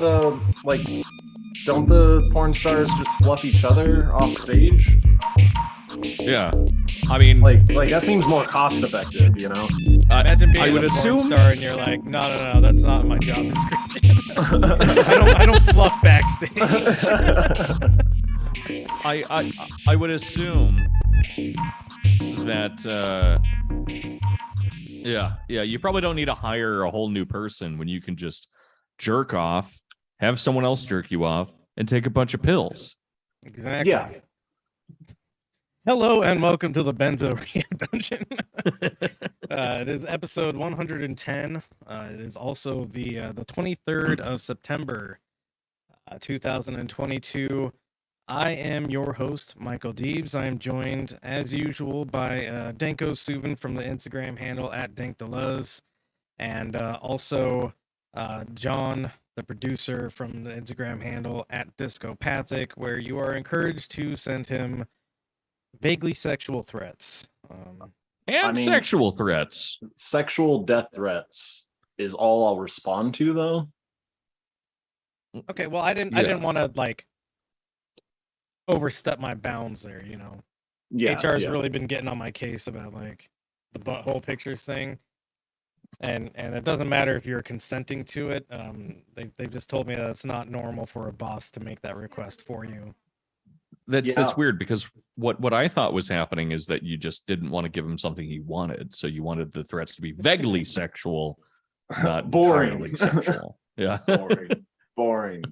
like, don't the porn stars just fluff each other off stage? Yeah, I mean, Like that seems more cost effective, you know? Imagine being I would a porn assume. star and you're like, no, that's not my job description. I don't fluff backstage. I would assume that yeah, you probably don't need to hire a whole new person when you can just jerk off, have someone else jerk you off, and take a bunch of pills. Exactly. Yeah. Hello and welcome to the Benzo Rehab Dungeon. It is episode 110. It is also the 23rd of September, 2022. I am your host, Michael Deebs. I am joined, as usual, by Danko Suvin from the Instagram handle at DankDeluz, and also John, the producer from the Instagram handle at Discopathic, where you are encouraged to send him vaguely sexual threats. And sexual threats. Sexual death threats is all I'll respond to, though. Okay, well, I didn't want to like overstep my bounds there, you know. Yeah, HR's really been getting on my case about like the butthole pictures thing, and it doesn't matter if you're consenting to it. They've just told me that it's not normal for a boss to make that request for you. That's weird, because what I thought was happening is that you just didn't want to give him something he wanted, so you wanted the threats to be vaguely sexual, not boring. entirely sexual. Yeah, boring.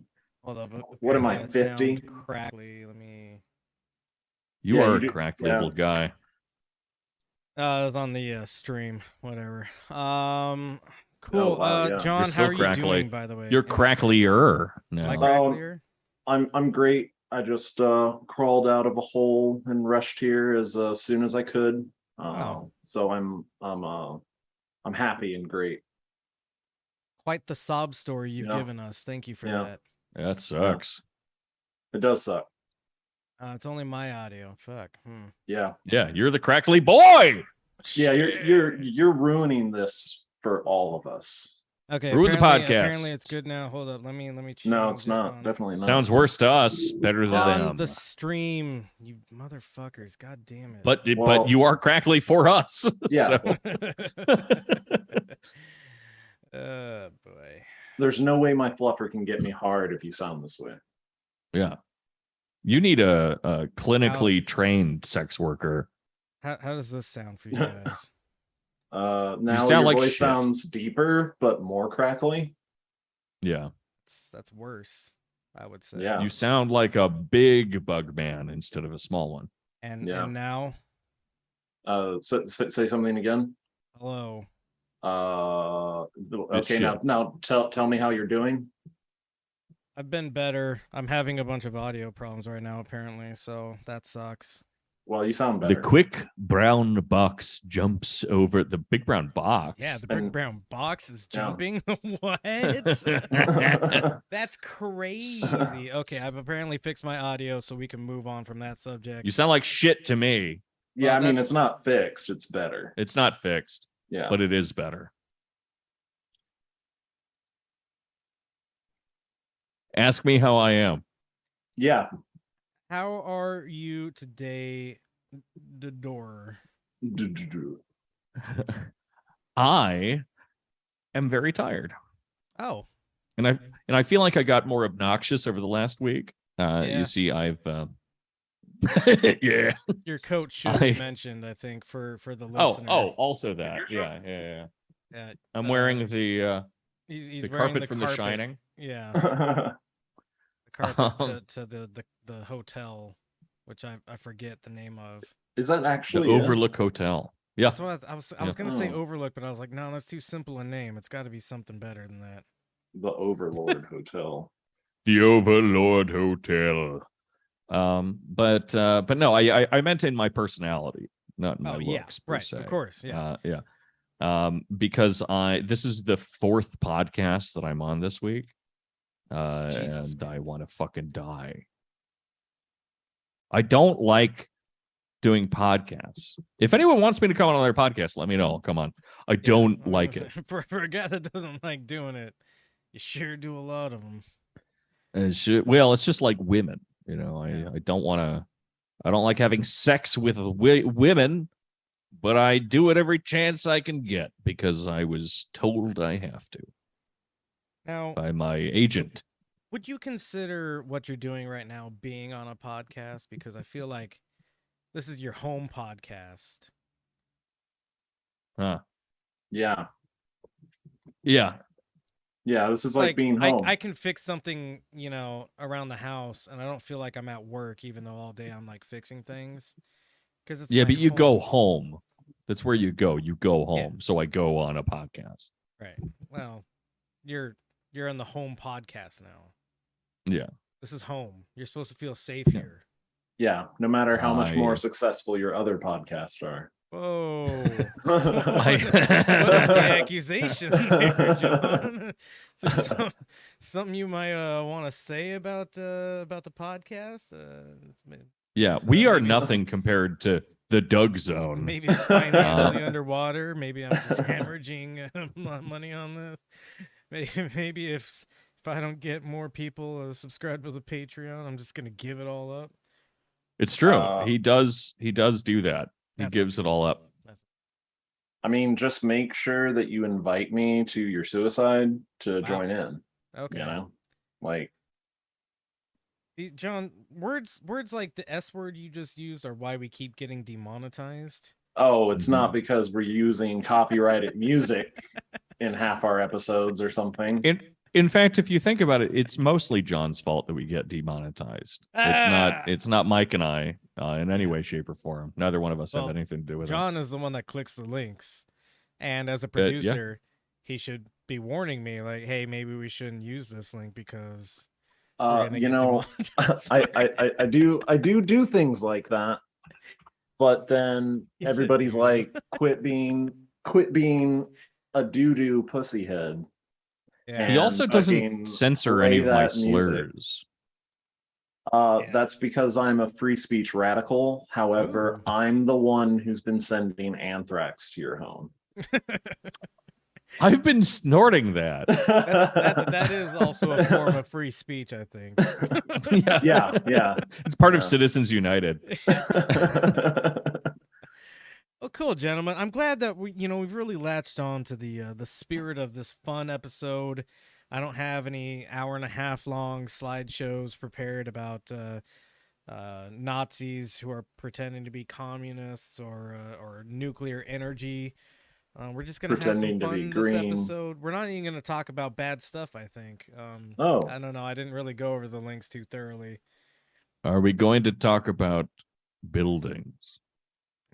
Hold up. What am I, 50? Crackly. Let me. You are a crackly little guy. It was on the stream. Whatever. Cool. Oh, wow, yeah. John, how are you doing, by the way? You're cracklier now. Like cracklier? I'm great. I just crawled out of a hole and rushed here as soon as I could. So I'm happy and great. Quite the sob story you've given us. Thank you for that. That sucks. It does suck. It's only my audio. Fuck. Yeah. Yeah, you're the crackly boy. Yeah, you're ruining this for all of us. Okay. Ruin the podcast. Apparently it's good now. Hold up. Let me change. No, it's not. On. Definitely not. Sounds worse to us. Better than on them. The stream, you motherfuckers. God damn it. But you are crackly for us. Yeah. Oh boy. There's no way my fluffer can get me hard if you sound this way. Yeah. You need a clinically trained sex worker. How does this sound for you guys? Now your voice sounds deeper but more crackly. Yeah. That's worse, I would say. Yeah. You sound like a big bug man instead of a small one. And now? Say something again. Hello. Okay, now tell me how you're doing. I've been better. I'm having a bunch of audio problems right now, apparently, so that sucks. Well, you sound better. The quick brown box jumps over the big brown box. Yeah, the big brown box is jumping. What? That's crazy. Okay, I've apparently fixed my audio, so we can move on from that subject. You sound like shit to me. Yeah, I mean, it's not fixed. It's better. It's not fixed. Yeah, but it is better. Ask me how I am. Yeah. How are you today, Dodor? I am very tired. Oh. And I feel like I got more obnoxious over the last week. You see, I've yeah. Your coach should be mentioned, I think, for the listener. Oh, also that. Yeah. I'm wearing the he's the wearing carpet from The Shining. Yeah. The carpet to the hotel, which I forget the name of. Is that actually the Overlook Hotel? Yeah. That's what I was gonna say Overlook, but I was like, no, that's too simple a name. It's got to be something better than that. The Overlord Hotel. The Overlord Hotel. But no, I meant in my personality, not in my looks per se. Of course, yeah. Because this is the 4th podcast that I'm on this week, Jesus, and man. I want to fucking die. I don't like doing podcasts. If anyone wants me to come on their podcast, let me know. Come on. I don't like it. For a guy that doesn't like doing it, you sure do a lot of them. Well, it's just like women. You know, I don't want to. I don't like having sex with women, but I do it every chance I can get because I was told I have to Now, by my agent. would you consider what you're doing right now being on a podcast? Because I feel like this is your home podcast. Huh. Yeah. Yeah. Yeah, this is like being home. I can fix something, you know, around the house, and I don't feel like I'm at work, even though all day I'm like fixing things. Because it's Yeah, my but you go home. home. That's where you go. You go Yeah. home. So I go on a podcast. Right. Well, you're on the home podcast now. Yeah. This is home. You're supposed to feel safe Yeah. here. Yeah, no matter how much more I- successful your other podcasts are. Whoa. I- What is the accusation there, John? Is there something you might want to say about the podcast? Yeah, we are maybe it's- nothing compared to the Doug Zone. Maybe it's financially underwater. Maybe I'm just hemorrhaging money on this. Maybe if I don't get more people subscribed to the Patreon, I'm just gonna give it all up. It's true. He does do that. He gives it all up. I mean, just make sure that you invite me to your suicide to join in. Okay. You know, like, John, words like the S word you just used are why we keep getting demonetized. oh, it's not because we're using copyrighted music in half our episodes or something. In fact, if you think about it, it's mostly John's fault that we get demonetized. It's not Mike and I in any way, shape, or form. Neither one of us have anything to do with John is the one that clicks the links, and as a producer, he should be warning me, like, "Hey, maybe we shouldn't use this link because You know, I do things like that, but then You said everybody's doo-doo. like, quit being a doo-doo pussyhead. Yeah. He also and doesn't fucking censor play any of my that music. slurs. That's because I'm a free speech radical. However, Ooh. I'm the one who's been sending anthrax to your home. I've been snorting that. That is also a form of free speech, I think. Yeah. It's part of Citizens United. Well, cool, gentlemen. I'm glad that we've really latched on to the spirit of this fun episode. I don't have any hour-and-a-half long slideshows prepared about Nazis who are pretending to be communists or nuclear energy. We're just gonna have some Pretending to be fun this green. episode. We're not even gonna talk about bad stuff, I think. Oh. I don't know. I didn't really go over the links too thoroughly. Are we going to talk about buildings?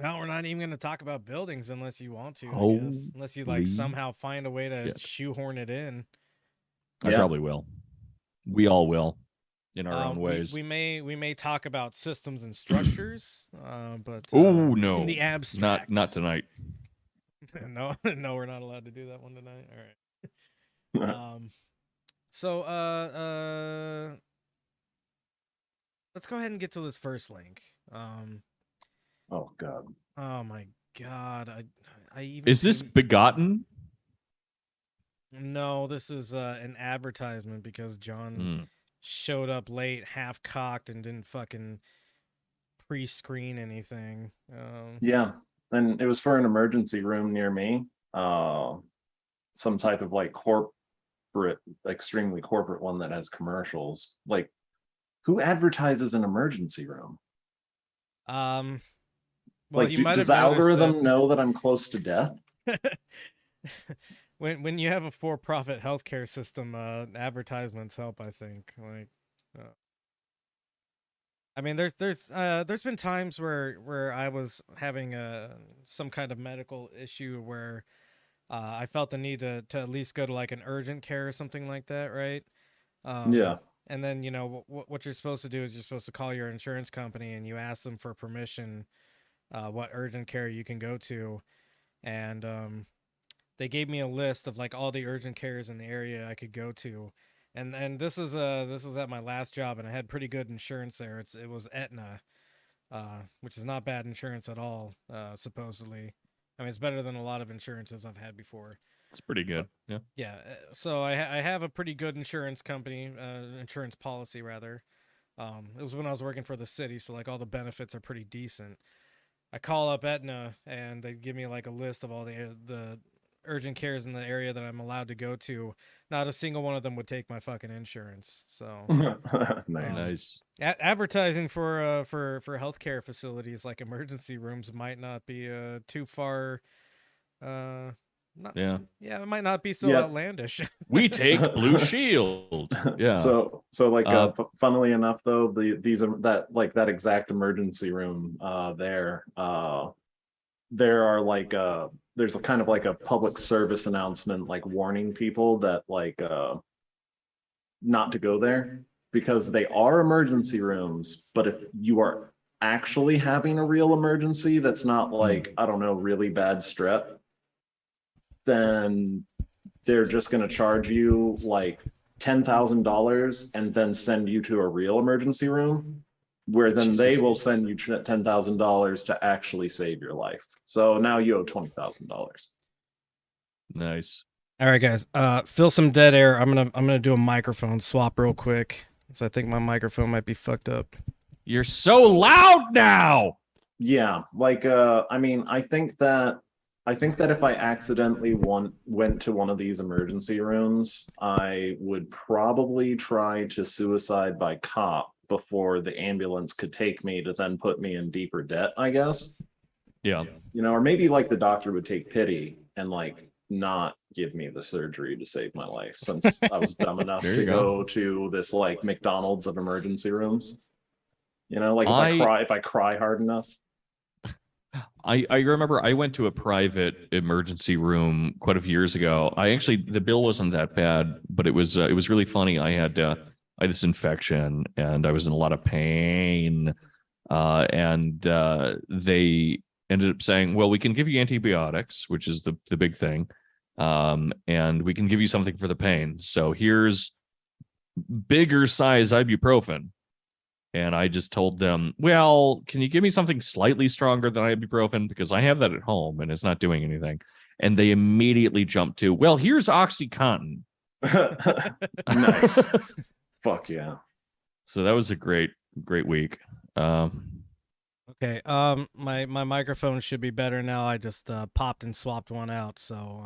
No, we're not even going to talk about buildings unless you want to, I Holy guess. Unless you like somehow find a way to shoehorn it in. I probably will. We all will, in our own We ways. we may talk about systems and structures, but Oh no, in the abstract, not tonight. no, we're not allowed to do that one tonight. All right. So let's go ahead and get to this first link. Oh God. Oh my God. I even Is this begotten? No, this is an advertisement because John showed up late, half cocked, and didn't fucking pre-screen anything. Yeah, and it was for an emergency room near me. Some type of like corporate, extremely corporate one that has commercials. Like, who advertises an emergency room? Well, like, you might does have the noticed algorithm know that I'm close to death? when you have a for-profit healthcare system, advertisements help, I think. Like, I mean, there's been times where I was having some kind of medical issue where I felt the need to at least go to like an urgent care or something like that, right? Yeah. And then what you're supposed to do is you're supposed to call your insurance company and you ask them for permission, what urgent care you can go to, and they gave me a list of like all the urgent cares in the area I could go to, and this was at my last job, and I had pretty good insurance there. It was Aetna, which is not bad insurance at all, supposedly. I mean, it's better than a lot of insurances I've had before. It's pretty good. Yeah. Yeah, so I have a pretty good insurance company, insurance policy rather. It was when I was working for the city, so like all the benefits are pretty decent. I call up Aetna and they give me like a list of all the urgent cares in the area that I'm allowed to go to. Not a single one of them would take my fucking insurance. So Nice. Nice. advertising for healthcare facilities like emergency rooms might not be too far. Yeah. Yeah, it might not be so Yeah. outlandish. We take Blue Shield. Yeah. So like funnily enough though, that exact emergency room there are like there's a kind of like a public service announcement like warning people that like not to go there because they are emergency rooms, but if you are actually having a real emergency that's not like, I don't know, really bad strep, then they're just going to charge you like $10,000 and then send you to a real emergency room where then they will send you $10,000 to actually save your life. So now you owe $20,000. Nice. All right, guys. Fill some dead air. I'm gonna do a microphone swap real quick, because I think my microphone might be fucked up. You're so loud now. Yeah, like I mean, I think that if I accidentally went to one of these emergency rooms, I would probably try to suicide by cop before the ambulance could take me to then put me in deeper debt, I guess. Yeah. You know, or maybe like the doctor would take pity and like not give me the surgery to save my life since I was dumb enough There to you go to this like McDonald's of emergency rooms. You know, like if I cry hard enough. I remember I went to a private emergency room quite a few years ago. The bill wasn't that bad, but it was really funny. I had this infection and I was in a lot of pain. And they ended up saying, well, we can give you antibiotics, which is the big thing. And we can give you something for the pain. So here's bigger size ibuprofen. And I just told them, well, can you give me something slightly stronger than ibuprofen? Because I have that at home and it's not doing anything. And they immediately jumped to, well, here's OxyContin. Nice. Fuck yeah. So that was a great week. Okay. My microphone should be better now. I just popped and swapped one out. So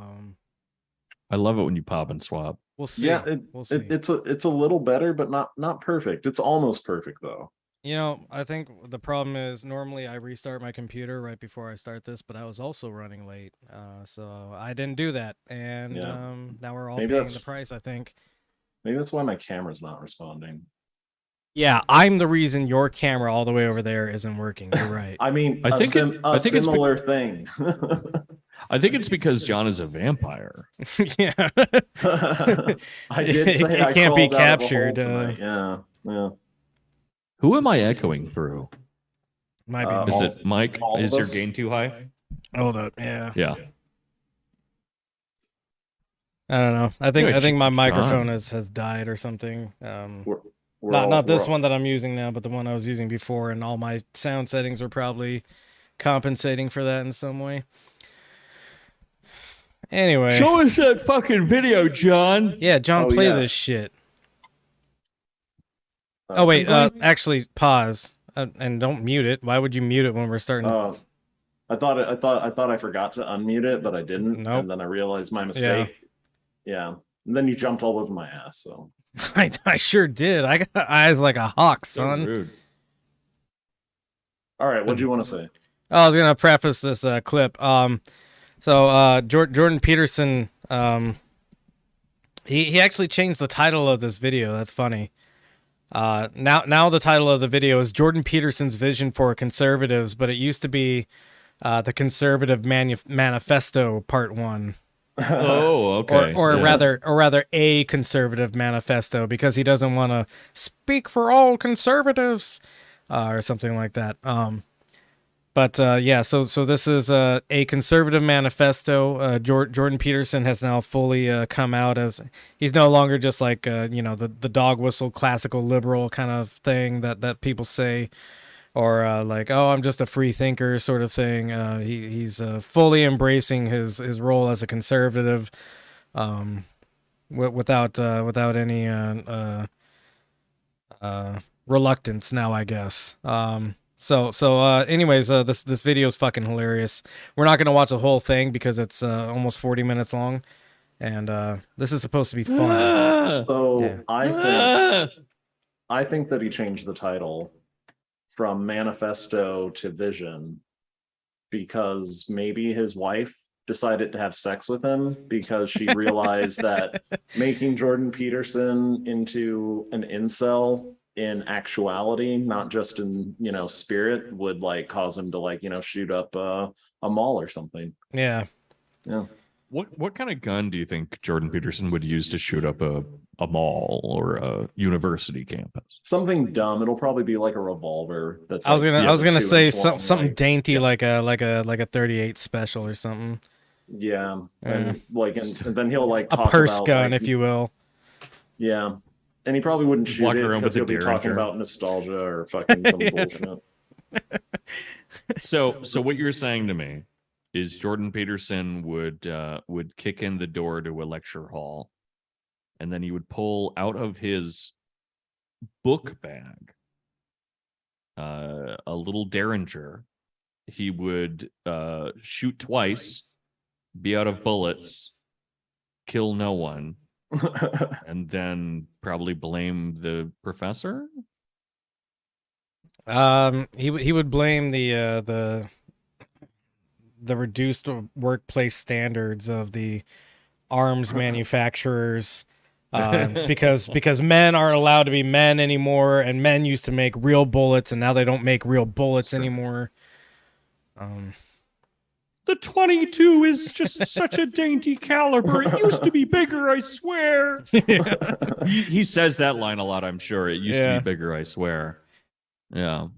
I love it when you pop and swap. we'll see. Yeah, we'll see. it's a little better, but not perfect. It's almost perfect though. You know, I think the problem is normally I restart my computer right before I start this, but I was also running late, so I didn't do that, and Yeah. now we're all Maybe paying that's- the price. I think. Maybe that's why my camera's not responding. Yeah, I'm the reason your camera all the way over there isn't working. You're right. I mean, I think a it's similar thing. I think it's because John is a vampire. Yeah. I did say it can't be crawled out of a hole captured. tonight. Yeah. Who am I echoing through? Might be. Uh, Is all- it Mike? all of Is your us? gain too high? Hold up. Yeah. Yeah. I don't know. I Yeah, think my John. microphone has died or something. We're Not this all- one that I'm using now, but the one I was using before, and all my sound settings were probably compensating for that in some way. Anyway, Show us that fucking video, John. yeah, John, Oh, play yes. this shit. Oh wait, actually, pause and don't mute it. Why would you mute it when we're starting? I thought I forgot to unmute it, but I didn't. Nope. And then I realized my mistake. Yeah. And then you jumped all over my ass. So I sure did. I got eyes like a hawk, So son. rude. all right, what do you want to say? I was gonna preface this clip. So Jordan Peterson, he actually changed the title of this video. That's funny. Now the title of the video is Jordan Peterson's Vision for Conservatives, but it used to be the Conservative Manifesto Part 1. Oh, okay. Or Yeah. rather a conservative manifesto, because he doesn't want to speak for all conservatives or something like that. Yeah, so this is a conservative manifesto. Jordan Peterson has now fully come out as he's no longer just like the dog whistle classical liberal kind of thing that people say, or like, oh, I'm just a free thinker sort of thing. He's fully embracing his role as a conservative. without any reluctance now, I guess. Anyways, this video is fucking hilarious. We're not gonna watch the whole thing because it's almost 40 minutes long, and this is supposed to be fun. So Yeah. I think that he changed the title from Manifesto to Vision because maybe his wife decided to have sex with him because she realized that making Jordan Peterson into an incel in actuality, not just in, you know, spirit, would like cause him to like, you know, shoot up a mall or something. Yeah. Yeah. What kind of gun do you think Jordan Peterson would use to shoot up a mall or a university campus? Something dumb. It'll probably be like a revolver. That's I was gonna say something something like, dainty, yeah. like a 38 special or something. Yeah, Yeah. and like, and then he'll like A talk purse about, gun, like, if you will. yeah, and he probably wouldn't shoot Walk it around because with a he'll be talking Derringer. about nostalgia or fucking some bullshit. So what you're saying to me is Jordan Peterson would kick in the door to a lecture hall, and then he would pull out of his book bag a little Derringer. He would shoot twice, be out of bullets, kill no one, and then probably blame the professor. He would blame the reduced workplace standards of the arms manufacturers, because men aren't allowed to be men anymore, and men used to make real bullets, and now they don't make real bullets anymore. The 22 is just such a dainty caliber. It used to be bigger, I swear. He says that line a lot, I'm sure. It used to Yeah. be bigger, I swear. Yeah.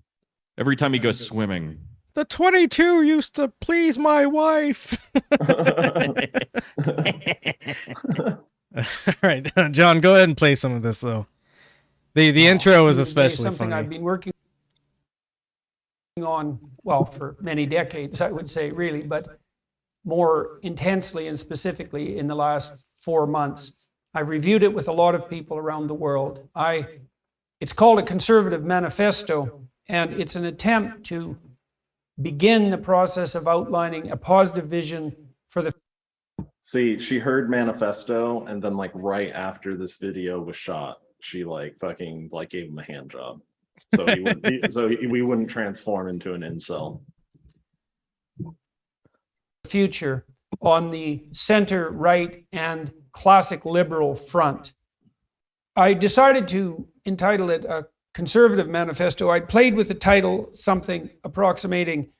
Every time he goes swimming. The 22 used to please my wife. All right, John, go ahead and play some of this though. The intro is especially something funny. I've been working on, well, for many decades, I would say, really, but more intensely and specifically in the last 4 months. I've reviewed it with a lot of people around the world. It's called a conservative manifesto, and it's an attempt to begin the process of outlining a positive vision for the See, she heard manifesto, and then like right after this video was shot, she like fucking like gave him a hand job, so we wouldn't transform into an incel. future on the center, right, and classic liberal front. I decided to entitle it a conservative manifesto. I'd played with the title, something approximating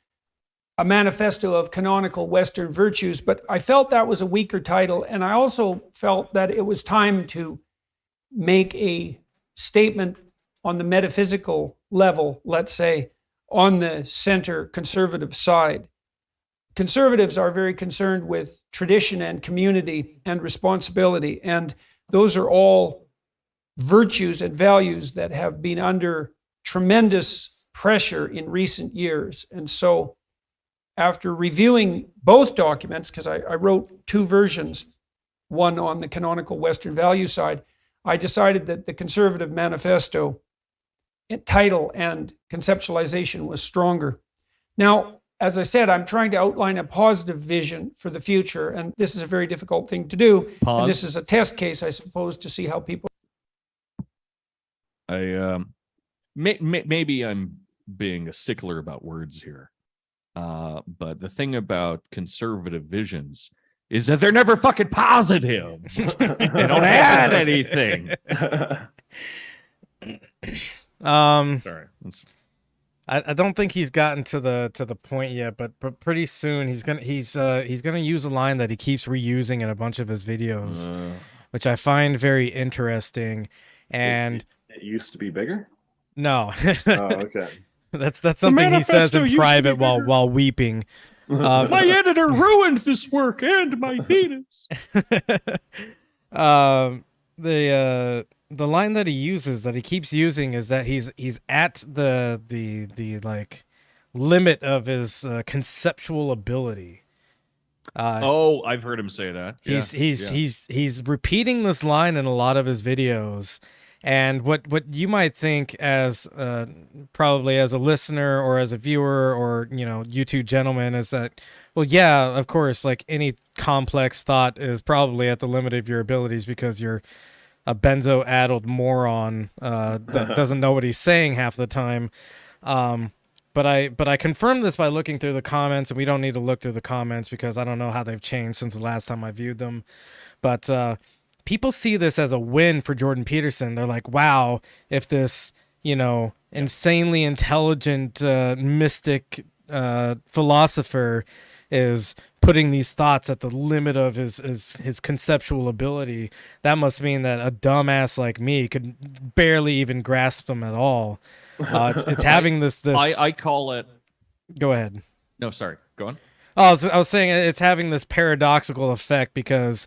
a manifesto of canonical Western virtues, but I felt that was a weaker title, and I also felt that it was time to make a statement on the metaphysical level, let's say, on the center conservative side. Conservatives are very concerned with tradition and community and responsibility, and those are all virtues and values that have been under tremendous pressure in recent years. And so after reviewing both documents, because I wrote two versions, one on the canonical Western value side, I decided that the Conservative Manifesto title and conceptualization was stronger. Now, as I said, I'm trying to outline a positive vision for the future, and this is a very difficult thing to do. Pause. And this is a test case, I suppose, to see how people. Maybe I'm being a stickler about words here. But the thing about conservative visions is that they're never fucking positive. They don't add anything. Sorry. I don't think he's gotten to the point yet, but pretty soon he's gonna use a line that he keeps reusing in a bunch of his videos, which I find very interesting. And it used to be bigger. No. Oh, okay. That's something he says in private bigger. while weeping. My editor ruined this work and my penis. The line that he uses, that he keeps using, is that he's at the like limit of his conceptual ability. Oh, I've heard him say that. He's repeating this line in a lot of his videos. And what you might think as probably as a listener or as a viewer or, you know, you two gentlemen, is that, well, yeah, of course, like any complex thought is probably at the limit of your abilities because you're a benzo-addled moron that doesn't know what he's saying half the time. But I confirmed this by looking through the comments, and we don't need to look through the comments because I don't know how they've changed since the last time I viewed them. But people see this as a win for Jordan Peterson. They're like, wow, if this, you know, insanely intelligent mystic philosopher is putting these thoughts at the limit of his conceptual ability, that must mean that a dumbass like me could barely even grasp them at all. It's having this. I call it. Go ahead. No, sorry. Go on. Oh, I was saying it's having this paradoxical effect because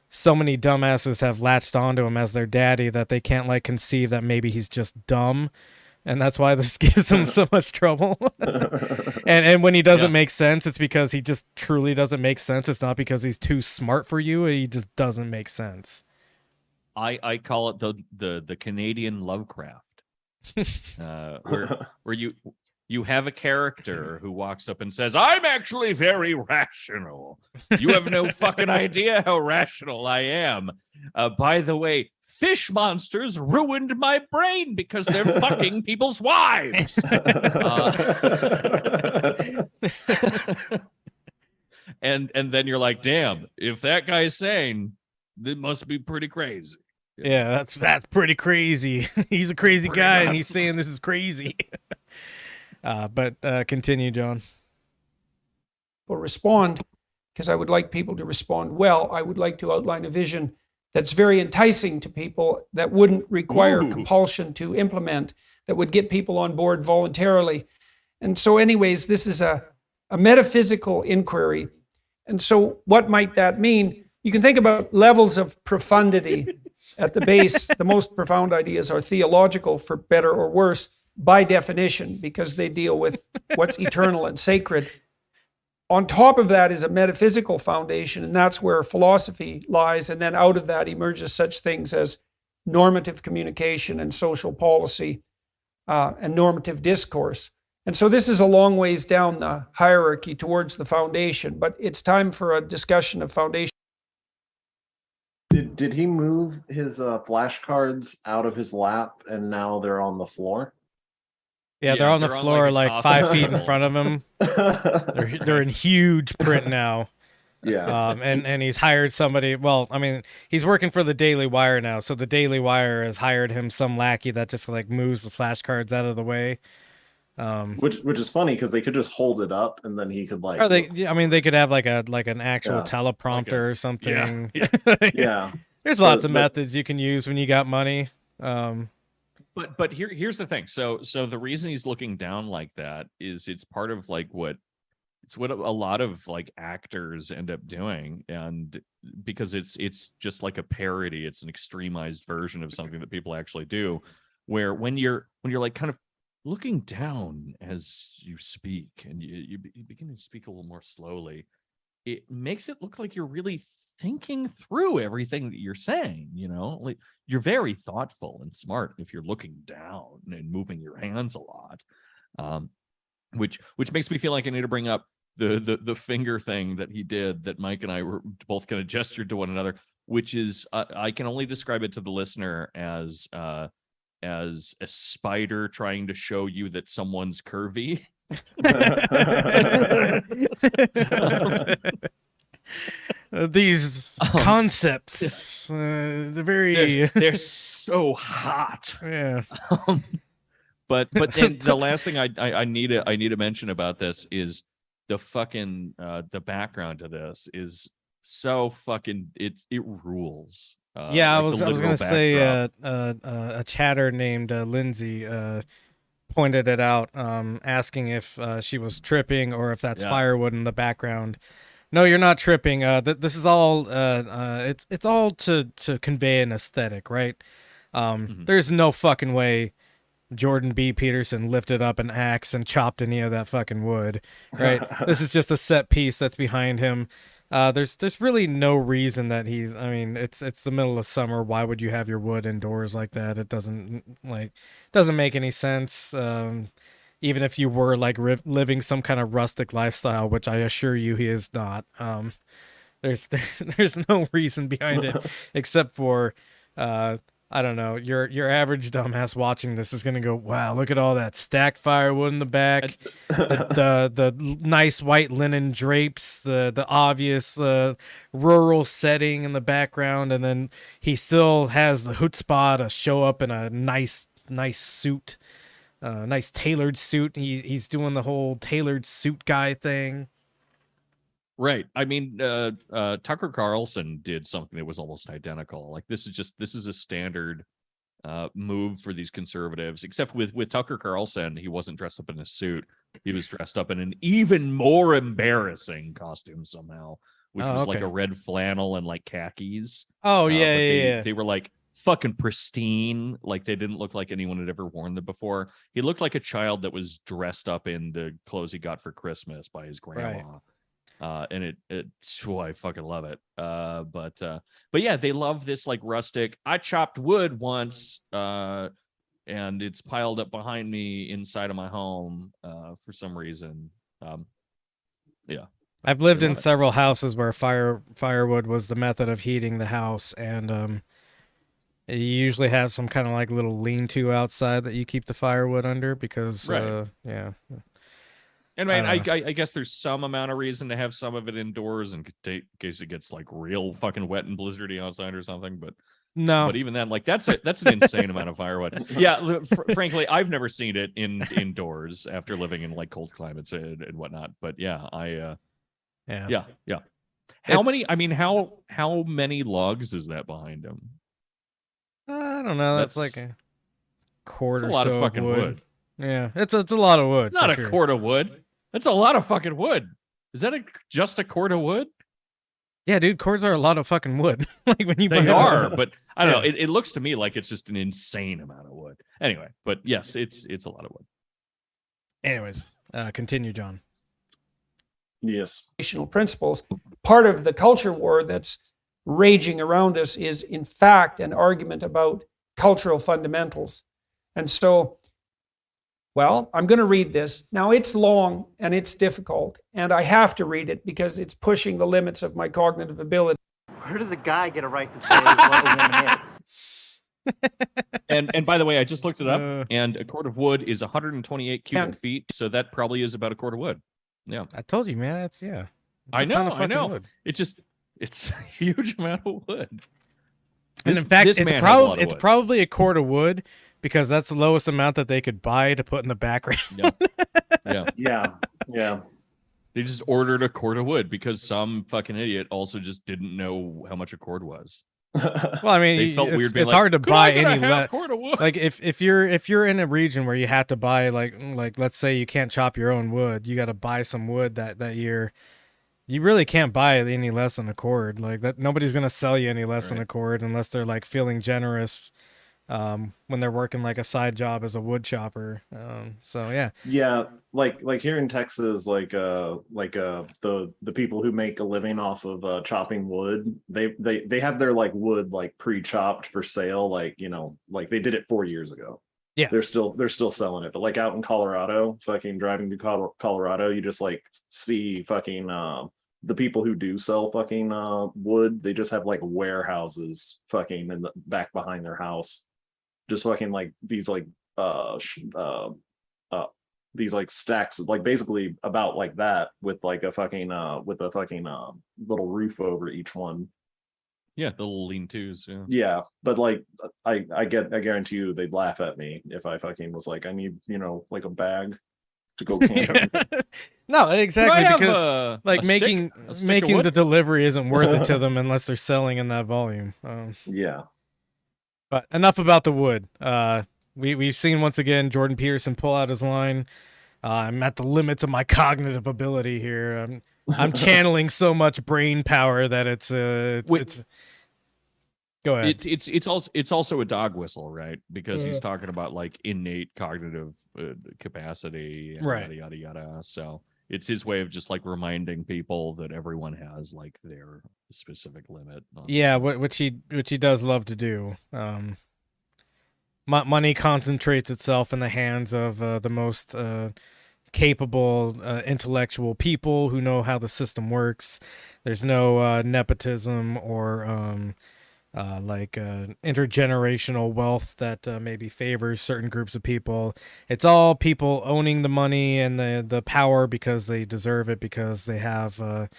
so many dumbasses have latched onto him as their daddy that they can't like conceive that maybe he's just dumb. And that's why this gives him so much trouble. and when he doesn't make sense, it's because he just truly doesn't make sense. It's not because he's too smart for you. He just doesn't make sense. I call it the Canadian Lovecraft. Where you have a character who walks up and says, I'm actually very rational. You have no fucking idea how rational I am. By the way, fish monsters ruined my brain because they're fucking people's wives. And then you're like, damn, if that guy's sane, it must be pretty crazy. Yeah, that's pretty crazy. He's a crazy guy, and he's saying this is crazy. But continue, John. Or respond, because I would like people to respond well. I would like to outline a vision that's very enticing to people, that wouldn't require compulsion to implement, that would get people on board voluntarily. And so anyways, this is a metaphysical inquiry. And so what might that mean? You can think about levels of profundity. At the base, the most profound ideas are theological, for better or worse, by definition, because they deal with what's eternal and sacred. On top of that is a metaphysical foundation, and that's where philosophy lies. And then out of that emerges such things as normative communication and social policy and normative discourse. And so this is a long ways down the hierarchy towards the foundation, but it's time for a discussion of foundation. Did he move his flashcards out of his lap and now they're on the floor? Yeah, they're on the floor like 5 feet in front of him. They're in huge print now. Yeah. And he's hired somebody. Well, I mean, he's working for the Daily Wire now, so the Daily Wire has hired him some lackey that just like moves the flashcards out of the way. Which is funny because they could just hold it up and then he could like. Or they could have like an actual teleprompter or something. Yeah. There's lots of methods you can use when you got money. But here's the thing. So the reason he's looking down like that is it's part of like what a lot of like actors end up doing, and because it's just like a parody, it's an extremized version of something that people actually do, where when you're like kind of looking down as you speak and you begin to speak a little more slowly, it makes it look like you're really thinking through everything that you're saying, you know, like you're very thoughtful and smart if you're looking down and moving your hands a lot, which makes me feel like I need to bring up the finger thing that he did, that Mike and I were both kind of gestured to one another, which is I can only describe it to the listener as a spider trying to show you that someone's curvy. These concepts, they're so hot. Yeah. But then the last thing I need to mention about this is the fucking the background to this is so fucking it rules. I was gonna say a chatter named Lindsay pointed it out, asking if she was tripping or if that's firewood in the background. No, you're not tripping. This is all it's all to convey an aesthetic, right? There's no fucking way Jordan B. Peterson lifted up an axe and chopped any of that fucking wood, right? This is just a set piece that's behind him. There's really no reason that he's. I mean, it's the middle of summer. Why would you have your wood indoors like that? It doesn't make any sense. Even if you were like living some kind of rustic lifestyle, which I assure you he is not. There's no reason behind it except for I don't know, your average dumbass watching this is gonna go, wow, look at all that stacked firewood in the back, the nice white linen drapes, the obvious rural setting in the background, and then he still has the chutzpah to show up in a nice suit, nice tailored suit. He's doing the whole tailored suit guy thing. Right. I mean, Tucker Carlson did something that was almost identical. Like this is a standard move for these conservatives, except with Tucker Carlson, he wasn't dressed up in a suit. He was dressed up in an even more embarrassing costume somehow, which was like a red flannel and like khakis. Oh, yeah. They were like fucking pristine. Like they didn't look like anyone had ever worn them before. He looked like a child that was dressed up in the clothes he got for Christmas by his grandma. Right. And I fucking love it. But yeah, they love this like rustic. I chopped wood once, and it's piled up behind me inside of my home, for some reason. Yeah, I've lived in several houses where firewood was the method of heating the house, and you usually have some kind of like little lean-to outside that you keep the firewood under because, yeah. And I guess there's some amount of reason to have some of it indoors in case it gets like real fucking wet and blizzardy outside or something. But no, but even then, like that's an insane amount of firewood. Yeah, frankly, I've never seen it indoors after living in like cold climates and whatnot. But yeah, yeah. How many? I mean, how many logs is that behind him? I don't know. That's like a quarter. That's a lot of fucking wood. Yeah, it's a lot of wood. It's not a quart of wood. That's a lot of fucking wood. Is that just a quart of wood? Yeah, dude, cords are a lot of fucking wood. Like when you they are, but I don't know. It looks to me like it's just an insane amount of wood. Anyway, but yes, it's a lot of wood. Anyways, continue, John. Yes. Principles. Part of the culture war that's raging around us is, in fact, an argument about cultural fundamentals. And so, well, I'm going to read this. Now, it's long and it's difficult, and I have to read it because it's pushing the limits of my cognitive ability. Where does a guy get a right to say what a woman is? And by the way, I just looked it up, and a quart of wood is 128 cubic feet, so that probably is about a quart of wood. Yeah, I told you, man. It's It's I know. Wood. It's a huge amount of wood. And in fact, it's probably a quart of wood because that's the lowest amount that they could buy to put in the background. Yeah. They just ordered a quart of wood because some fucking idiot also just didn't know how much a cord was. Well, I mean, they felt weird being it's hard to buy any less. Like if you're in a region where you have to buy like let's say you can't chop your own wood, you got to buy some wood that year. You really can't buy any less than a cord. Like that, nobody's gonna sell you any less than a cord unless they're like feeling generous when they're working like a side job as a wood chopper. So yeah, like here in Texas, the people who make a living off of chopping wood, they have their like wood like pre-chopped for sale, like they did it 4 years ago. Yeah, they're still selling it. But like out in Colorado, fucking driving to Colorado, you just like see fucking the people who do sell fucking wood, they just have like warehouses fucking in the back behind their house, just fucking like these like these like stacks, like basically about like that with a fucking little roof over each one. Yeah, the little lean-tos. Yeah, but like I guarantee you they'd laugh at me if I fucking was like, I need like a bag to go camp. No, exactly, because like making the delivery isn't worth it to them unless they're selling in that volume. Yeah. But enough about the wood. We've seen once again Jordan Peterson pull out his line. I'm at the limits of my cognitive ability here. I'm channeling so much brain power that it's go ahead. It's also a dog whistle, right? Because he's talking about like innate cognitive capacity and yada yada yada. So it's his way of just like reminding people that everyone has like their specific limit. Yeah, which he does love to do. Money concentrates itself in the hands of the most capable intellectual people who know how the system works. There's no nepotism or intergenerational wealth that maybe favors certain groups of people. It's all people owning the money and the power because they deserve it, because they have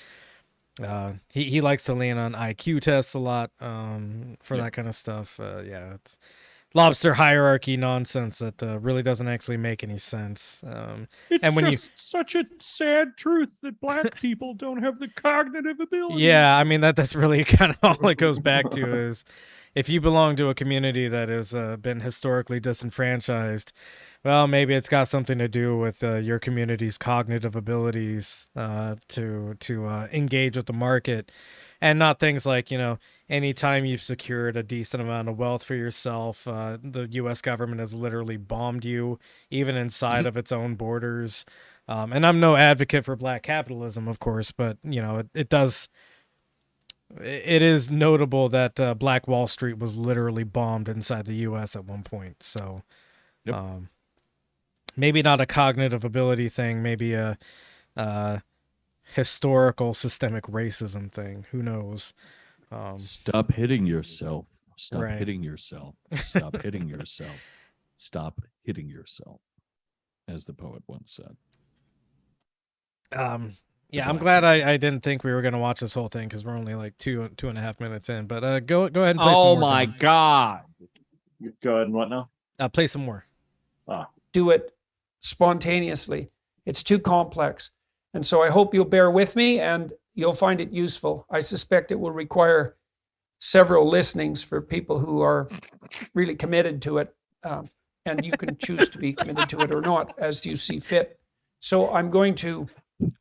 he likes to lean on IQ tests a lot for that kind of stuff. It's lobster hierarchy nonsense that really doesn't actually make any sense. It's and when just such a sad truth that black people don't have the cognitive ability. Yeah, I mean that's really kind of all it goes back to is if you belong to a community that has been historically disenfranchised, well, maybe it's got something to do with your community's cognitive abilities to engage with the market. And not things like, anytime you've secured a decent amount of wealth for yourself, the U.S. government has literally bombed you, even inside of its own borders. And I'm no advocate for black capitalism, of course, but, it is notable that Black Wall Street was literally bombed inside the U.S. at one point. So maybe not a cognitive ability thing, maybe a historical systemic racism thing. Who knows? Stop hitting yourself. Stop Right. hitting yourself. Stop hitting yourself. Stop hitting yourself, as the poet once said. Yeah, I'm glad I didn't think we were gonna watch this whole thing because we're only like 2.5 minutes in. But go ahead and play some Oh more, my John. God. Go ahead and what now? Play some more. Do it spontaneously. It's too complex. And so I hope you'll bear with me and you'll find it useful. I suspect it will require several listenings for people who are really committed to it. And you can choose to be committed to it or not as you see fit. So I'm going to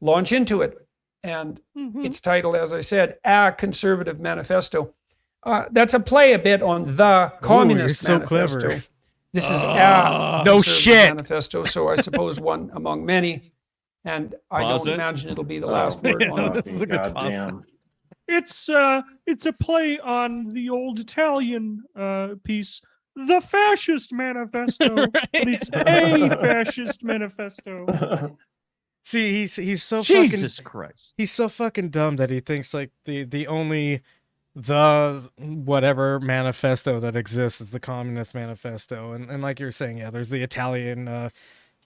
launch into it. And it's titled, as I said, A Conservative Manifesto. That's a play a bit on the Communist you're so Manifesto. clever. This is a No conservative shit. manifesto, so I suppose one among many. And I Pause don't it. imagine it'll be the last word on it. This is a good pause. Goddamn. It's a play on the old Italian piece, the Fascist Manifesto. But it's a Fascist Manifesto. See, he's so Jesus Christ. he's so fucking dumb that he thinks like the only the whatever manifesto that exists is the Communist Manifesto, and like you're saying, yeah, there's the Italian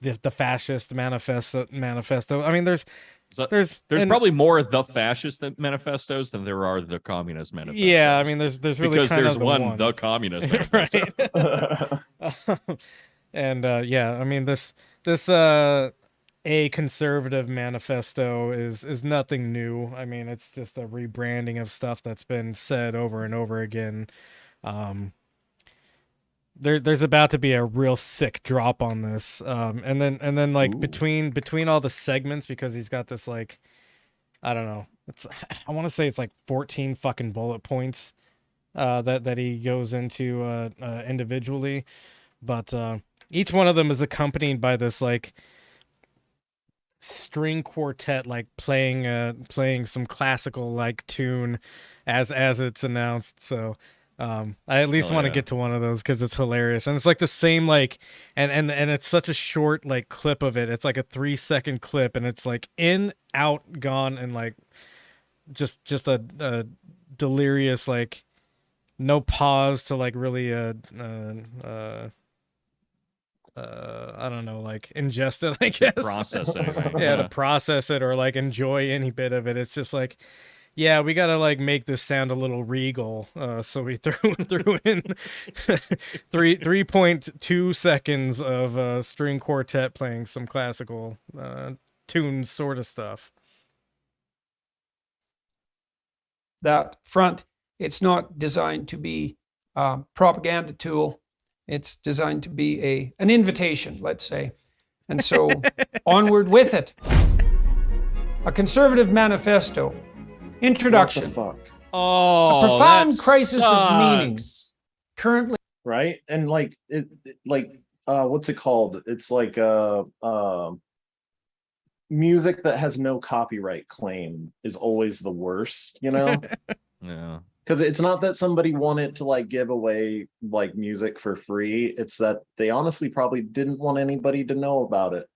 the Fascist manifesto. I mean, there's and- probably more the fascist manifestos than there are the communist manifestos. yeah, I mean, there's really because kind there's of one the communist manifesto. right. And yeah, I mean this a conservative manifesto is nothing new. I mean, it's just a rebranding of stuff that's been said over and over again. There's about to be a real sick drop on this, and then like between all the segments, because he's got this like, I don't know, I want to say it's like 14 fucking bullet points that he goes into individually, but each one of them is accompanied by this like string quartet like playing some classical like tune as it's announced. So I at least want to get to one of those because it's hilarious, and it's like the same like and it's such a short like clip of it. It's like a 3-second clip, and it's like in, out, gone, and like just a delirious like no pause to like really I don't know, like ingest it, I guess. Process it. Yeah, to process it or like enjoy any bit of it. It's just like, yeah, we gotta like make this sound a little regal. So we threw in 3.2 seconds of string quartet playing some classical tunes sort of stuff. That front, it's not designed to be a propaganda tool. It's designed to be an invitation, let's say. And so onward with it. A Conservative Manifesto. Introduction. What the fuck? Oh, A profound that crisis of meaning. sucks. Currently, Right? And like it like what's it called? It's like music that has no copyright claim is always the worst, you know? Yeah. Because it's not that somebody wanted to like give away like music for free. It's that they honestly probably didn't want anybody to know about it.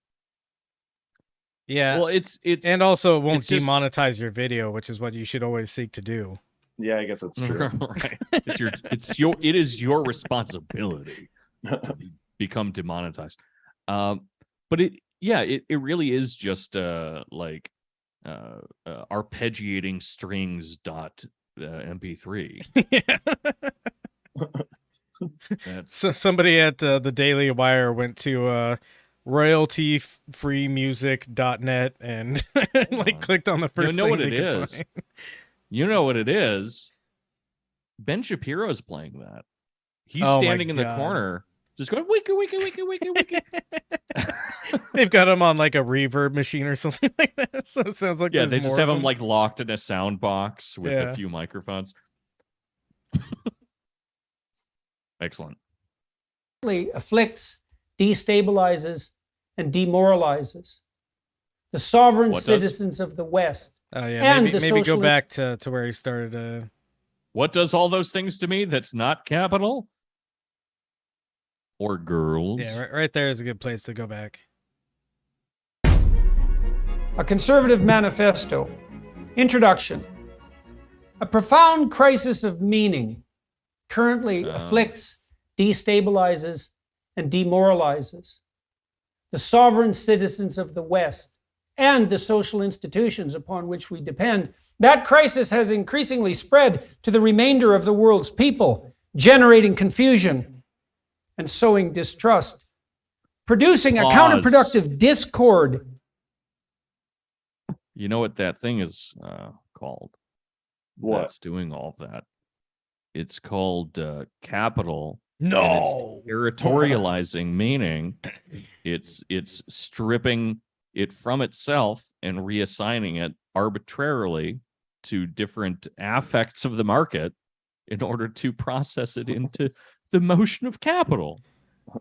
Yeah. Well, it's and also it won't it's just- demonetize your video, which is what you should always seek to do. Yeah, I guess it's true. Right. It is your responsibility to become demonetized. But it really is just like arpeggiating strings dot MP3. So somebody at the Daily Wire went to royaltyfreemusic.net and like clicked on the first know thing what they it could is. find. You know what it is. Ben Shapiro's playing that. He's Oh my standing in the God. corner, just going wiki wiki wiki wiki wiki. They've got him on like a reverb machine or something like that. So it sounds like Yeah, there's they just more have of him them. like locked in a sound box with Yeah. a few microphones. Excellent. Afflicts, destabilizes, and demoralizes the sovereign What does? citizens of the West. Oh yeah, and maybe the go social- back to where he started. What does all those things to me that's not capital? Or girls? Yeah, right there is a good place to go back. A conservative manifesto. Introduction. A profound crisis of meaning currently afflicts, destabilizes, and demoralizes the sovereign citizens of the West and the social institutions upon which we depend. That crisis has increasingly spread to the remainder of the world's people, generating confusion and sowing distrust, producing a Pause. counterproductive discord. You know what that thing is called? What? That's doing all that. It's called capital. No. And it's territorializing, meaning it's stripping it from itself and reassigning it arbitrarily to different affects of the market in order to process it into the motion of capital.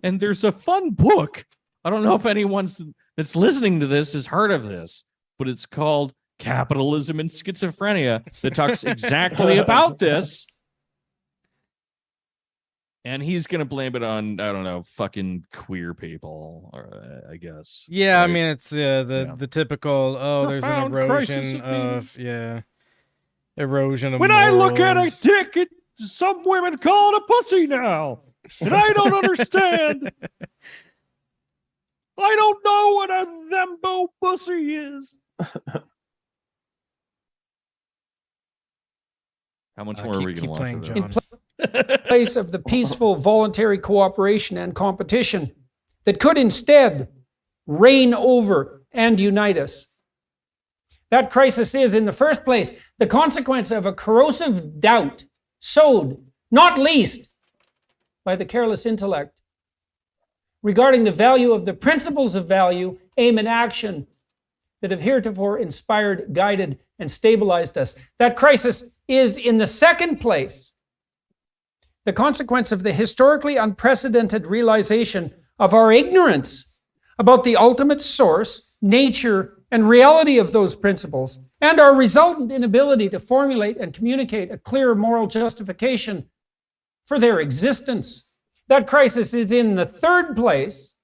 And there's a fun book. I don't know if anyone that's listening to this has heard of this, but it's called Capitalism and Schizophrenia that talks exactly about this. And he's going to blame it on, I don't know, fucking queer people, or I guess. Yeah, I right? mean it's the typical there's an Profound crisis erosion of meaning. erosion of When I look at a morals. dick, some women call it a pussy now. And I don't understand. I don't know what a thembo pussy is. How much more are we going to watch playing, of this? John. Place of the peaceful voluntary cooperation and competition that could instead reign over and unite us. That crisis is, in the first place, the consequence of a corrosive doubt sowed, not least, by the careless intellect regarding the value of the principles of value, aim, and action that have heretofore inspired, guided, and stabilized us. That crisis is, in the second place, the consequence of the historically unprecedented realization of our ignorance about the ultimate source, nature, and reality of those principles, and our resultant inability to formulate and communicate a clear moral justification for their existence. That crisis is, in the third place,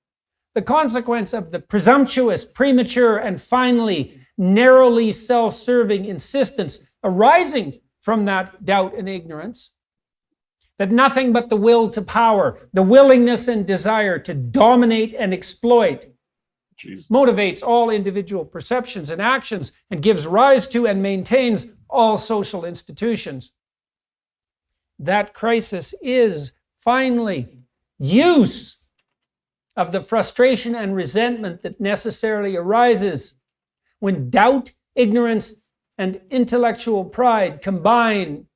the consequence of the presumptuous, premature, and finally narrowly self-serving insistence arising from that doubt and ignorance that nothing but the will to power, the willingness and desire to dominate and exploit, Jeez. motivates all individual perceptions and actions and gives rise to and maintains all social institutions. That crisis is, finally, use of the frustration and resentment that necessarily arises when doubt, ignorance, and intellectual pride combine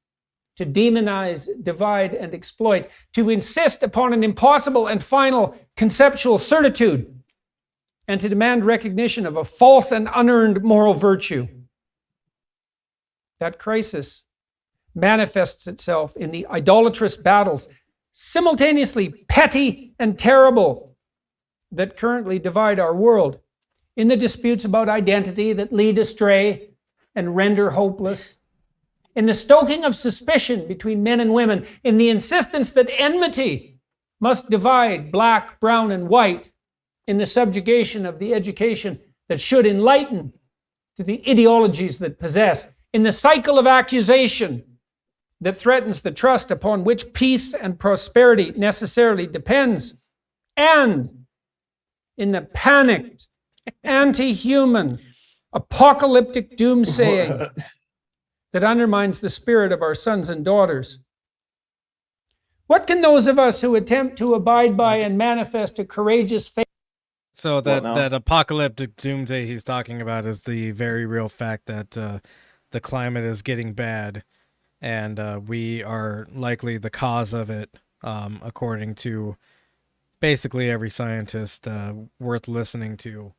to demonize, divide, and exploit, to insist upon an impossible and final conceptual certitude, and to demand recognition of a false and unearned moral virtue. That crisis manifests itself in the idolatrous battles, simultaneously petty and terrible, that currently divide our world. in the disputes about identity that lead astray and render hopeless, in the stoking of suspicion between men and women, in the insistence that enmity must divide black, brown, and white, in the subjugation of the education that should enlighten to the ideologies that possess, in the cycle of accusation that threatens the trust upon which peace and prosperity necessarily depends, and in the panicked, anti-human, apocalyptic doomsaying that undermines the spirit of our sons and daughters. What can those of us who attempt to abide by and manifest a courageous faith? So What now? that apocalyptic doomsday he's talking about is the very real fact that the climate is getting bad, and we are likely the cause of it, according to basically every scientist worth listening to.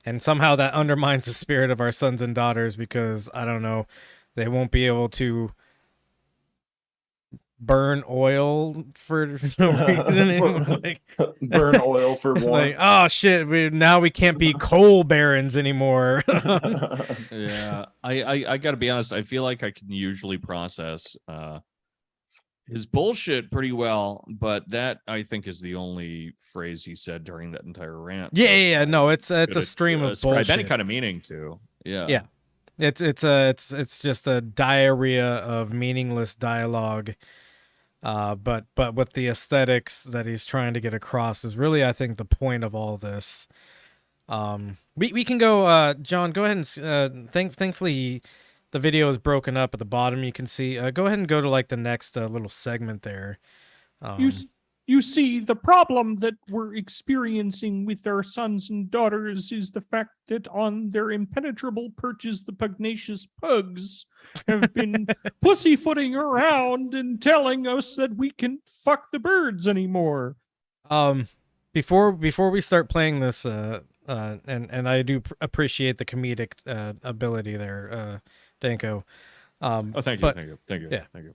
And somehow that undermines the spirit of our sons and daughters because, I don't know, they won't be able to burn oil for no reason anymore. Like, Burn oil for like, warmth. oh shit, now we can't be coal barons anymore. Yeah, I got to be honest. I feel like I can usually process his bullshit pretty well, but that I think is the only phrase he said during that entire rant. Yeah. No, it's a Could stream of ascribe bullshit. any kind of meaning to. Yeah. Yeah. It's just a diarrhea of meaningless dialogue. But with the aesthetics that he's trying to get across is really, I think, the point of all this. We can go, John. Go ahead and thankfully the video is broken up at the bottom. You can see. Go ahead and go to like the next little segment there. You see, the problem that we're experiencing with our sons and daughters is the fact that on their impenetrable perches, the pugnacious pugs have been pussyfooting around and telling us that we can fuck the birds anymore. Before we start playing this, and I do appreciate the comedic ability there, Danko. Oh, thank you. Thank you. Yeah. Thank you.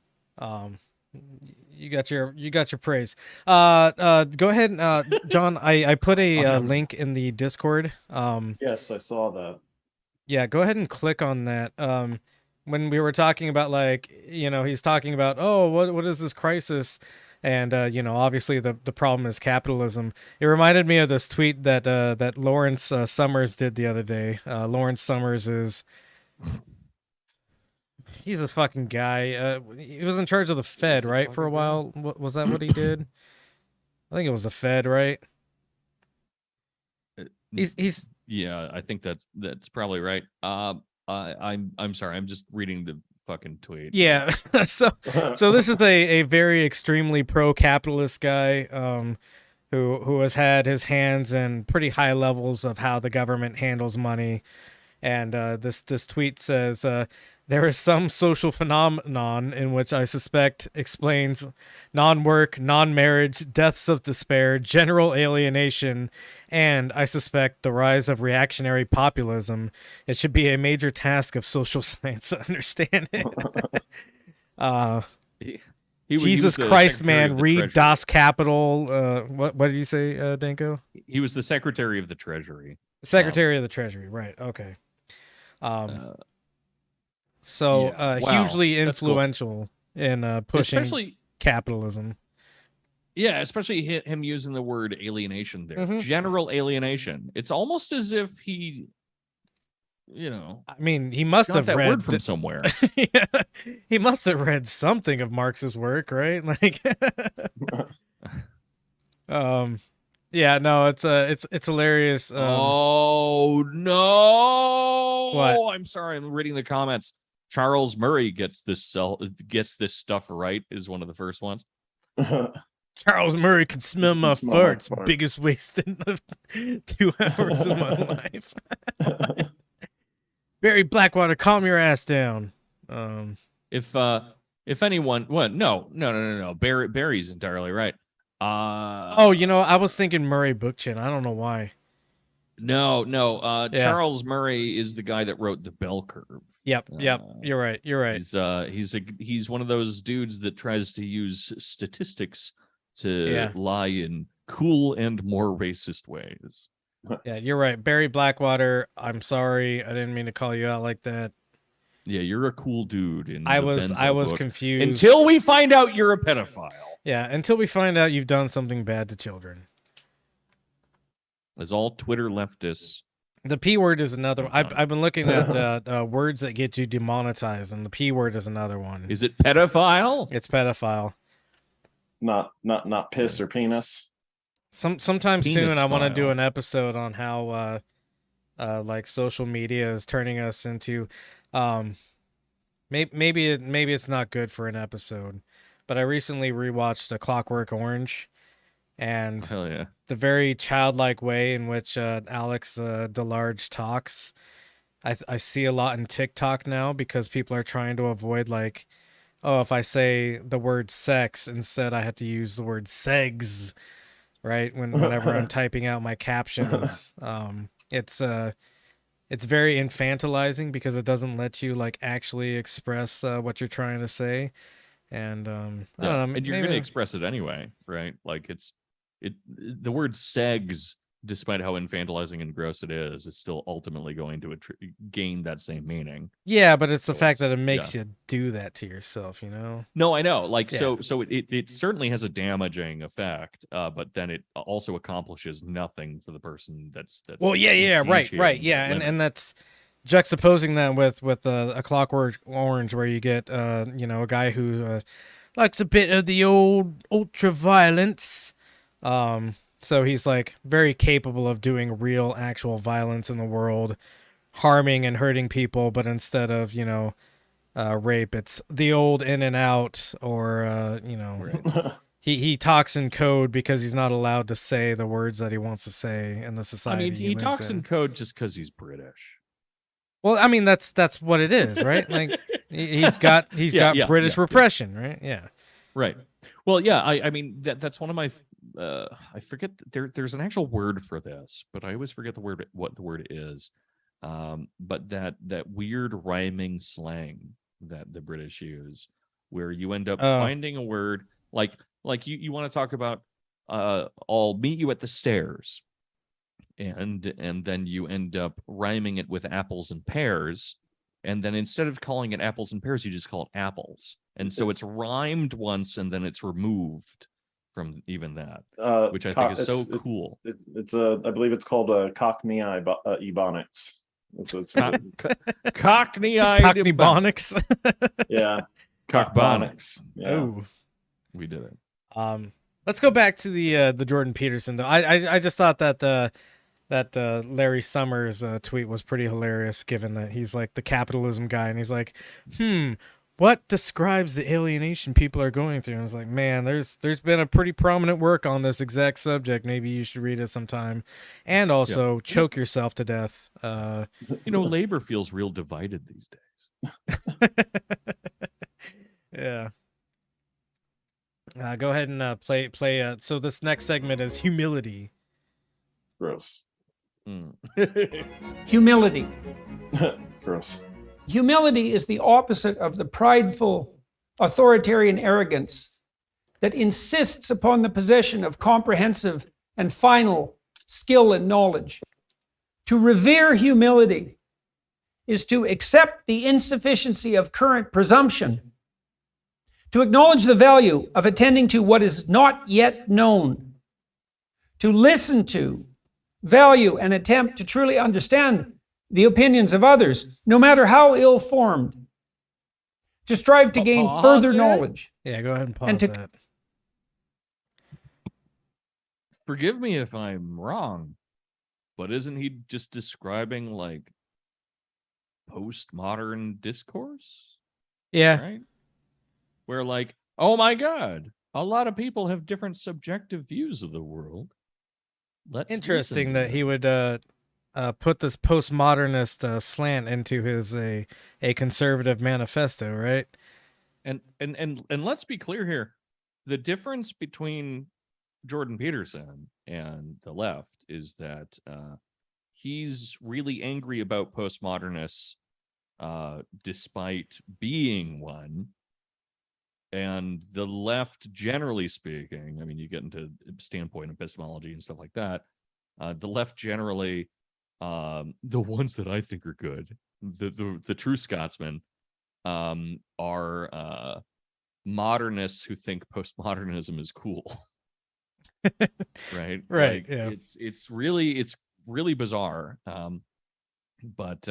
You got your praise. Go ahead, John. I put a link in the Discord. Yes, I saw that. Yeah, go ahead and click on that. When we were talking about, like, he's talking about, oh, what is this crisis? And obviously the problem is capitalism. It reminded me of this tweet that Lawrence Summers did the other day. Lawrence Summers he's a fucking guy. He was in charge of the Fed, right, for a while. Was that what he did? I think it was the Fed, right? He's Yeah, I think that's probably right. I'm sorry. I'm just reading the fucking tweet. yeah. So this is a very extremely pro-capitalist guy who has had his hands in pretty high levels of how the government handles money. And this tweet says, there is some social phenomenon in which I suspect explains non-work, non-marriage, deaths of despair, general alienation, and I suspect the rise of reactionary populism. It should be a major task of social science to understand it. He Jesus was the Christ, Secretary man, of the read Treasury. Das Kapital. What did you say, Danko? He was the Secretary of the Treasury. Secretary of the Treasury, right? Okay. So yeah. Wow, hugely that's cool. influential in pushing Especially, capitalism. yeah, especially him using the word alienation there. Mhm. General alienation. It's almost as if he, I mean, he must got have that read word from somewhere. Yeah, he must have read something of Marx's work, right? Like, yeah, no, it's hilarious. Oh no! What? I'm sorry. I'm reading the comments. Charles Murray gets this stuff right. Is one of the first ones. Charles Murray can smell my Smell my farts. farts. Biggest waste in 2 hours of my life. Barry Blackwater, calm your ass down. If anyone, what? No. Barry's entirely right. Oh, I was thinking Murray Bookchin. I don't know why. No. Yeah. Charles Murray is the guy that wrote the Bell Curve. Yep. You're right. He's one of those dudes that tries to use statistics to lie in cool and more racist ways. Yeah, you're right. Barry Blackwater, I'm sorry. I didn't mean to call you out like that. Yeah, you're a cool dude. In I the was Benzo book. confused. Until we find out you're a pedophile. Yeah, until we find out you've done something bad to children. As all Twitter leftists. The P word is another one. Oh, I've been looking at words that get you demonetized, and the P word is another one. Is it pedophile? It's pedophile. Not piss or penis. Sometime soon, I want to do Penis-phile. an episode on how like social media is turning us into maybe it's not good for an episode, but I recently rewatched A Clockwork Orange, and Hell yeah. the very childlike way in which Alex DeLarge talks, I see a lot in TikTok now, because people are trying to avoid, like, oh, if I say the word sex, instead I have to use the word segs, right? Whenever I'm typing out my captions. It's very infantilizing because it doesn't let you, like, actually express what you're trying to say. And I don't know, And you're maybe- going to express it anyway, right? Like the word segs, despite how infantilizing and gross it is still ultimately going to gain that same meaning. Yeah, but it's the So fact that it's- it makes you do that to yourself, you know? No, I know. Like, Yeah. so it certainly has a damaging effect, but then it also accomplishes nothing for the person that's Well, yeah, right, instantiating yeah, that limit. and that's juxtaposing that with A Clockwork Orange, where you get a guy who likes a bit of the old ultra violence. So he's, like, very capable of doing real, actual violence in the world, harming and hurting people, but instead of rape, it's the old in and out, or he talks in code because he's not allowed to say the words that he wants to say in the I society mean, he he lives talks in. in code just because he's British. Well, I mean, that's what it is, right? Like, he's got British repression, right? Yeah. Right. Well, yeah. I mean that's one of my. I forget there's an actual word for this, but I always forget what the word is. But that weird rhyming slang that the British use, where you end up finding a word like you want to talk about. I'll meet you at the stairs, and then you end up rhyming it with apples and pears. And then instead of calling it apples and pears, you just call it apples. And so it's rhymed once and then it's removed from even that, which I think is so cool. It's I believe it's called a Cockney Ebonics. It's Cockney Cockney-bonics. yeah, Cockbonics. Yeah. Oh, We did it. let's go back to the Jordan Peterson though. I just thought that Larry Summers tweet was pretty hilarious, given that he's, like, the capitalism guy, and he's like, what describes the alienation people are going through? And it's like, man, there's been a pretty prominent work on this exact subject. Maybe you should read it sometime, and also choke yourself to death. Labor feels real divided these days. Yeah. Go ahead and play. So this next segment is humility. Gross. Humility. Gross. Humility is the opposite of the prideful, authoritarian arrogance that insists upon the possession of comprehensive and final skill and knowledge. To revere humility is to accept the insufficiency of current presumption, to acknowledge the value of attending to what is not yet known, to listen to, value, and attempt to truly understand the opinions of others, no matter how ill-formed, to strive to gain further knowledge. Yeah, go ahead and pause And to- that. Forgive me if I'm wrong, but isn't he just describing, like, postmodern discourse? Yeah. Right? Where, like, oh my God, a lot of people have different subjective views of the world. Let's Interesting listen to that he would put this postmodernist slant into his a conservative manifesto, right? And let's be clear here. The difference between Jordan Peterson and the left is that he's really angry about postmodernists despite being one. And the left, generally speaking, I mean, you get into standpoint epistemology and stuff like that, The left generally, the ones that I think are good, the true Scotsmen, are modernists who think postmodernism is cool. Right. Right, Like, yeah. it's really bizarre. But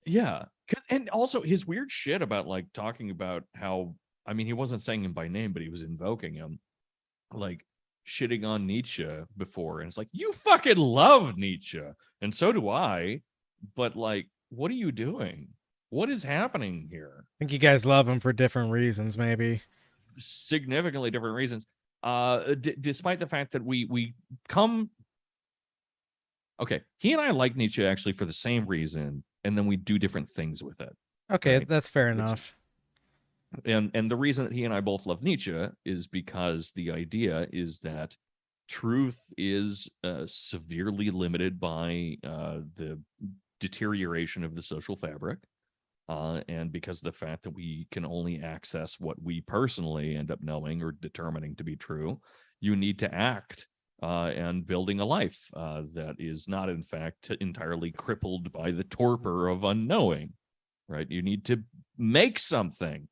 yeah, and also his weird shit about like talking about how, I mean, he wasn't saying him by name, but he was invoking him, like shitting on Nietzsche before, and it's like, you fucking love Nietzsche, and so do I, but like, what are you doing? What is happening here? I think you guys love him for different reasons, maybe. Significantly different reasons. Despite the fact that we come, okay, he and I like Nietzsche actually for the same reason, and then we do different things with it. Okay, Right. that's fair enough. And the reason that he and I both love Nietzsche is because the idea is that truth is severely limited by the deterioration of the social fabric, and because of the fact that we can only access what we personally end up knowing or determining to be true, you need to act and building a life that is not, in fact, entirely crippled by the torpor of unknowing. Right? You need to make something.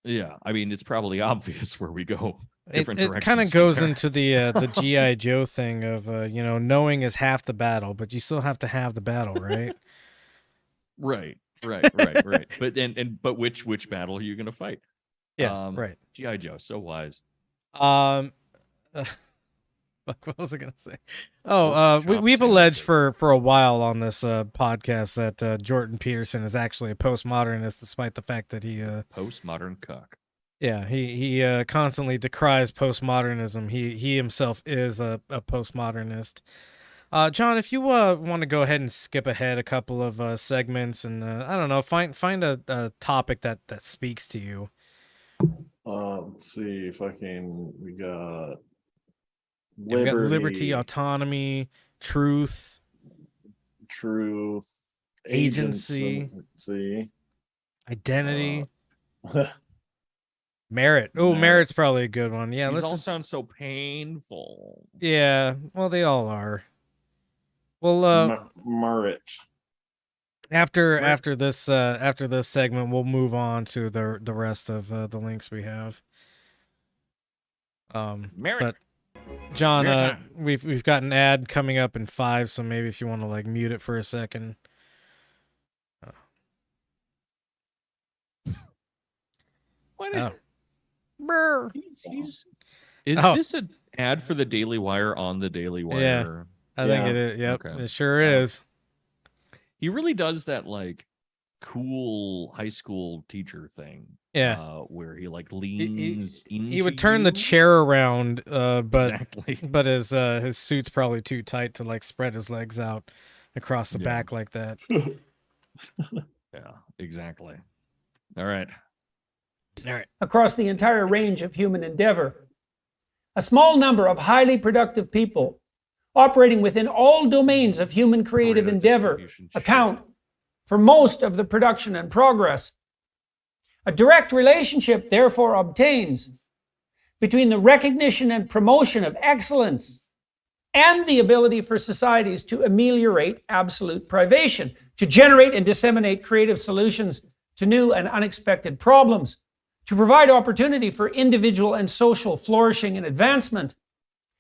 Yeah, I mean, it's probably obvious where we go. Different It directions kind of goes here. into the GI Joe thing of knowing is half the battle, but you still have to have the battle, right? Right. But which battle are you going to fight? Yeah, right. GI Joe, so wise. Fuck, what was I gonna say? Pork chop We've alleged sandwiches. for a while on this podcast that Jordan Peterson is actually a postmodernist, despite the fact that he Postmodern cuck. yeah, he constantly decries postmodernism. He himself is a postmodernist. John, if you want to go ahead and skip ahead a couple of segments and I don't know, find a topic that speaks to you. Let's see if I can. We got Yeah, we got liberty, autonomy, truth, agency, identity, merit. Oh, merit. merit's probably a good one. Yeah, These let's all sound so painful. yeah, well, they all are. Well, Merit. after this segment, we'll move on to the rest of the links we have. Merit. But John, Merit time. we've got an ad coming up in 5, so maybe if you want to like mute it for a second. What? Oh. Brr. Is Oh. this an ad for the Daily Wire on the Daily Wire? I think Yeah. it is. Yep, Okay. it sure Yeah. is. He really does that like cool high school teacher thing. Yeah. Where he like leans He would turn the into you. chair around, but Exactly. but his suit's probably too tight to like spread his legs out across the Yeah. back like that. Yeah, exactly. All right. All right. across the entire range of human endeavor. A small number of highly productive people operating within all domains of human creative Pareto endeavor distribution account shit. for most of the production and progress. A direct relationship, therefore, obtains between the recognition and promotion of excellence and the ability for societies to ameliorate absolute privation, to generate and disseminate creative solutions to new and unexpected problems, to provide opportunity for individual and social flourishing and advancement,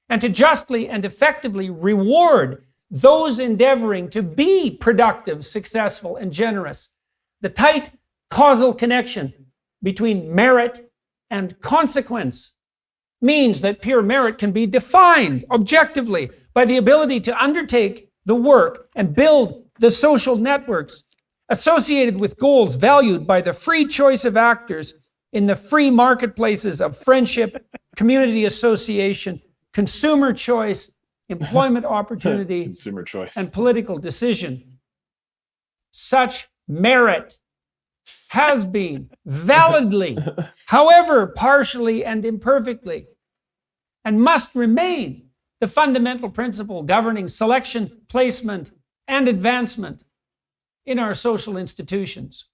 and to justly and effectively reward those endeavoring to be productive, successful, and generous. The tight causal connection between merit and consequence means that pure merit can be defined objectively by the ability to undertake the work and build the social networks associated with goals valued by the free choice of actors in the free marketplaces of friendship, community association, consumer choice, employment opportunity, Consumer choice. and political decision. Such merit has been validly, however partially and imperfectly, and must remain the fundamental principle governing selection, placement, and advancement in our social institutions.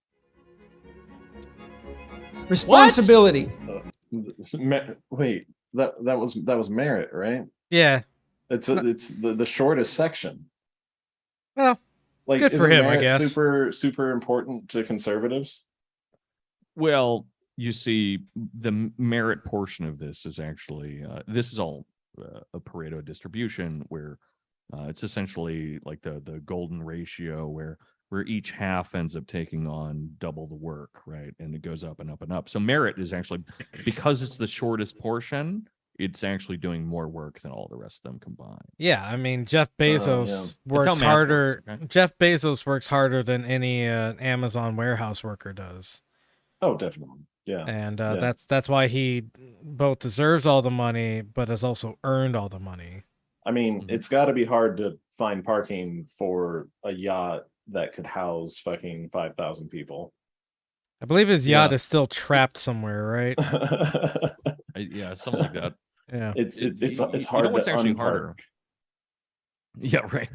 Responsibility Wait, that was merit, right? Yeah. It's the shortest section. Well, Like, good for isn't him, I merit guess. super important to conservatives? Well, you see, the merit portion of this is actually this is all a Pareto distribution where it's essentially like the golden ratio where each half ends up taking on double the work, right? And it goes up and up and up. So merit is actually, because it's the shortest portion, it's actually doing more work than all the rest of them combined. Yeah, I mean Jeff Bezos That's how works math harder. works, okay? Jeff Bezos works harder than any Amazon warehouse worker does, Oh, definitely. Yeah. and Yeah. that's why he both deserves all the money, but has also earned all the money. I mean, Mhm. it's got to be hard to find parking for a yacht that could house fucking 5,000 people. I believe his yacht Yeah. is still trapped somewhere, right? Yeah, something like that. Yeah. It's hard what's to actually unpark. harder? Yeah, right.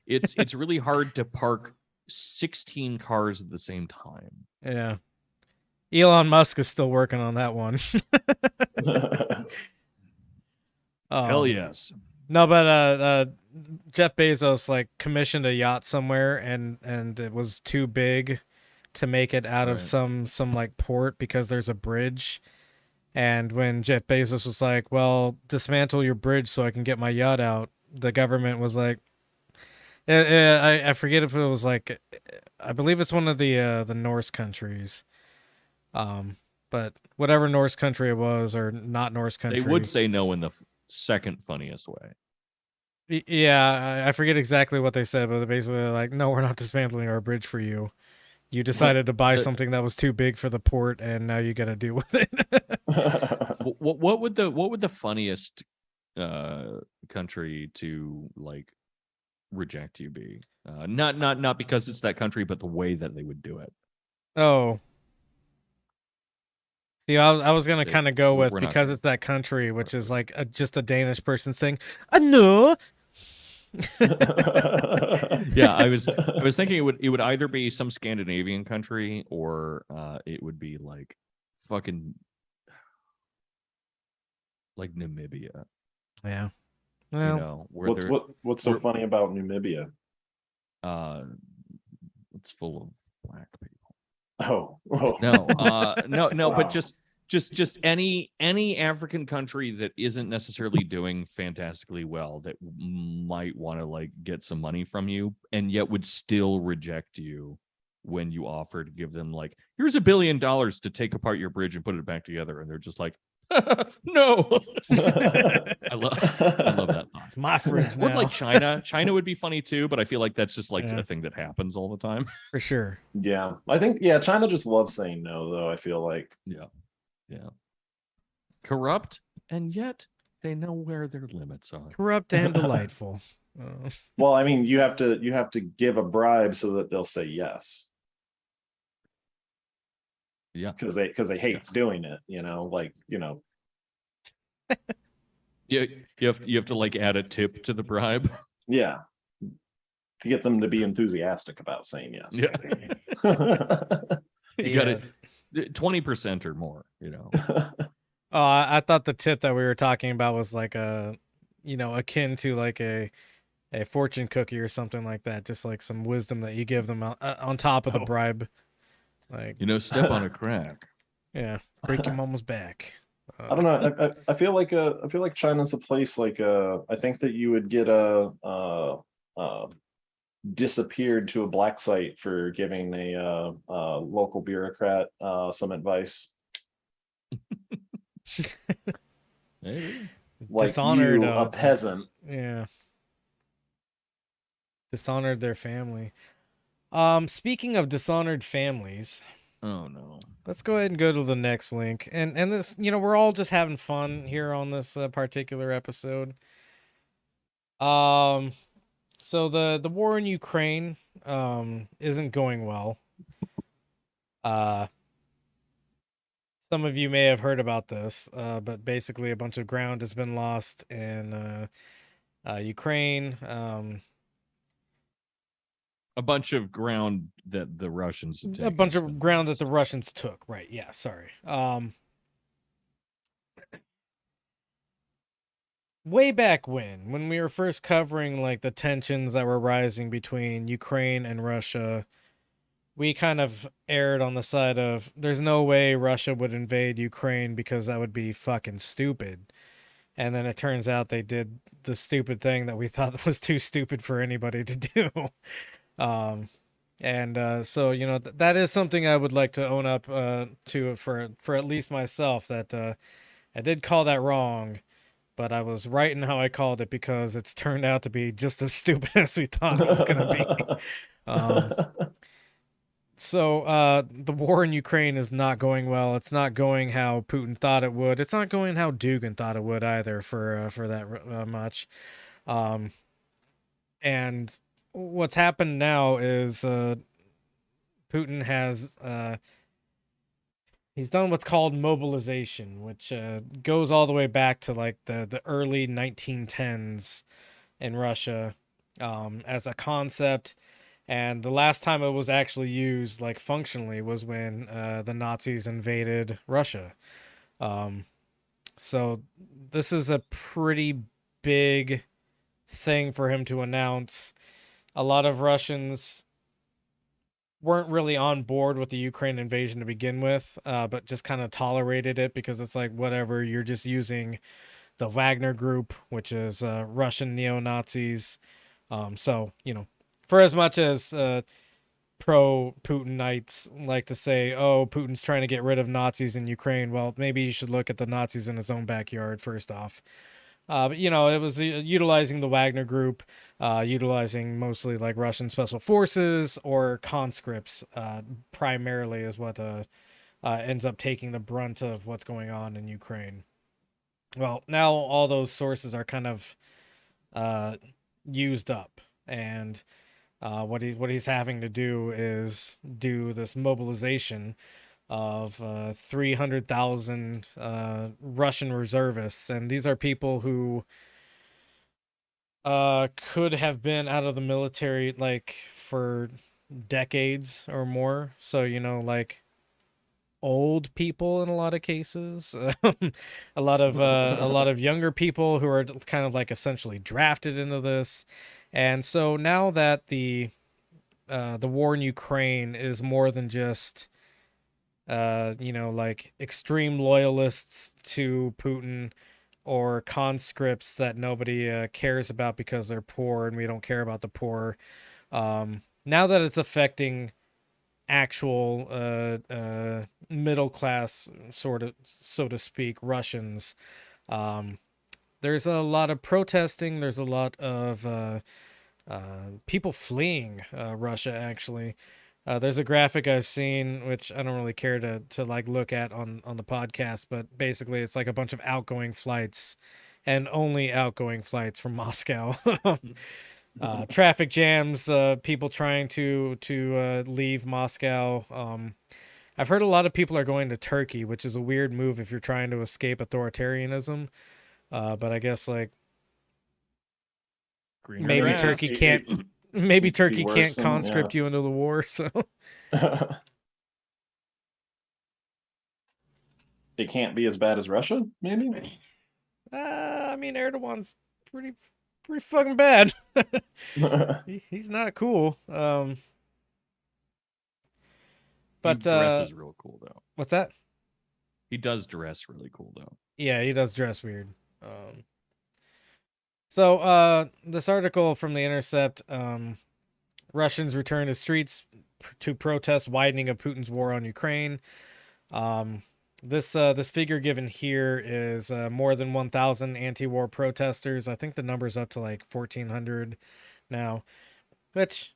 It's really hard to park 16 cars at the same time. Yeah. Elon Musk is still working on that one. Hell Um, yes. No, but Jeff Bezos like commissioned a yacht somewhere, and it was too big to make it out of Right. some like port because there's a bridge. And when Jeff Bezos was like, "Well, dismantle your bridge so I can get my yacht out," the government was like, I forget if it was like, I believe it's one of the Norse countries, but whatever Norse country it was or not Norse country, They would say no in the second funniest way. Yeah, I forget exactly what they said, but basically they're like, no, we're not dismantling our bridge for you. You decided to buy The- something that was too big for the port, and now you got to deal with it. What would the funniest country to like reject you be? Not because it's that country, but the way that they would do it. Oh, see, I was gonna Say, kind of go with we're not because gonna- it's that country, which is like just a Danish person saying, no. Yeah, I was thinking it would either be some Scandinavian country or it would be like fucking like Namibia, Yeah. you Well, know, where they're what's so we're- funny about Namibia? it's full of black people. Oh. No, but Wow. just any African country that isn't necessarily doing fantastically well that might want to like get some money from you and yet would still reject you when you offer to give them like, here's $1 billion to take apart your bridge and put it back together, and they're just like, no. I love that thought. it's my fridge Or now. like China would be funny too, but I feel like that's just like Yeah. a thing that happens all the time. For sure. Yeah, I think China just loves saying no, though. I feel like Yeah. Corrupt, and yet they know where their limits are. Corrupt and delightful. well, I mean, you have to give a bribe so that they'll say yes. Yeah. Because they hate doing it, like You have to like add a tip to the bribe. yeah, to get them to be enthusiastic about saying yes. Yeah. You got Yeah. it 20% or more, Oh, I thought the tip that we were talking about was like akin to like a fortune cookie or something like that. Just like some wisdom that you give them on top of the Oh. bribe. Like, step on a crack. yeah, break your mama's back. I don't know. I feel like China's a place like I think that you would get disappeared to a black site for giving a local bureaucrat some advice. Maybe. Like Dishonored, you, a peasant. Yeah. Dishonored their family. Speaking of dishonored families, Oh no. let's go ahead and go to the next link. And this, we're all just having fun here on this particular episode. So the war in Ukraine isn't going well. Some of you may have heard about this, but basically a bunch of ground has been lost in Ukraine. A bunch of ground that the Russians have A taken bunch has of been ground that lost. the Russians took. Right. Yeah. Sorry. way back when we were first covering like the tensions that were rising between Ukraine and Russia, we kind of erred on the side of there's no way Russia would invade Ukraine because that would be fucking stupid. And then it turns out they did the stupid thing that we thought was too stupid for anybody to do. So that is something I would like to own up to for at least myself, that I did call that wrong, but I was right in how I called it because it's turned out to be just as stupid as we thought it was going to be. So the war in Ukraine is not going well. It's not going how Putin thought it would. It's not going how Dugin thought it would either for that much. And what's happened now is Putin has he's done what's called mobilization, which goes all the way back to like the early 1910s in Russia as a concept. And the last time it was actually used like functionally was when the Nazis invaded Russia. So this is a pretty big thing for him to announce. A lot of Russians weren't really on board with the Ukraine invasion to begin with, but just kind of tolerated it because it's like, whatever, you're just using the Wagner group, which is Russian neo-Nazis. So, for as much as pro-Putinites like to say, oh, Putin's trying to get rid of Nazis in Ukraine, well, maybe you should look at the Nazis in his own backyard first off. But it was utilizing the Wagner group, utilizing mostly like Russian special forces or conscripts primarily is what ends up taking the brunt of what's going on in Ukraine. Well, now all those sources are kind of used up, and what he's having to do is do this mobilization of 300,000 Russian reservists, and these are people who could have been out of the military like for decades or more. So like old people in a lot of cases, a lot of younger people who are kind of like essentially drafted into this. And so now that the war in Ukraine is more than just like extreme loyalists to Putin or conscripts that nobody cares about because they're poor and we don't care about the poor. Now that it's affecting actual middle class, sort of, so to speak, Russians, there's a lot of protesting. There's a lot of people fleeing Russia, actually. There's a graphic I've seen, which I don't really care to like look at on the podcast, but basically it's like a bunch of outgoing flights and only outgoing flights from Moscow. Traffic jams, people trying to leave Moscow. I've heard a lot of people are going to Turkey, which is a weird move if you're trying to escape authoritarianism. But I guess like maybe Turkey can't. Maybe Turkey can't conscript you into the war, so it can't be as bad as Russia, maybe. I mean, Erdogan's pretty fucking bad. He's not cool. But he dresses real cool though. What's that? He does dress really cool though. Yeah, he does dress weird. So this article from The Intercept, Russians return to streets to protest widening of Putin's war on Ukraine. This figure given here is more than 1,000 anti-war protesters. I think the number's up to like 1,400 now, which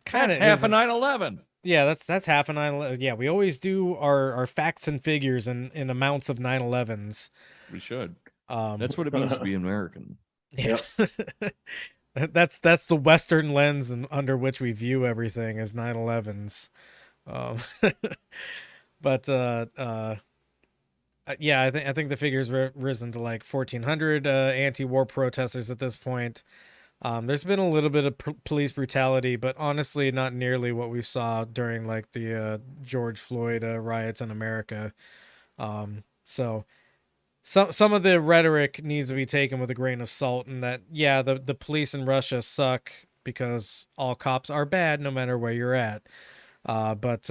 kind of half of 9/11. Yeah, that's half of 9/11. Yeah, we always do our facts and figures in amounts of 9/11s. We should. That's what it means to be American. Yeah. That's the Western lens under which we view everything as 9/11s. But yeah, I think the figures risen to like 1,400 anti-war protesters at this point. There's been a little bit of police brutality, but honestly, not nearly what we saw during like the George Floyd riots in America. So some of the rhetoric needs to be taken with a grain of salt, and that the police in Russia suck because all cops are bad no matter where you're at. But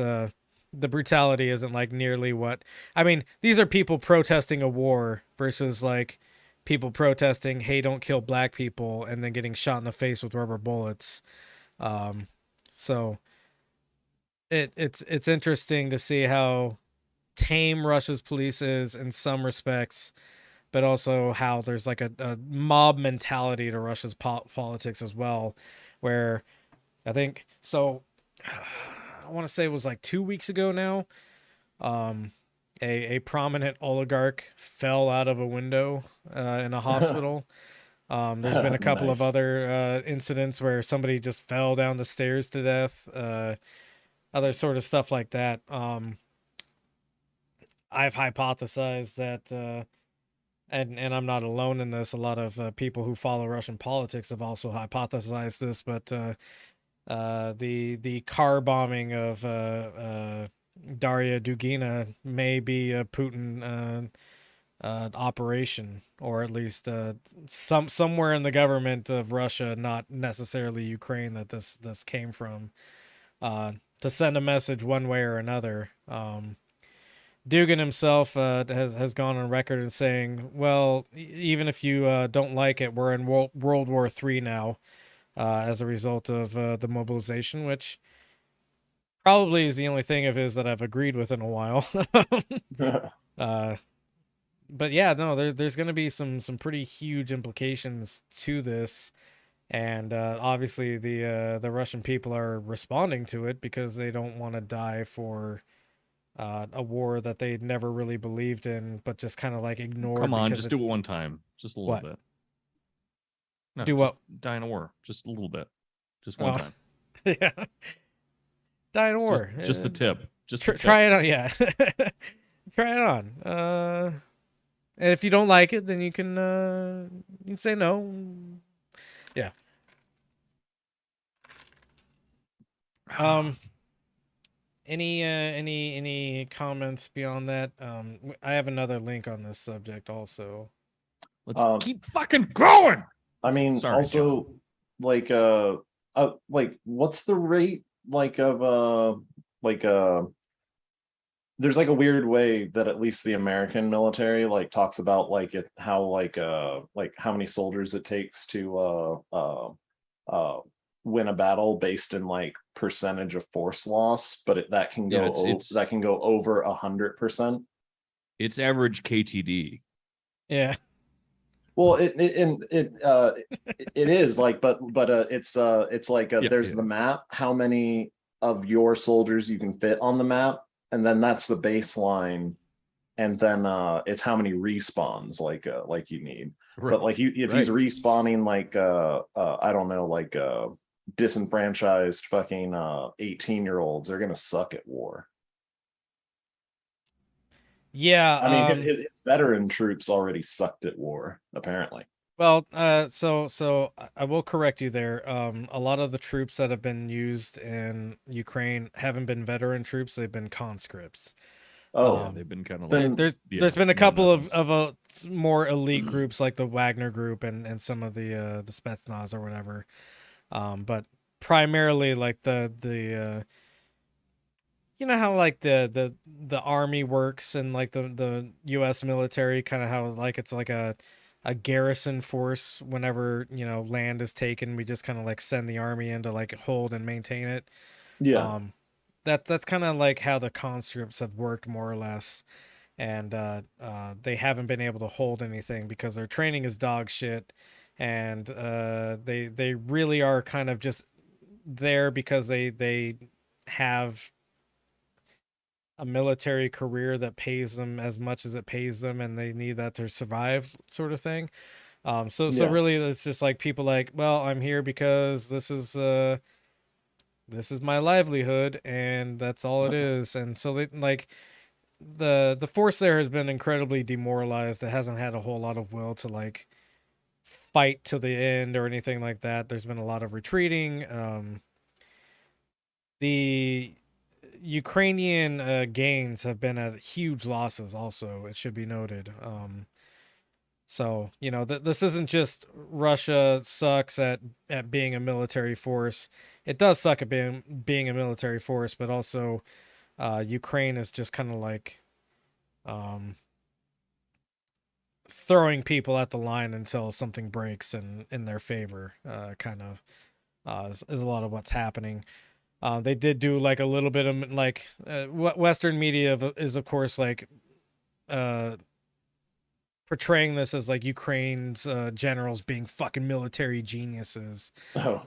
the brutality isn't like nearly what I mean. These are people protesting a war versus like people protesting, "Hey, don't kill black people," and then getting shot in the face with rubber bullets. So it's interesting to see how tame Russia's police is in some respects, but also how there's like a mob mentality to Russia's politics as well, where I think so. I want to say it was like 2 weeks ago now. A prominent oligarch fell out of a window in a hospital. There's been a couple of Nice. other incidents where somebody just fell down the stairs to death. Other sort of stuff like that. I've hypothesized that, and I'm not alone in this. A lot of people who follow Russian politics have also hypothesized this, but the car bombing of Daria Dugina may be a Putin operation, or at least somewhere in the government of Russia, not necessarily Ukraine, that this came from, to send a message one way or another. Dugin himself has gone on record as saying, well, even if you don't like it, we're in World War III now, as a result of the mobilization, which probably is the only thing of his that I've agreed with in a while. But yeah, no, there's going to be some pretty huge implications to this, and obviously the Russian people are responding to it because they don't want to die for a war that they never really believed in, but just kind of like ignored. Come on, because just do it one time, just a little What? bit. No, Do just what? die in a war, just a little bit, just one Oh. time. Yeah, die in a war. Just the tip. Just the tip. Try it on. Yeah, try it on. And if you don't like it, then you can say no. Yeah. Any comments beyond that? I have another link on this subject also. Let's Um, keep fucking going. I mean, Sorry, also, like, what's the rate like of there's like a weird way that at least the American military like talks about like how like how many soldiers it takes to win a battle based in like percentage of force loss, but that can go that can go over 100%. It's average KTD. Yeah. Well, it is like, but it's like there's the map, how many of your soldiers you can fit on the map, and then that's the baseline, and then it's how many respawns like you need. Right. But like if he's respawning like I don't know, like disenfranchised fucking 18-year-olds, they're gonna suck at war. Yeah. I mean, his veteran troops already sucked at war, apparently. Well, so I will correct you there. A lot of the troops that have been used in Ukraine haven't been veteran troops; they've been conscripts. Oh, they've been kind of then- like There's been a couple of more elite groups like the Wagner group and some of the Spetsnaz or whatever. But primarily like the you know how like the army works and like the US military, kind of how like it's like a garrison force. Whenever, you know, land is taken, we just kind of like send the army in to like hold and maintain it. yeah. That's kind of like how the conscripts have worked more or less, and they haven't been able to hold anything because their training is dog shit, and they really are kind of just there because they have a military career that pays them as much as it pays them, and they need that to survive, sort of thing. So Yeah. really it's just like people like, well, I'm here because this is my livelihood, and that's all it is. And so they like the force there has been incredibly demoralized. It hasn't had a whole lot of will to like fight to the end or anything like that. There's been a lot of retreating. The Ukrainian gains have been at huge losses. Also, it should be noted. So this isn't just Russia sucks at being a military force. It does suck at being a military force, but also Ukraine is just kind of like throwing people at the line until something breaks in their favor. Kind of is a lot of what's happening. They did do like a little bit of like what Western media is, of course, like portraying this as like Ukraine's generals being fucking military geniuses. Oh,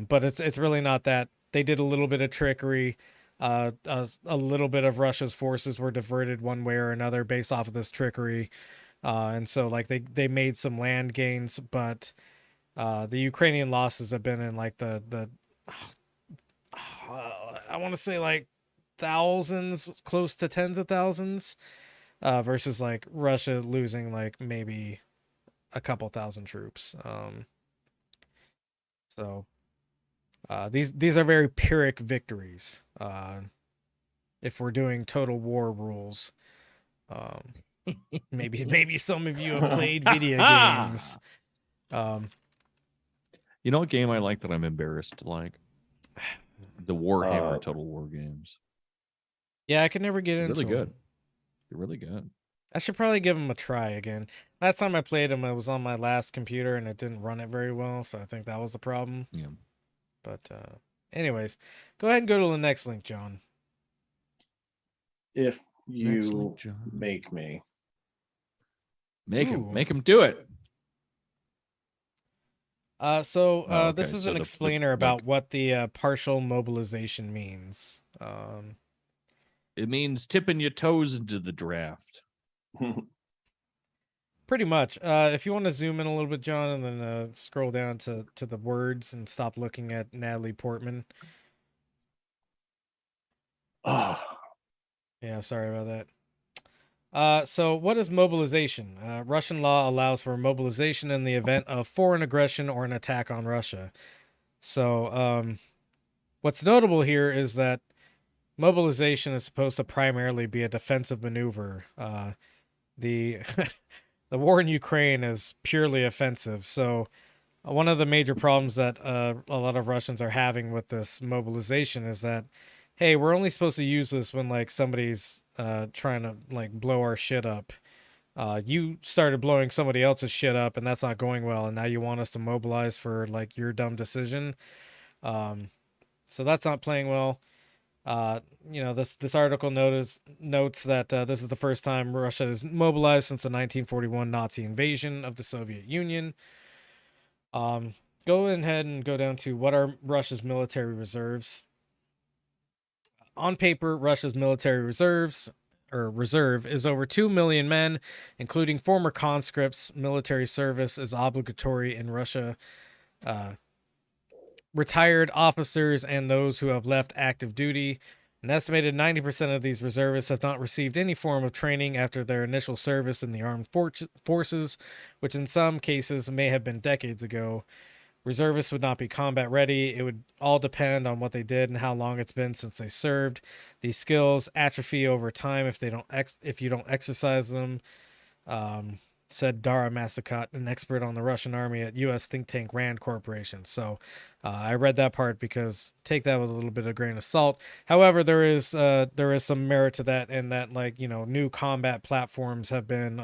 But it's really not that. They did a little bit of trickery. A little bit of Russia's forces were diverted one way or another based off of this trickery. And so like they made some land gains, but the Ukrainian losses have been in like the I want to say like thousands, close to tens of thousands, versus like Russia losing like maybe a couple thousand troops. So these are very Pyrrhic victories. If we're doing total war rules, maybe some of you have played video games. You know what game I like that I'm embarrassed to like? The Warhammer Total War games. Yeah, I could never get into Really them. good. They're really good. I should probably give them a try again. Last time I played them, it was on my last computer and it didn't run it very well, so I think that was the problem. Yeah. But anyways, go ahead and go to the next link, John. if Next you link, John. make me. Make Ooh. him do it. So Oh, this okay, is so an the- explainer about what the partial mobilization means. It means tipping your toes into the draft. Pretty much. If you want to zoom in a little bit, John, and then scroll down to the words and stop looking at Natalie Portman. Oh, Yeah, sorry about that. So what is mobilization? Russian law allows for mobilization in the event of foreign aggression or an attack on Russia. So what's notable here is that mobilization is supposed to primarily be a defensive maneuver. The the war in Ukraine is purely offensive. So one of the major problems that a lot of Russians are having with this mobilization is that, hey, we're only supposed to use this when like somebody's trying to like blow our shit up. You started blowing somebody else's shit up and that's not going well, and now you want us to mobilize for like your dumb decision. So that's not playing well. This article notes that this is the first time Russia has mobilized since the 1941 Nazi invasion of the Soviet Union. Go ahead and go down to what are Russia's military reserves. On paper, Russia's military reserve is over 2 million men, including former conscripts. Military service is obligatory in Russia. Retired officers and those who have left active duty. An estimated 90% of these reservists have not received any form of training after their initial service in the armed forces, which in some cases may have been decades ago. Reservists would not be combat ready. It would all depend on what they did and how long it's been since they served. These skills atrophy over time if you don't exercise them, said Dara Masakot, an expert on the Russian army at U.S. think tank Rand Corporation. So I read that part because take that with a little bit of grain of salt. However, there is some merit to that in that, like, new combat platforms have been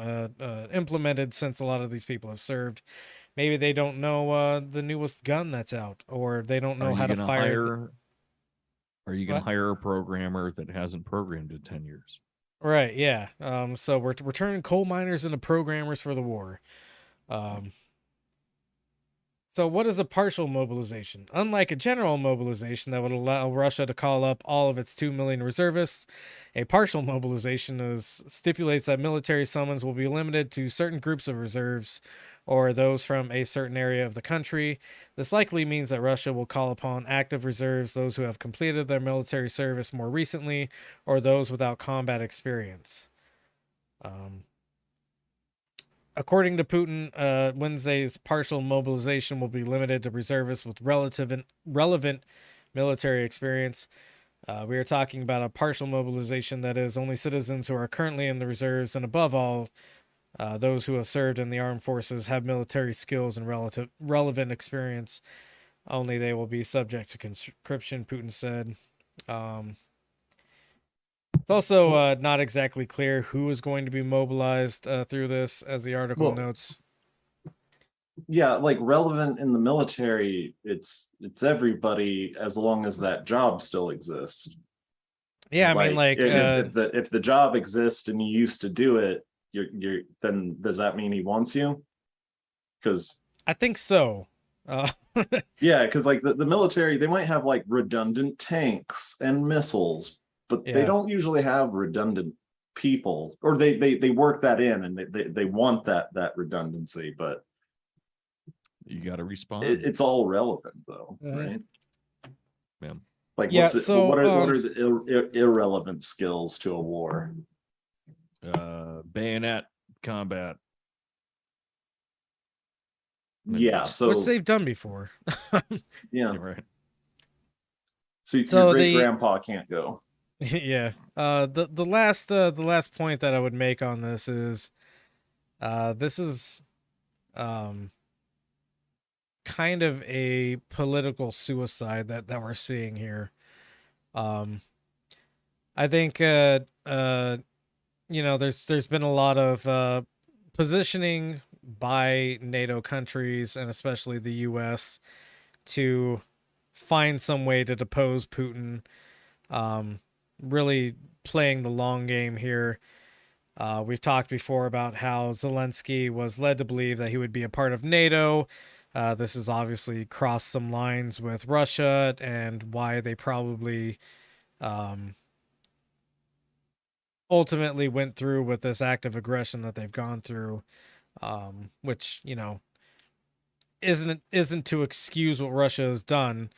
implemented since a lot of these people have served. Maybe they don't know the newest gun that's out, or they don't know how to fire. Are you going to hire a programmer that hasn't programmed in 10 years? Right, yeah. So we're turning coal miners into programmers for the war. So what is a partial mobilization? Unlike a general mobilization that would allow Russia to call up all of its 2 million reservists, a partial mobilization stipulates that military summons will be limited to certain groups of reserves or those from a certain area of the country. This likely means that Russia will call upon active reserves, those who have completed their military service more recently, or those without combat experience. According to Putin, Wednesday's partial mobilization will be limited to reservists with relevant military experience. We are talking about a partial mobilization that is only citizens who are currently in the reserves, and above all, those who have served in the armed forces, have military skills and relevant experience. Only they will be subject to conscription, Putin said. It's also not exactly clear who is going to be mobilized through this, as the article Well, notes. Yeah, like relevant in the military, it's everybody as long as that job still exists. Yeah, I mean, like, if the job exists and you used to do it, you're then does that mean he wants you? Because I think so. yeah, because like the military, they might have like redundant tanks and missiles, but they Yeah. don't usually have redundant people, or they work that in and they want that redundancy, but You got to respond. it's all relevant though, Mhm. right? Yeah. Like, Yeah, what's it, so, what are the irrelevant skills to a war? Bayonet combat. Yeah, so which they've done before. yeah, Right. so So your great the- grandpa can't go. Yeah. The last point that I would make on this is kind of a political suicide that we're seeing here. I think you know, there's been a lot of positioning by NATO countries, and especially the US, to find some way to depose Putin. Really playing the long game here. We've talked before about how Zelensky was led to believe that he would be a part of NATO. This has obviously crossed some lines with Russia, and why they probably ultimately went through with this act of aggression that they've gone through, which, you know, isn't to excuse what Russia has done,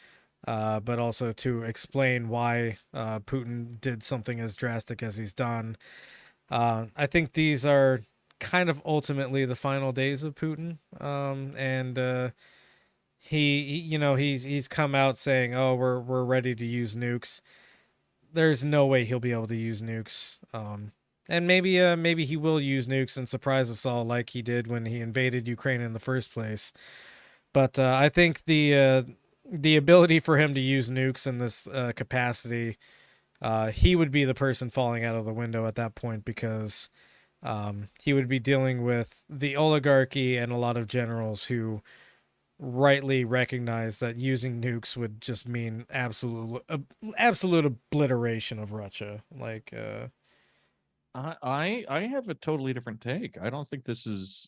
but also to explain why Putin did something as drastic as he's done. I think these are kind of ultimately the final days of Putin, and he's come out saying, "Oh, we're ready to use nukes." There's no way he'll be able to use nukes. And maybe he will use nukes and surprise us all like he did when he invaded Ukraine in the first place. But I think the ability for him to use nukes in this capacity, he would be the person falling out of the window at that point, because he would be dealing with the oligarchy and a lot of generals who rightly recognize that using nukes would just mean absolute obliteration of Russia. Like, I have a totally different take. I don't think this is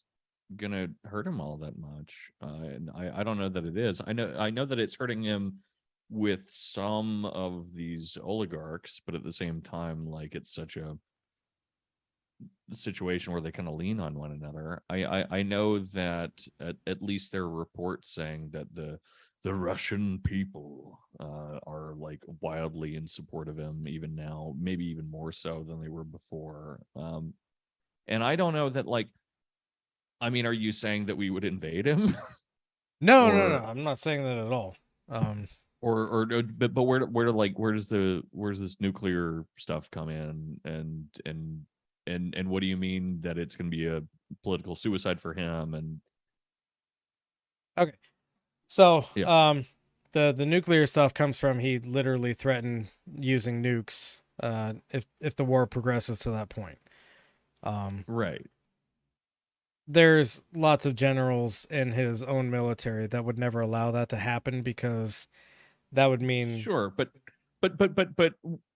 gonna hurt him all that much. And I don't know that it is. I know that it's hurting him with some of these oligarchs, but at the same time, like, it's such a situation where they kind of lean on one another. I know that at least there are reports saying that the Russian people are like wildly in support of him even now, maybe even more so than they were before. And I don't know that, like, I mean, are you saying that we would invade him? no, Or- I'm not saying that at all. But where does this nuclear stuff come in, and what do you mean that it's going to be a political suicide for him? And Okay. So, Yeah. the nuclear stuff comes from, he literally threatened using nukes if the war progresses to that point. right, There's lots of generals in his own military that would never allow that to happen, because that would mean sure, but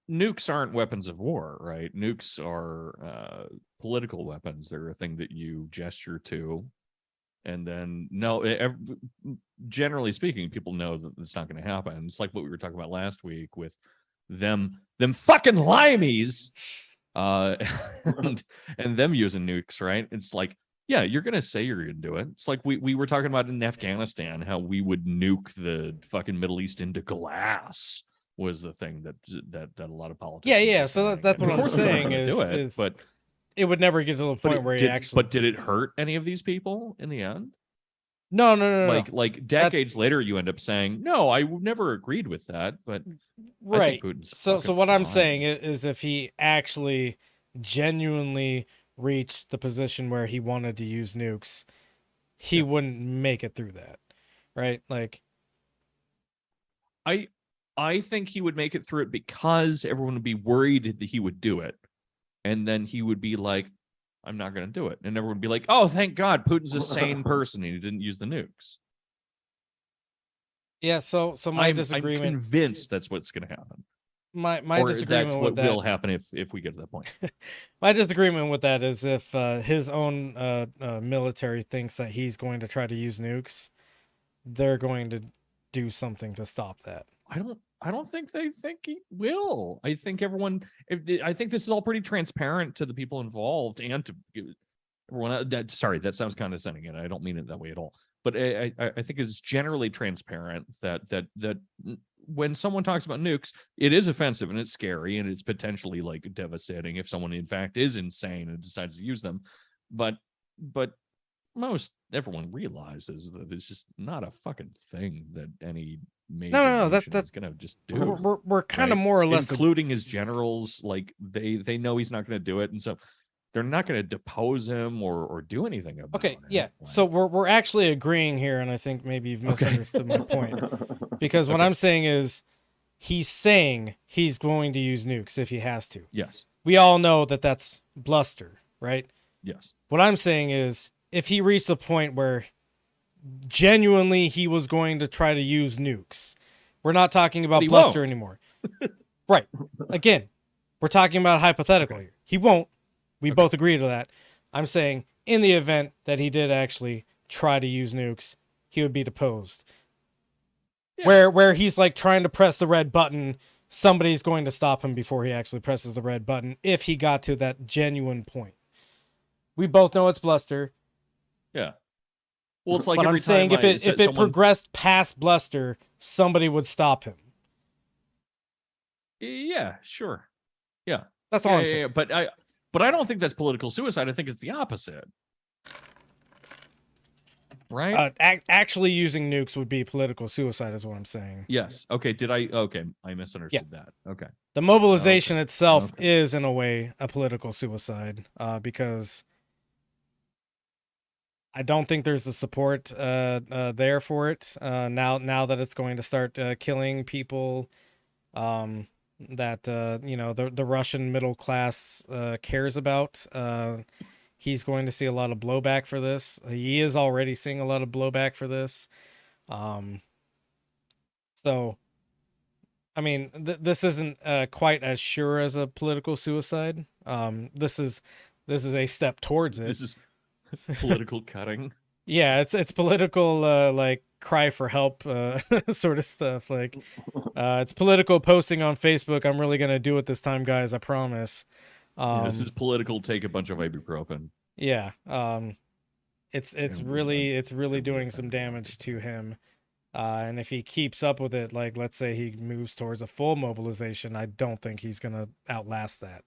nukes aren't weapons of war, right? Nukes are political weapons. They're a thing that you gesture to, and then generally speaking, people know that it's not going to happen. It's like what we were talking about last week with them fucking limeys, and them using nukes, right? It's like, yeah, you're gonna say you're gonna do it. It's like we were talking about in Afghanistan, how we would nuke the fucking Middle East into glass was the thing that a lot of politicians. Yeah. were So saying. that's And what of I'm course they're not saying gonna do it, is but it would never get to the point where he actually. But did it hurt any of these people in the end? No, no, no, no. Like decades later, you end up saying, "No, I never agreed with that." But I Right. think Putin's So fucking what I'm fine. saying is if he actually genuinely reached the position where he wanted to use nukes, he wouldn't make it through that. Right? Like I think he would make it through it because everyone would be worried that he would do it, and then he would be like, "I'm not going to do it," and everyone would be like, "Oh, thank God, Putin's a sane person and he didn't use the nukes." yeah, so my I'm disagreement convinced that's what's going to happen. my Or disagreement that's with what that will happen if we get to that point. my disagreement with that is if his own military thinks that he's going to try to use nukes, they're going to do something to stop that. I don't think they think he will. I think I think this is all pretty transparent to the people involved and to everyone. Sorry, that sounds condescending, and I don't mean it that way at all. But I think it's generally transparent that when someone talks about nukes, it is offensive and it's scary and it's potentially like devastating if someone in fact is insane and decides to use them. But most everyone realizes that it's just not a fucking thing that any major No, nation that's is gonna just do. we're kind of right? more or less including his generals. Like they know he's not going to do it, and so they're not going to depose him or do anything about it. okay, yeah. Like, So we're actually agreeing here, and I think maybe you've misunderstood my point. Because what I'm saying is he's saying he's going to use nukes if he has to. yes, We all know that that's bluster, right? yes, What I'm saying is if he reached the point where genuinely he was going to try to use nukes, we're not talking about he bluster won't. anymore. Right. Again, we're talking about hypothetical here. He won't. We both agree to that. I'm saying in the event that he did actually try to use nukes, he would be deposed. Yeah. Where he's like trying to press the red button, somebody's going to stop him before he actually presses the red button if he got to that genuine point. We both know it's bluster. yeah. Well, it's like But every I'm saying time if it progressed past bluster, somebody would stop him. yeah, sure, yeah, That's all I'm saying. yeah. But I don't think that's political suicide. I think it's the opposite. Right? Actually using nukes would be political suicide is what I'm saying. Yes. Okay. Okay. I misunderstood that. Okay. The mobilization itself Okay. is in a way a political suicide because I don't think there's the support there for it now that it's going to start killing people that the Russian middle class cares about. He's going to see a lot of blowback for this. He is already seeing a lot of blowback for this. So, I mean, this isn't quite as sure as a political suicide. This is a step towards it. This is political cutting. Yeah, it's political like cry for help sort of stuff. Like it's political posting on Facebook. I'm really gonna do it this time, guys. I promise. This is political. Take a bunch of ibuprofen. Yeah. It's really doing some damage to him. And if he keeps up with it, like let's say he moves towards a full mobilization, I don't think he's gonna outlast that.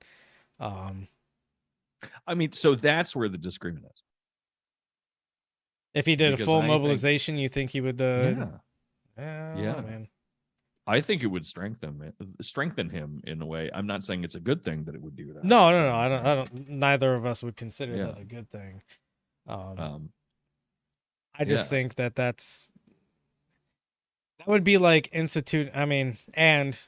I mean, so that's where the disagreement is. If he did Because a full I think- mobilization, you think he would? Yeah. Yeah, man. I think it would strengthen him in a way. I'm not saying it's a good thing that it would do that. No. I don't. Neither of us would consider Yeah. that a good thing. Um, I just yeah. think that would be like institute. I mean, and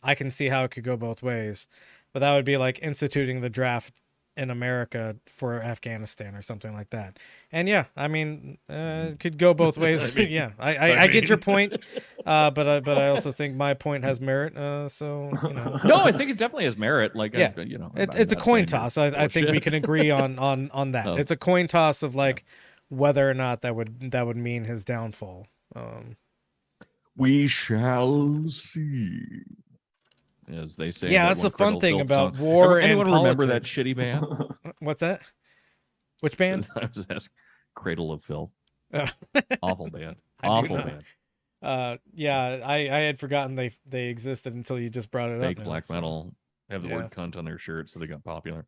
I can see how it could go both ways, but that would be like instituting the draft in America for Afghanistan or something like that. And yeah, I mean, it could go both ways. I mean- Yeah, I get your point, but I also think my point has merit. So you know. No, I think it definitely has merit. Like, Yeah. It's a coin toss. I think we can agree on that. Oh. It's a coin toss of like whether or not that would mean his downfall. We shall see, as they say. Yeah, in that that's the one fun Cradle thing Filth about song. war and Anyone remember that politics. shitty band? What's that? Which band? I was asking. Cradle of Filth. Oh. Awful band. I do Awful not. band. Yeah, I had forgotten they existed until you just brought it Fake up. black metal. Have the Yeah. word cunt on their shirt, so they got popular.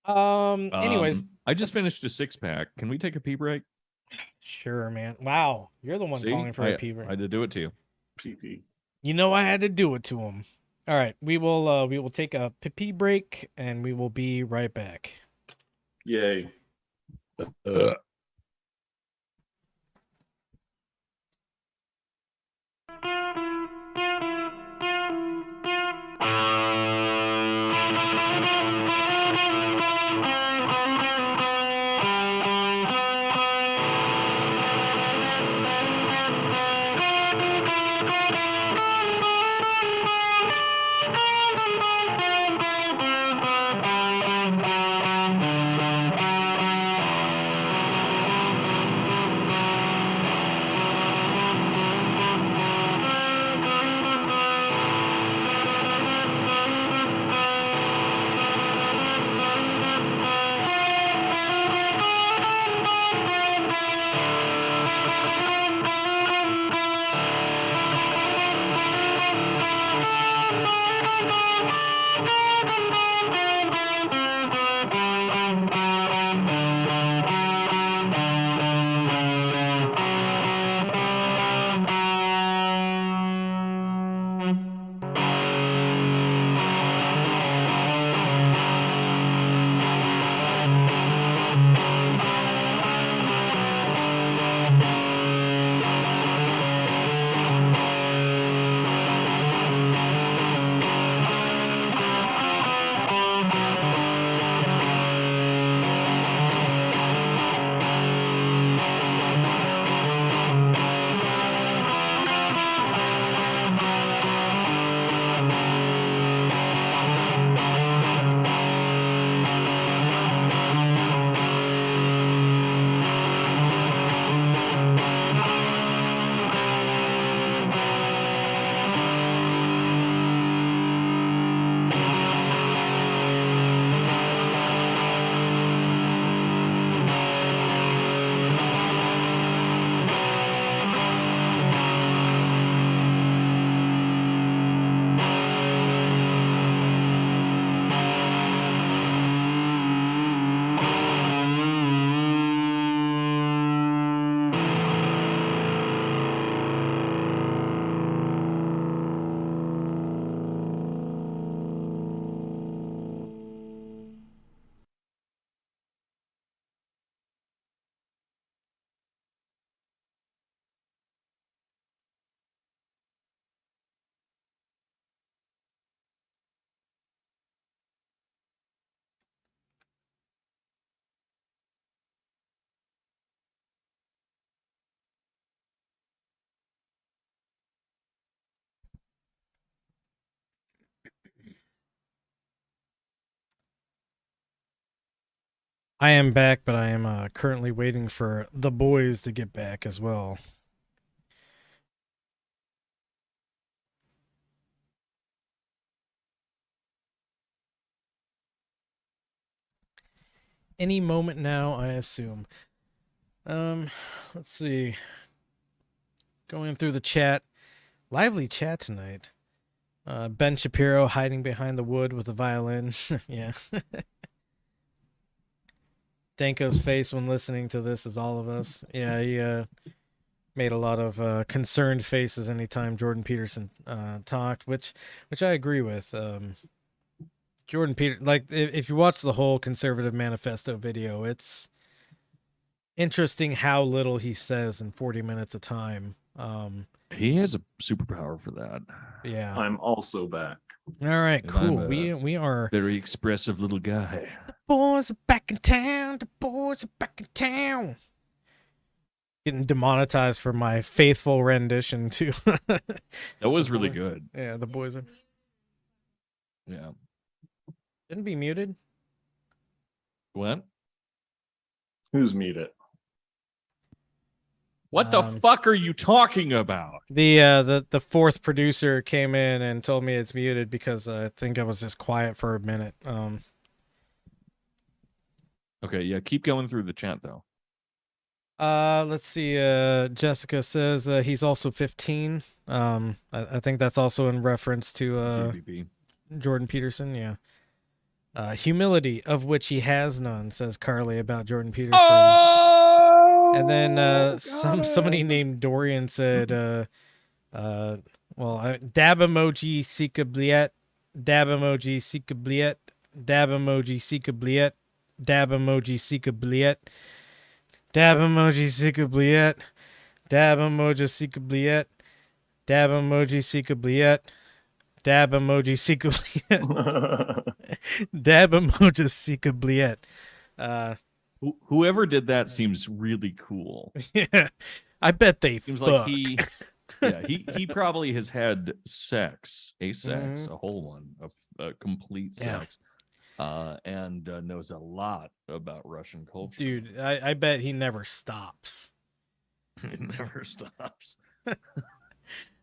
Anyways, I just finished a 6-pack. Can we take a pee break? Sure, man. Wow, you're the one See? calling for I a pee break. had to do it to you. PP. You know I had to do it to him. All right, we will take a pee break and we will be right back. Yay. I am back, but I am currently waiting for the boys to get back as well. Any moment now, I assume. Let's see. Going through the chat. Lively chat tonight. Ben Shapiro hiding behind the wood with a violin. Yeah. Danko's face when listening to this is all of us. Yeah, he made a lot of concerned faces anytime Jordan Peterson talked, which I agree with. Jordan Peter, like if you watch the whole Conservative Manifesto video, it's interesting how little he says in 40 minutes of time. He has a superpower for that. Yeah. I'm also back. All right, And cool. I'm We are Very expressive little guy. the boys are back in town. The boys are back in town. Getting demonetized for my faithful rendition too. That was really good. Yeah, the boys are. Yeah. Didn't be muted. What? Who's muted? What the fuck are you talking about? The fourth producer came in and told me it's muted because I think I was just quiet for a minute. Okay, yeah, keep going through the chat though. Let's see. Jessica says he's also 15. I think that's also in reference to GBB. Jordan Peterson. Yeah. Humility, of which he has none, says Carly about Jordan Peterson. Oh, And then got somebody him. named Dorian said, dab emoji, sika bliet, dab emoji, sika bliet, dab emoji, sika bliet, dab emoji, sika bliet, dab emoji, sika bliet, dab emoji, sika bliet, dab emoji, sika bliet, dab emoji, sika bliet, dab emoji, sika bliet. Whoever did that seems really cool. Yeah, I bet they Seems fuck. like he probably has had sex, a whole one, a complete Yeah. sex, and knows a lot about Russian culture. Dude, I bet he never stops. It never stops.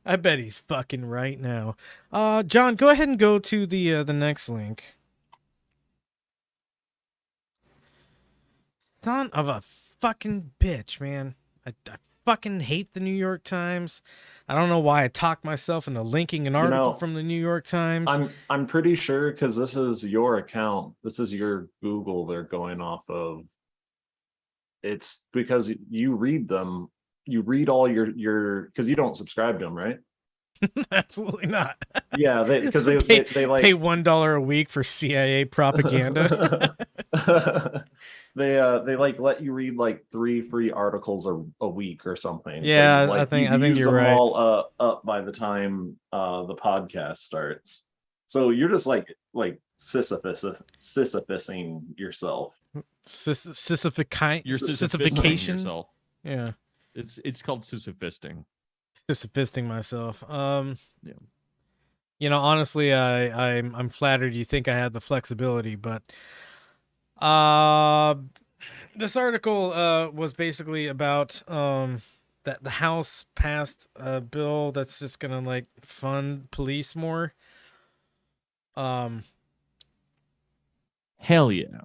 I bet he's fucking right now. John, go ahead and go to the next link. Son of a fucking bitch, man. I fucking hate the New York Times. I don't know why I talked myself into linking an article from the New York Times. I'm pretty sure because this is your account. This is your Google they're going off of. It's because you read them. You read all your because you don't subscribe to them, right? Absolutely not. Yeah, because they like pay $1 a week for CIA propaganda. they like let you read like 3 free articles a week or something. Yeah, so, like, I think use you're them right. all up by the time the podcast starts. So you're just like sisyphusing yourself. You're Sisyphication. yourself. Yeah, It's called sisyphisting. Sisyphisting myself. Yeah. You know, honestly, I'm flattered you think I had the flexibility, but this article was basically about that the House passed a bill that's just gonna like fund police more. Hell yeah.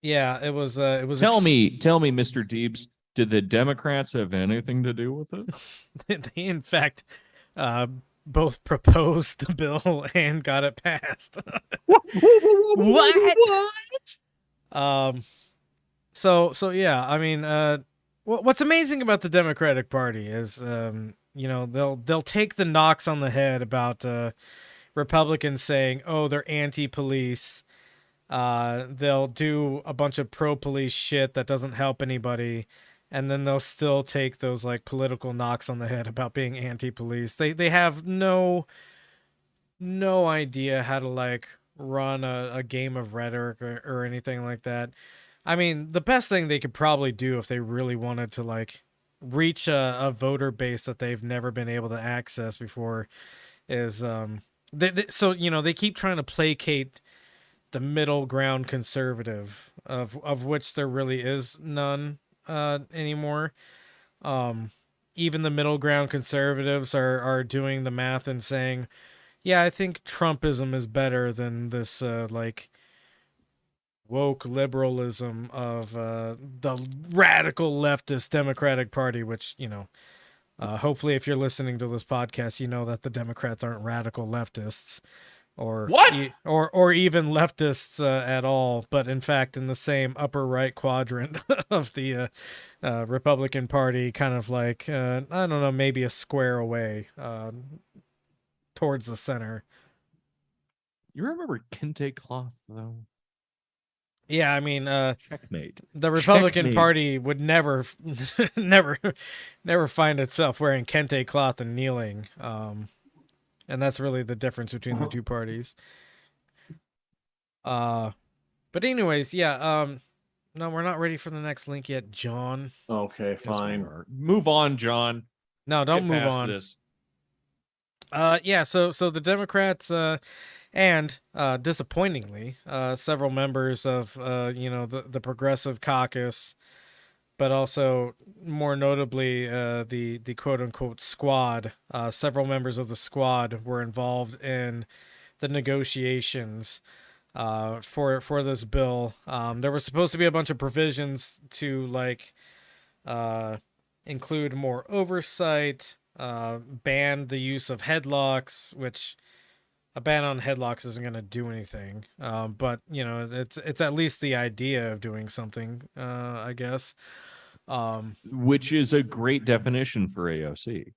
Yeah, it was Tell me, Mr. Deebs, did the Democrats have anything to do with it? they in fact both proposed the bill and got it passed. What? So yeah, I mean, what's amazing about the Democratic Party is, you know, they'll take the knocks on the head about Republicans saying, oh, they're anti-police. They'll do a bunch of pro-police shit that doesn't help anybody, and then they'll still take those like political knocks on the head about being anti-police. They have no idea how to like run a game of rhetoric or anything like that. I mean, the best thing they could probably do if they really wanted to like reach a voter base that they've never been able to access before is so you know, they keep trying to placate the middle ground conservative of which there really is none anymore. Even the middle ground conservatives are doing the math and saying, yeah, I think Trumpism is better than this like woke liberalism of the radical leftist Democratic Party, which, you know, hopefully if you're listening to this podcast, you know that the Democrats aren't radical leftists or or even leftists at all, but in fact in the same upper right quadrant of the Republican Party, kind of like I don't know, maybe a square away towards the center. You remember kente cloth though? Yeah, I mean, Checkmate. the Republican Checkmate. Party would never find itself wearing kente cloth and kneeling. And that's really the difference between the two parties. But anyways, yeah, no, we're not ready for the next link yet, John. Okay, Yes, we fine. are. Move on, John. No, don't Get move past on. this. Yeah, so the Democrats and disappointingly, several members of you know, the Progressive Caucus, but also more notably the quote unquote squad. Several members of the squad were involved in the negotiations for this bill. There was supposed to be a bunch of provisions to like include more oversight, ban the use of headlocks, which a ban on headlocks isn't going to do anything. But you know, it's at least the idea of doing something, I guess. Which is a great definition for AOC.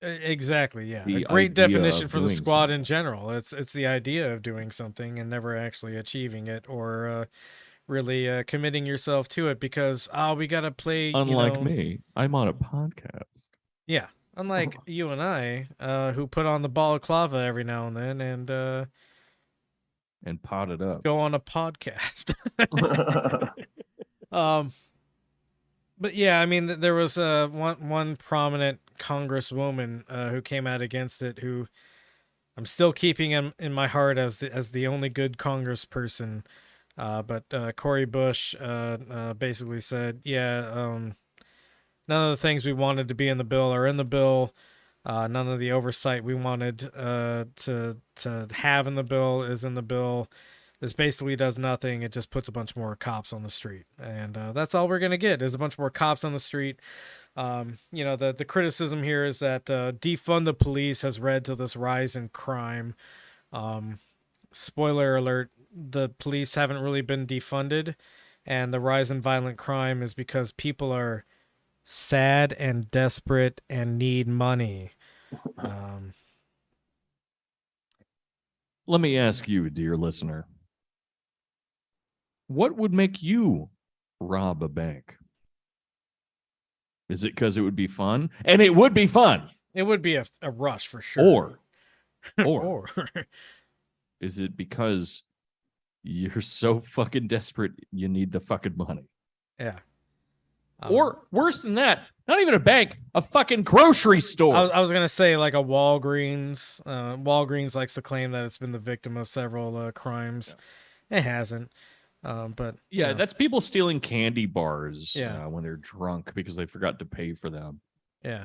Exactly, yeah. The A great idea definition of for the doing squad in something. general. It's the idea of doing something and never actually achieving it, or really committing yourself to it, because we got to play, Unlike me, I'm on a podcast. Yeah. Unlike you and I, who put on the balaclava every now and then And pot it up. go on a podcast. But yeah, I mean, there was one prominent congresswoman who came out against it, who I'm still keeping him in my heart as the only good congressperson. But Cori Bush basically said, yeah, none of the things we wanted to be in the bill are in the bill. None of the oversight we wanted to have in the bill is in the bill. This basically does nothing. It just puts a bunch more cops on the street, and that's all we're gonna get is a bunch more cops on the street. You know, the criticism here is that defund the police has led to this rise in crime. Spoiler alert: the police haven't really been defunded, and the rise in violent crime is because people are sad and desperate and need money. Let me ask you, dear listener, what would make you rob a bank? Is it because it would be fun? And it would be fun. It would be a rush for sure. Or is it because you're so fucking desperate you need the fucking money? Yeah. Or worse than that, not even a bank, a fucking grocery store. I was gonna say like a Walgreens. Walgreens likes to claim that it's been the victim of several crimes. Yeah. It hasn't. But yeah, you know. that's people stealing candy bars Yeah. when they're drunk because they forgot to pay for them. Yeah.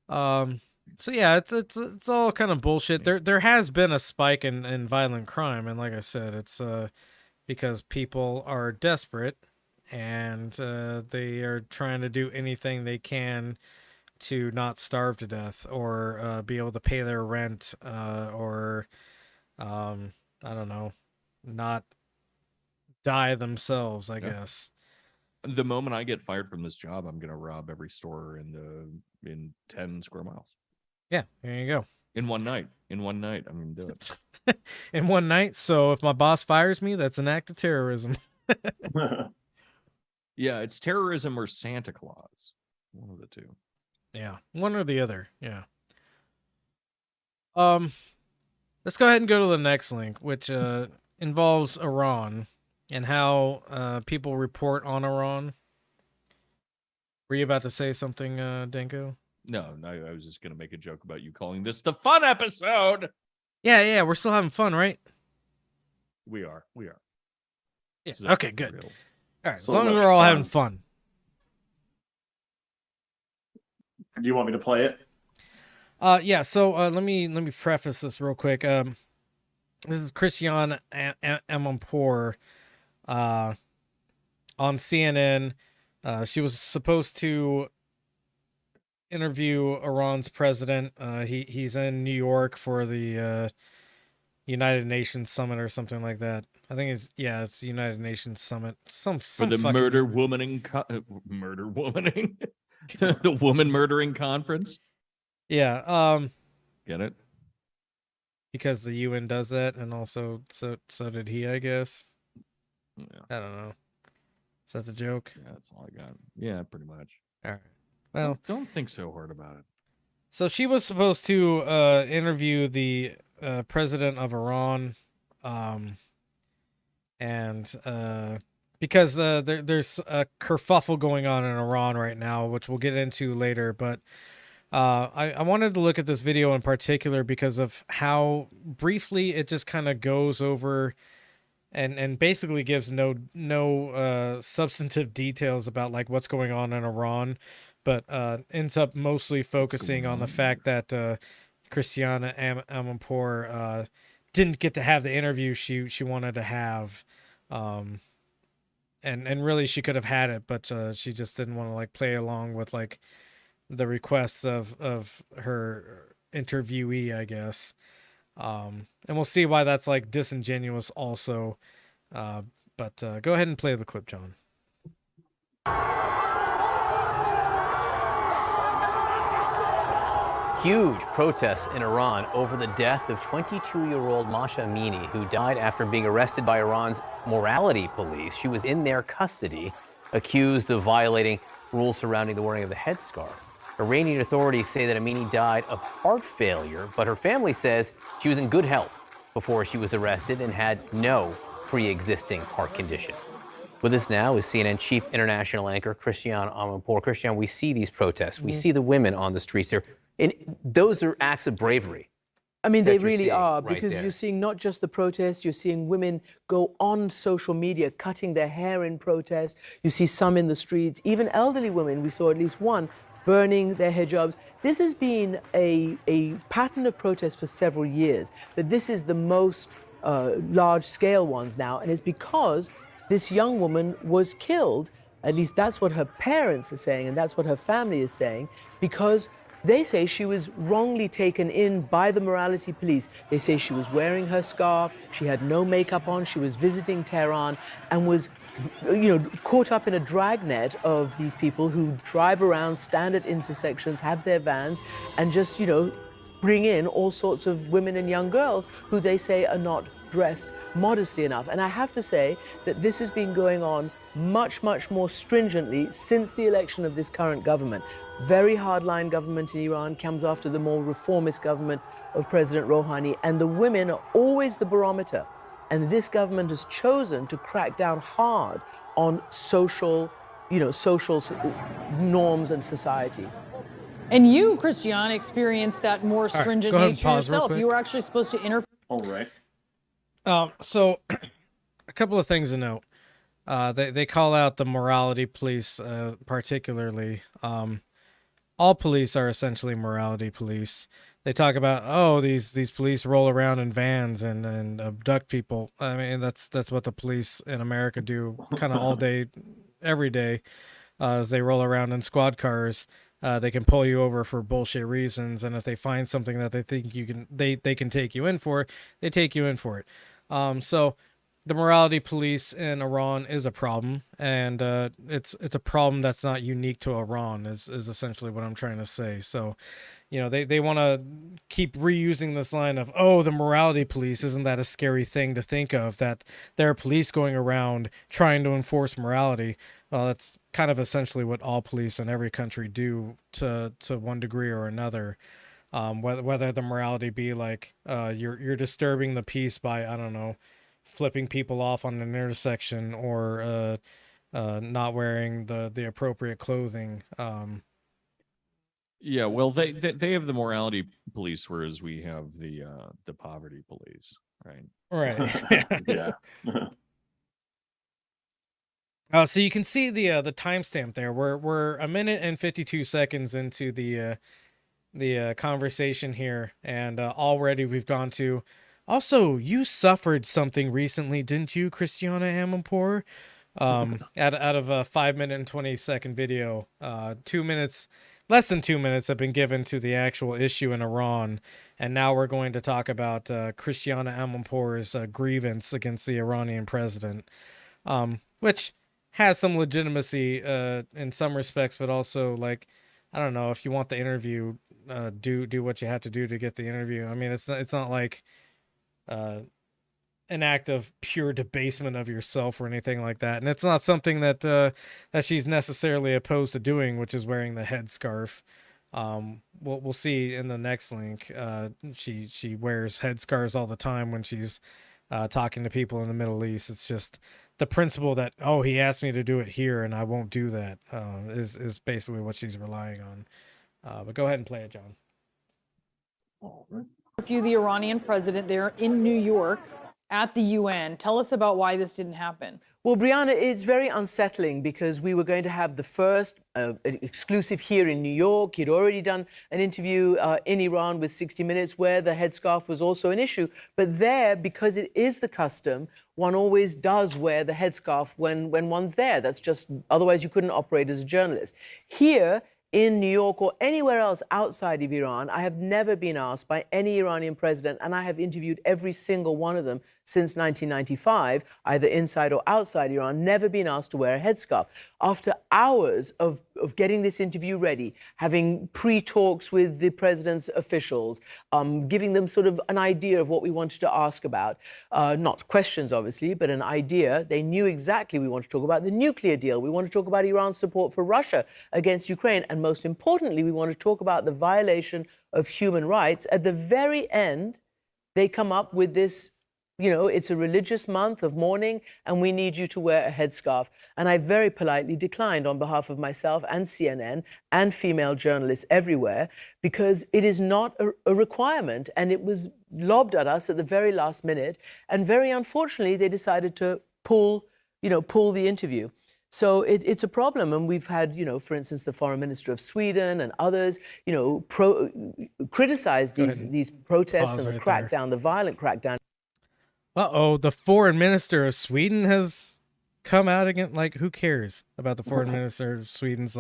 So yeah, it's all kind of bullshit. There has been a spike in violent crime, and like I said, it's because people are desperate and they are trying to do anything they can to not starve to death, or be able to pay their rent, or I don't know, not die themselves, I guess. The moment I get fired from this job, I'm gonna rob every store in 10 square miles. Yeah, there you go. In one night. I'm gonna do it. In one night. So if my boss fires me, that's an act of terrorism. Yeah, it's terrorism or Santa Claus. One of the two. Yeah, one or the other. Yeah. Let's go ahead and go to the next link, which involves Iran and how people report on Iran. Were you about to say something, Danko? No, I was just gonna make a joke about you calling this the fun episode. Yeah, we're still having fun, right? We are. Yeah. So Okay, good. real. All right, So as long as much we're all fun. having fun. Do you want me to play it? Yeah. So let me preface this real quick. This is Christiane Amanpour, on CNN. She was supposed to interview Iran's president. He's in New York for the United Nations summit or something like that. I think it's the United Nations summit. Some For the fucking murder womaning the woman murdering conference. Yeah. Get it? Because the UN does that, and also so did he, I guess. Yeah. I don't know. Is that the joke? Yeah, that's all I got. Yeah, pretty much. All right. Well, don't think so hard about it. so she was supposed to interview the president of Iran, and because there's a kerfuffle going on in Iran right now, which we'll get into later. But I wanted to look at this video in particular because of how briefly it just kind of goes over and basically gives no substantive details about like what's going on in Iran, but ends up mostly focusing on the fact that Christiane Amanpour didn't get to have the interview she wanted to have, and really she could have had it, but she just didn't want to like play along with like the requests of her interviewee, I guess. And we'll see why that's like disingenuous also. But go ahead and play the clip, John. Huge protests in Iran over the death of 22-year-old Masha Amini, who died after being arrested by Iran's morality police. She was in their custody, accused of violating rules surrounding the wearing of the headscarf. Iranian authorities say that Amini died of heart failure, but her family says she was in good health before she was arrested and had no pre-existing heart condition. With us now is CNN chief international anchor Christiane Amanpour. Christiane, we see these protests. We see the women on the streets there. And those are acts of bravery. I mean, they that you're really seeing are, right because there. you're seeing not just the protests, you're seeing women go on social media cutting their hair in protest. You see some in the streets, even elderly women. We saw at least one burning their hijabs. This has been a pattern of protest for several years, but this is the most large-scale ones now, and it's because this young woman was killed. At least that's what her parents are saying, and that's what her family is saying, because they say she was wrongly taken in by the morality police. They say she was wearing her scarf, she had no makeup on, she was visiting Tehran, and was, caught up in a dragnet of these people who drive around, stand at intersections, have their vans, and just, bring in all sorts of women and young girls who they say are not dressed modestly enough. And I have to say that this has been going on much, much more stringently since the election of this current government. Very hardline government in Iran comes after the more reformist government of President Rouhani, and the women are always the barometer. And this government has chosen to crack down hard on social norms and society. And you, Christiane, experienced that more stringent go ahead and nature pause real yourself. quick. You were actually supposed to interview. All right. So a couple of things to note. They call out the morality police particularly. All police are essentially morality police. They talk about, these police roll around in vans and abduct people. I mean, that's what the police in America do kind of all day, every day, as they roll around in squad cars. They can pull you over for bullshit reasons, and if they find something that they think they can take you in for, they take you in for it. So the morality police in Iran is a problem, and it's a problem that's not unique to Iran, is essentially what I'm trying to say. So, they want to keep reusing this line of, the morality police, isn't that a scary thing to think of, that there are police going around trying to enforce morality? Well, that's kind of essentially what all police in every country do to one degree or another. Whether the morality be like you're disturbing the peace by, I don't know, flipping people off on an intersection, or not wearing the appropriate clothing. Yeah, well, they have the morality police, whereas we have the poverty police, right? Right. Yeah. So you can see the timestamp there. We're a minute and 52 seconds into the conversation here, and already we've gone to. Also, you suffered something recently, didn't you, Christiane Amanpour? Out of a 5-minute and 20-second video, 2 minutes, less than 2 minutes have been given to the actual issue in Iran, and now we're going to talk about Christiane Amanpour's grievance against the Iranian president, which has some legitimacy in some respects, but also, like, I don't know, if you want the interview, do what you have to do to get the interview. I mean, it's not like an act of pure debasement of yourself or anything like that, and it's not something that she's necessarily opposed to doing, which is wearing the headscarf. We'll see in the next link. She wears headscarves all the time when she's talking to people in the Middle East. It's just the principle that, he asked me to do it here and I won't do that, is basically what she's relying on. But go ahead and play it, John. All right. Interview the Iranian president there in New York at the UN. Tell us about why this didn't happen. Well, Brianna, it's very unsettling because we were going to have the first exclusive here in New York. He'd already done an interview in Iran with 60 Minutes where the headscarf was also an issue. But there, because it is the custom, one always does wear the headscarf when one's there. That's just, otherwise you couldn't operate as a journalist. Here, in New York or anywhere else outside of Iran. I have never been asked by any Iranian president, and I have interviewed every single one of them since 1995, either inside or outside Iran, never been asked to wear a headscarf. After hours of getting this interview ready, having pre-talks with the president's officials, giving them sort of an idea of what we wanted to ask about, not questions, obviously, but an idea. They knew exactly we want to talk about the nuclear deal. We want to talk about Iran's support for Russia against Ukraine. And most importantly, we want to talk about the violation of human rights. At the very end, they come up with this, it's a religious month of mourning, and we need you to wear a headscarf. And I very politely declined on behalf of myself and CNN and female journalists everywhere, because it is not a requirement. And it was lobbed at us at the very last minute. And very unfortunately, they decided to pull the interview. So it's a problem. And we've had, for instance, the foreign minister of Sweden and others, criticize these protests and the crackdown, the violent crackdown. The foreign minister of Sweden has come out again. Like, who cares about the foreign minister of Sweden's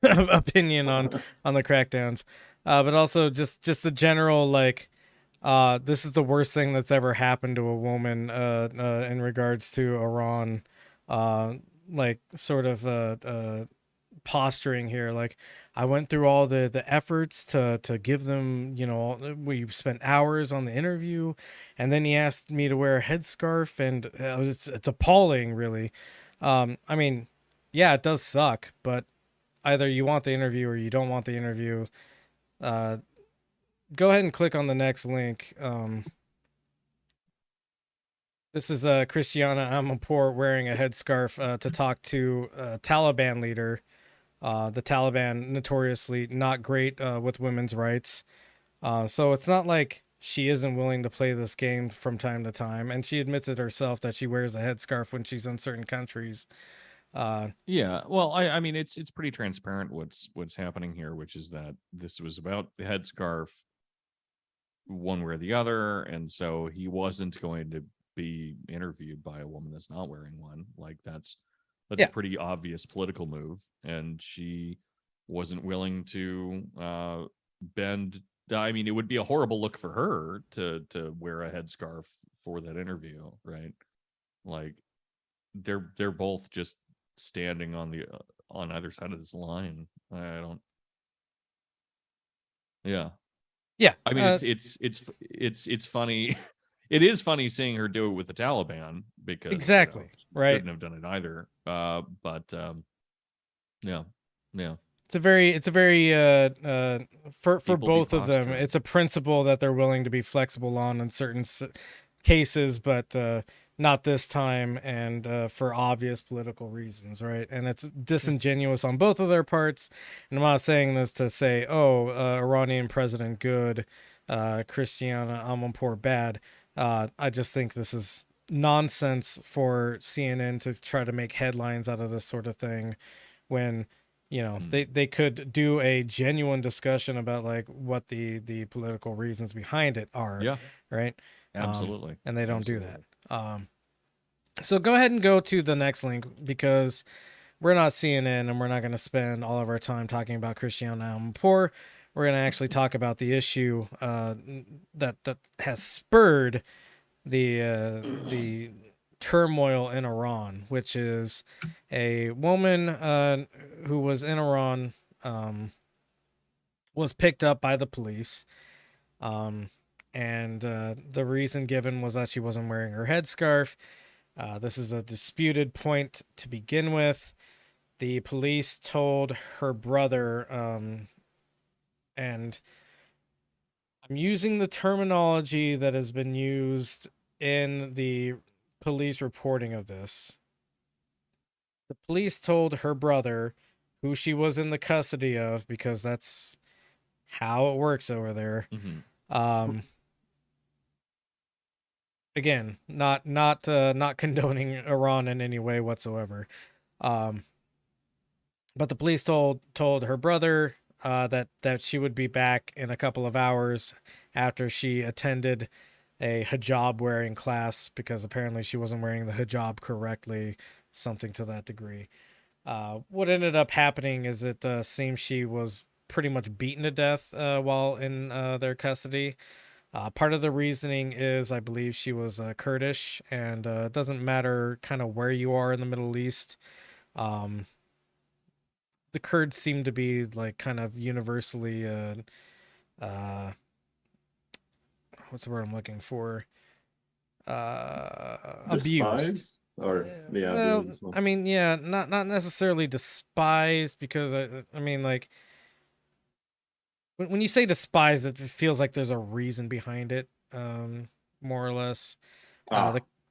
opinion on the crackdowns? But also just the general, this is the worst thing that's ever happened to a woman in regards to Iran, posturing here. Like, I went through all the efforts to give them, we spent hours on the interview, and then he asked me to wear a headscarf, and it's appalling, really. I mean, yeah, it does suck, but either you want the interview or you don't want the interview. Go ahead and click on the next link. This is Christiana Amanpour wearing a headscarf to talk to a Taliban leader. The Taliban notoriously not great with women's rights. So it's not like she isn't willing to play this game from time to time. And she admits it herself that she wears a headscarf when she's in certain countries. Yeah, well, I mean, it's pretty transparent what's happening here, which is that this was about the headscarf one way or the other. And so he wasn't going to be interviewed by a woman that's not wearing one. Like, that's a pretty obvious political move, and she wasn't willing to bend. I mean, it would be a horrible look for her to wear a headscarf for that interview, right? Like, they're both just standing on either side of this line. I don't. Yeah. I mean, it's funny. It is funny seeing her do it with the Taliban, because exactly right. Couldn't have done it either. Yeah. It's a very for both of them. It's a principle that they're willing to be flexible on in certain cases, but not this time, and for obvious political reasons, right? And it's disingenuous on both of their parts. And I'm not saying this to say, Iranian president good, Christiana Amanpour bad. I just think this is nonsense for CNN to try to make headlines out of this sort of thing, when they could do a genuine discussion about what the political reasons behind it are. Yeah, right. Absolutely. And they don't do that. So go ahead and go to the next link, because we're not CNN and we're not going to spend all of our time talking about Christiana Amanpour. We're going to actually talk about the issue that has spurred the turmoil in Iran, which is a woman who was in Iran, was picked up by the police. And the reason given was that she wasn't wearing her headscarf. This is a disputed point to begin with. The police told her brother, and I'm using the terminology that has been used in the police reporting of this. The police told her brother, who she was in the custody of, because that's how it works over there. Mm-hmm. Again, not condoning Iran in any way whatsoever. But the police told her brother that she would be back in a couple of hours after she attended a hijab wearing class, because apparently she wasn't wearing the hijab correctly, something to that degree. What ended up happening is it seems she was pretty much beaten to death while in their custody. Part of the reasoning is I believe she was Kurdish, and it doesn't matter kind of where you are in the Middle East. The Kurds seem to be like kind of universally what's the word I'm looking for? Abused. Despise? Or yeah, Well, abuse. I mean, yeah, not necessarily despised, because I mean, like, when you say despise, it feels like there's a reason behind it, more or less.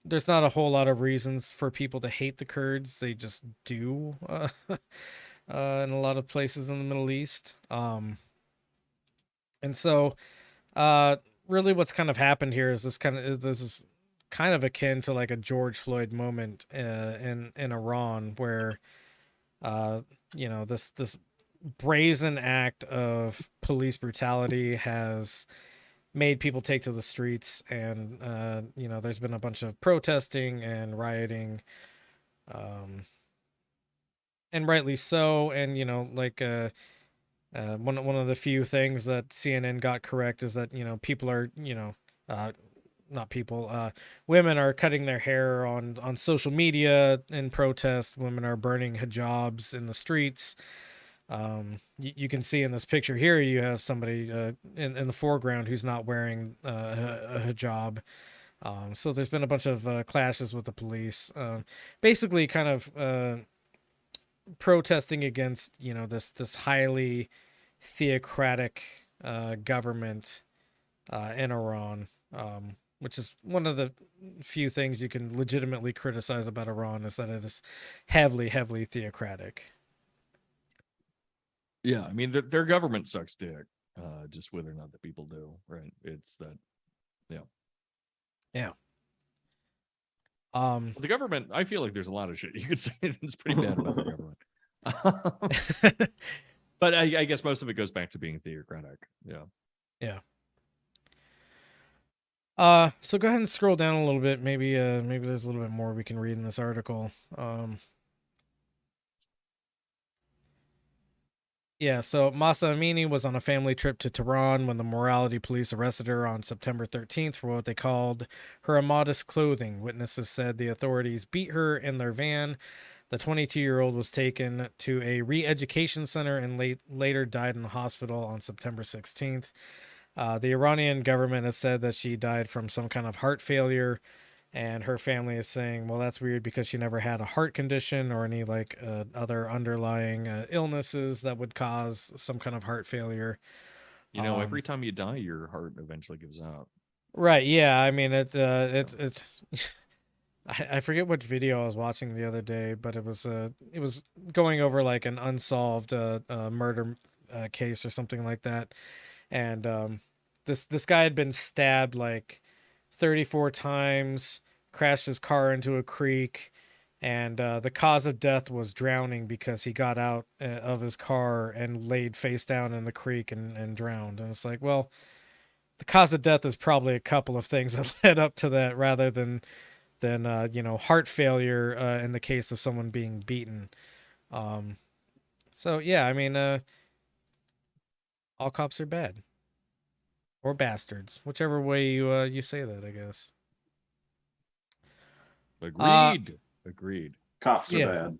There's not a whole lot of reasons for people to hate the Kurds. They just do, in a lot of places in the Middle East. And so, really what's kind of happened here is this is kind of akin to like a George Floyd moment in Iran, where this brazen act of police brutality has made people take to the streets, and there's been a bunch of protesting and rioting, and rightly so. And one of the few things that CNN got correct is that people are not people, women are cutting their hair on social media in protest. Women are burning hijabs in the streets. You can see in this picture here, you have somebody in the foreground who's not wearing a hijab. So there's been a bunch of clashes with the police, basically kind of protesting against this highly theocratic government in Iran, which is one of the few things you can legitimately criticize about Iran, is that it is heavily theocratic. Yeah, I mean their government sucks dick. Just whether or not the people do, right? It's that, yeah. The government, I feel like there's a lot of shit you could say that's pretty bad about the government. But I guess most of it goes back to being theocratic. Yeah. So go ahead and scroll down a little bit. Maybe there's a little bit more we can read in this article. Yeah, so Mahsa Amini was on a family trip to Tehran when the morality police arrested her on September 13th for what they called her immodest clothing. Witnesses said the authorities beat her in their van. The 22-year-old was taken to a re-education center and later died in the hospital on September 16th. The Iranian government has said that she died from some kind of heart failure, and her family is saying, well, that's weird because she never had a heart condition or any other underlying illnesses that would cause some kind of heart failure. Every time you die, your heart eventually gives out. Right. Yeah. I mean, it's I forget what video I was watching the other day, but it was going over like an unsolved murder case or something like that. And this guy had been stabbed like 34 times, crashed his car into a creek, and the cause of death was drowning because he got out of his car and laid face down in the creek and drowned. And it's like, well, the cause of death is probably a couple of things that led up to that, rather than heart failure in the case of someone being beaten. So yeah, I mean, all cops are bad. Or bastards, whichever way you say that, I guess. Agreed. Cops are bad.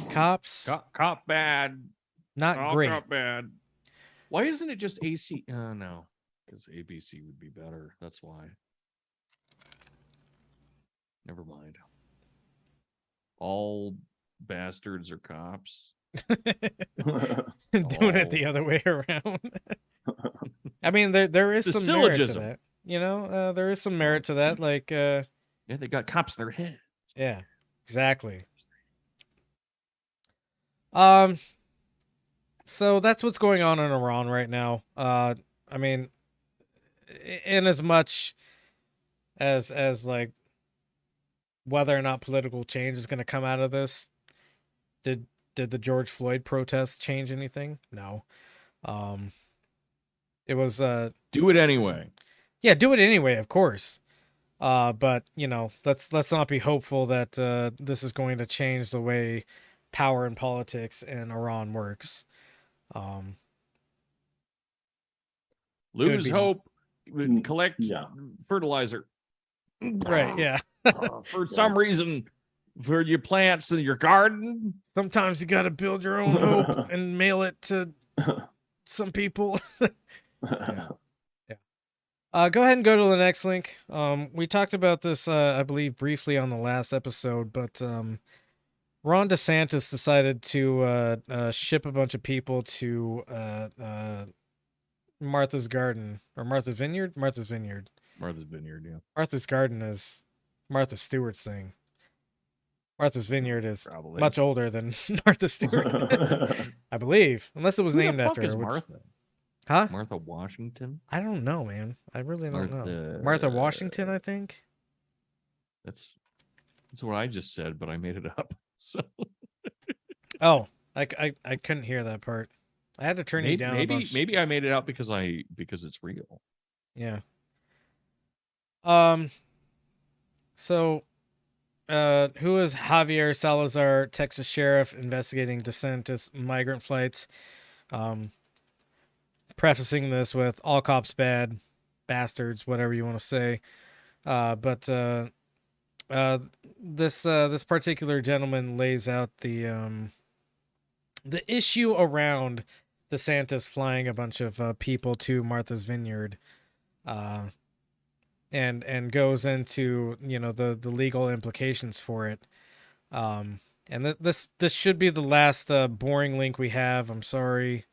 Cops, Cop bad. not All great. cop bad. Why isn't it just AC? No, because ABC would be better. That's why. Never mind. All bastards are cops. Doing it the other way around. I mean, there is The some syllogism. merit to that. There is some merit to that. Like, Yeah, they got cops in their head. yeah, exactly. So that's what's going on in Iran right now. I mean, in as much as like whether or not political change is going to come out of this, did the George Floyd protests change anything? No. It was Do it anyway. yeah, do it anyway, of course. But let's not be hopeful that this is going to change the way power in politics in Iran works. Lose be- hope, collect yeah. fertilizer. Right, yeah. For some reason, for your plants in your garden. Sometimes you got to build your own hope and mail it to some people. Yeah. Go ahead and go to the next link. We talked about this, I believe, briefly on the last episode, but Ron DeSantis decided to ship a bunch of people to Martha's Garden or Martha's Vineyard. Martha's Vineyard, yeah. Martha's Garden is Martha Stewart's thing. Martha's Vineyard is Probably. much older than Martha Stewart, I believe, unless it was Who named the fuck after is her. Martha? Huh? Martha Washington? I don't know, man. I really don't know. Martha- Martha Washington, I think. That's what I just said, but I made it up. So Oh, I couldn't hear that part. I had to turn you down a bunch. maybe I made it out because it's real. Yeah. So, who is Javier Salazar, Texas sheriff, investigating DeSantis migrant flights? Prefacing this with all cops bad, bastards, whatever you want to say. But this particular gentleman lays out the issue around DeSantis flying a bunch of people to Martha's Vineyard, and goes into the legal implications for it. And this should be the last boring link we have. I'm sorry.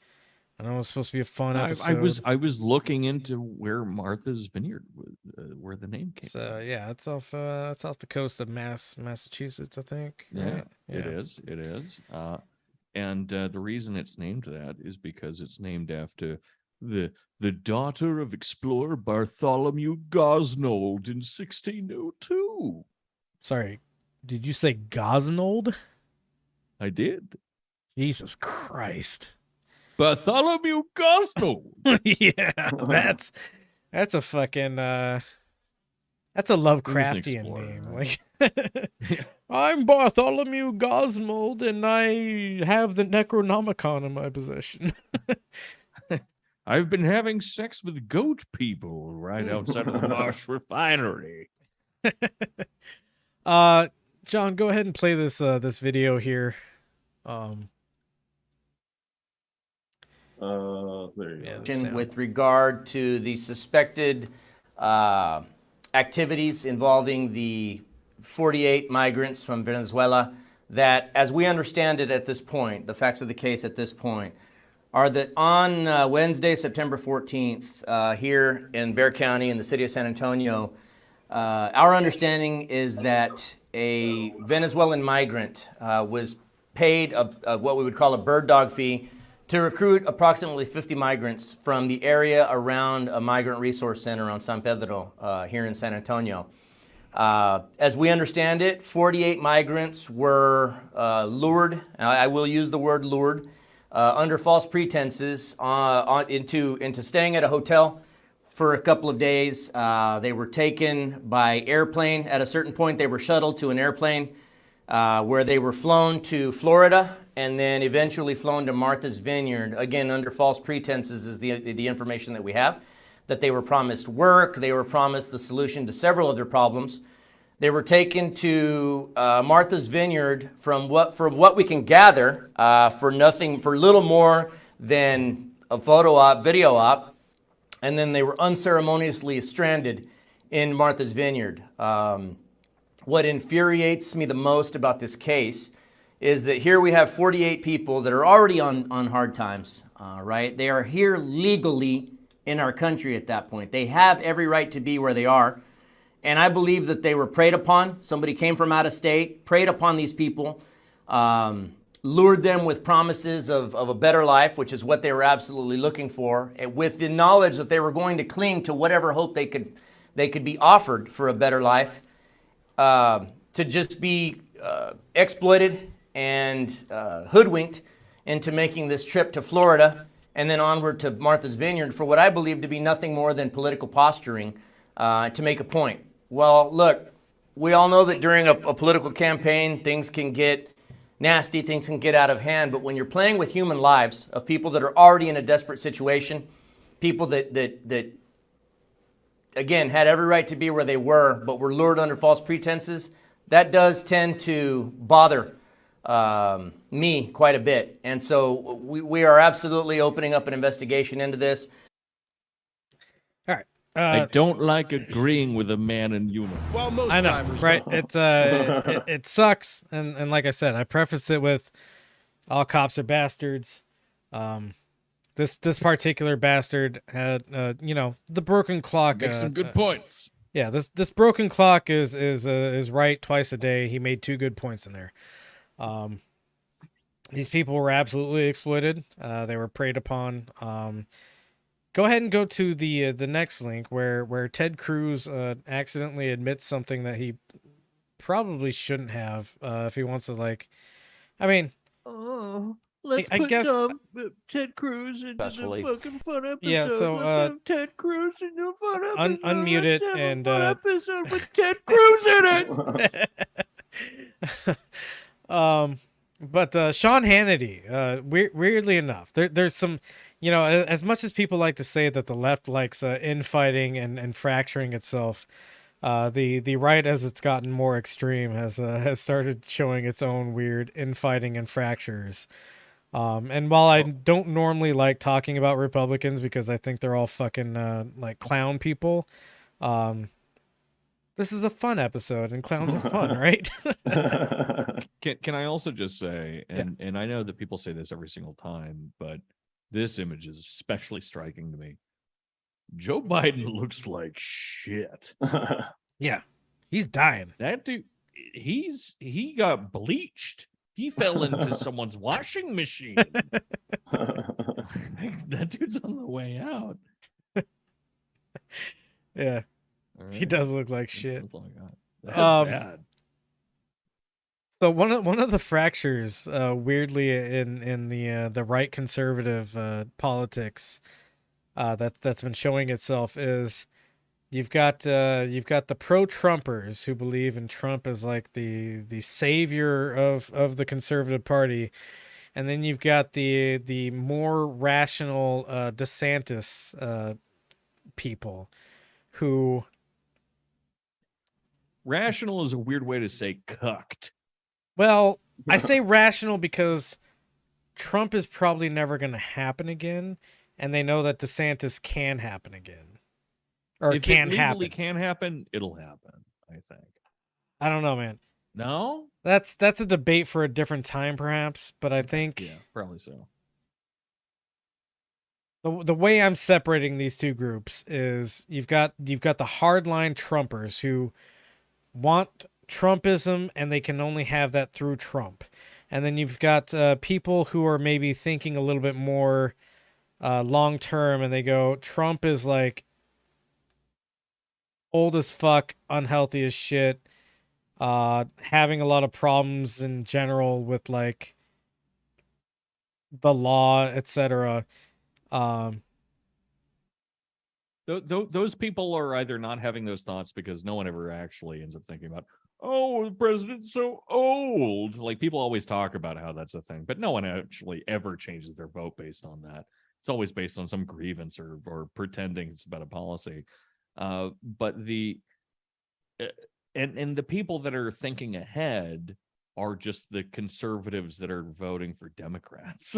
I know it was supposed to be a fun episode. I was looking into where Martha's Vineyard was, where the name came. So yeah, it's off the coast of Massachusetts, I think. Yeah, Right? it is. And the reason it's named that is because it's named after the daughter of explorer Bartholomew Gosnold in 1602. Sorry, did you say Gosnold? I did. Jesus Christ. Bartholomew Gosnold. Yeah, that's a fucking that's a Lovecraftian explorer, name. right? Like I'm Bartholomew Gosnold and I have the Necronomicon in my possession. I've been having sex with goat people right outside of the Marsh refinery. John, go ahead and play this this video here. There you go. With regard to the suspected activities involving the 48 migrants from Venezuela, that, as we understand it at this point, the facts of the case at this point, are that on Wednesday, September 14th, here in Bexar County in the city of San Antonio, our understanding is that a Venezuelan migrant was paid what we would call a bird dog fee to recruit approximately 50 migrants from the area around a migrant resource center on San Pedro here in San Antonio. As we understand it, 48 migrants were lured, I will use the word lured, under false pretenses into staying at a hotel for a couple of days. They were taken by airplane. At a certain point, they were shuttled to an airplane where they were flown to Florida and then eventually flown to Martha's Vineyard, again, under false pretenses is the information that we have, that they were promised work, they were promised the solution to several of their problems. They were taken to Martha's Vineyard from what we can gather for little more than a photo op, video op, and then they were unceremoniously stranded in Martha's Vineyard. What infuriates me the most about this case is that here we have 48 people that are already on hard times, right? They are here legally in our country at that point. They have every right to be where they are. And I believe that they were preyed upon. Somebody came from out of state, preyed upon these people, lured them with promises of a better life, which is what they were absolutely looking for, and with the knowledge that they were going to cling to whatever hope they could be offered for a better life, to just be exploited and hoodwinked into making this trip to Florida and then onward to Martha's Vineyard for what I believe to be nothing more than political posturing to make a point. Well, look, we all know that during a political campaign, things can get nasty, things can get out of hand. But when you're playing with human lives of people that are already in a desperate situation, people that again, had every right to be where they were, but were lured under false pretenses, that does tend to bother me quite a bit. And so we are absolutely opening up an investigation into this. All right. I don't like agreeing with a man in uniform. Well, most I know, drivers right? don't. It's it sucks, and like I said, I prefaced it with all cops are bastards. This particular bastard had the broken clock. Make some good points. Yeah, this broken clock is right twice a day. He made 2 good points in there. These people were absolutely exploited. They were preyed upon. Go ahead and go to the next link where Ted Cruz accidentally admits something that he probably shouldn't have if he wants to Let's I put guess- Ted Cruz into Successfully. the fucking fun episode. Yeah, so, Let's have Ted Cruz into a fun episode. unmute it Let's have a and, fun episode with Ted Cruz in it. But Sean Hannity, weirdly enough, there's some, as much as people like to say that the left likes infighting and fracturing itself, the right, as it's gotten more extreme, has started showing its own weird infighting and fractures. And while I don't normally like talking about Republicans because I think they're all fucking like clown people, this is a fun episode, and clowns are fun, right? Can I also just say, and I know that people say this every single time, but this image is especially striking to me. Joe Biden looks like shit. Yeah, he's dying. That dude, he got bleached. He fell into someone's washing machine. That dude's on the way out. Yeah, All he right. does look like shit. That's all I got. That's bad. So one of the fractures, weirdly in the right conservative politics, that's been showing itself is you've got the pro-Trumpers who believe in Trump as like the savior of the conservative party, and then you've got the more rational DeSantis people who. Rational is a weird way to say cucked. Well, I say rational because Trump is probably never going to happen again, and they know that DeSantis can happen again, or If can it legally happen. can happen, it'll happen. I think. I don't know, man. No. That's a debate for a different time, perhaps. But I think Yeah, probably so. the way I'm separating these two groups is you've got the hardline Trumpers who want Trumpism, and they can only have that through Trump. And then you've got people who are maybe thinking a little bit more long term, and they go, Trump is like old as fuck, unhealthy as shit, having a lot of problems in general with like the law, etc. Those people are either not having those thoughts because no one ever actually ends up thinking about, oh, the president's so old. Like people always talk about how that's a thing, but no one actually ever changes their vote based on that. It's always based on some grievance or pretending it's about a policy. But the and the people that are thinking ahead are just the conservatives that are voting for Democrats.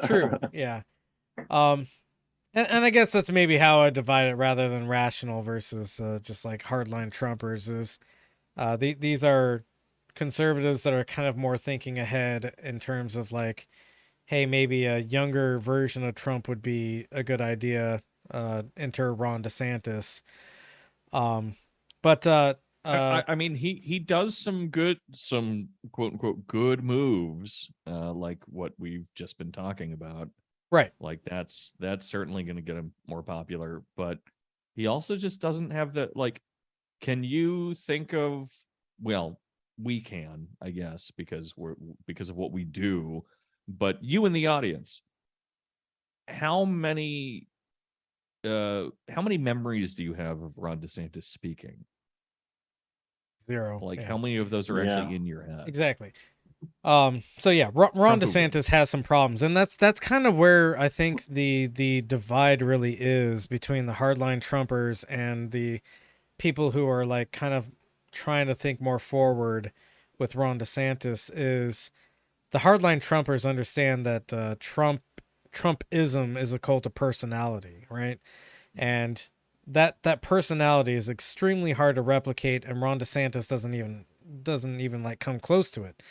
True. Yeah. And I guess that's maybe how I divide it rather than rational versus just like hardline Trumpers is these are conservatives that are kind of more thinking ahead in terms of like, hey, maybe a younger version of Trump would be a good idea. Enter Ron DeSantis. I mean, he does some quote unquote good moves, like what we've just been talking about. Right. Like that's certainly going to get him more popular, but he also just doesn't have the like. Can you think of? Well, we can, I guess, because of what we do. But you in the audience, how many memories do you have of Ron DeSantis speaking? 0. Like Yeah. how many of those are actually in your head? Exactly. So yeah, Ron Trump DeSantis has some problems, and that's kind of where I think the divide really is between the hardline Trumpers and the people who are like kind of trying to think more forward with Ron DeSantis. Is the hardline Trumpers understand that Trumpism is a cult of personality, right? And that personality is extremely hard to replicate, and Ron DeSantis doesn't even like come close to it.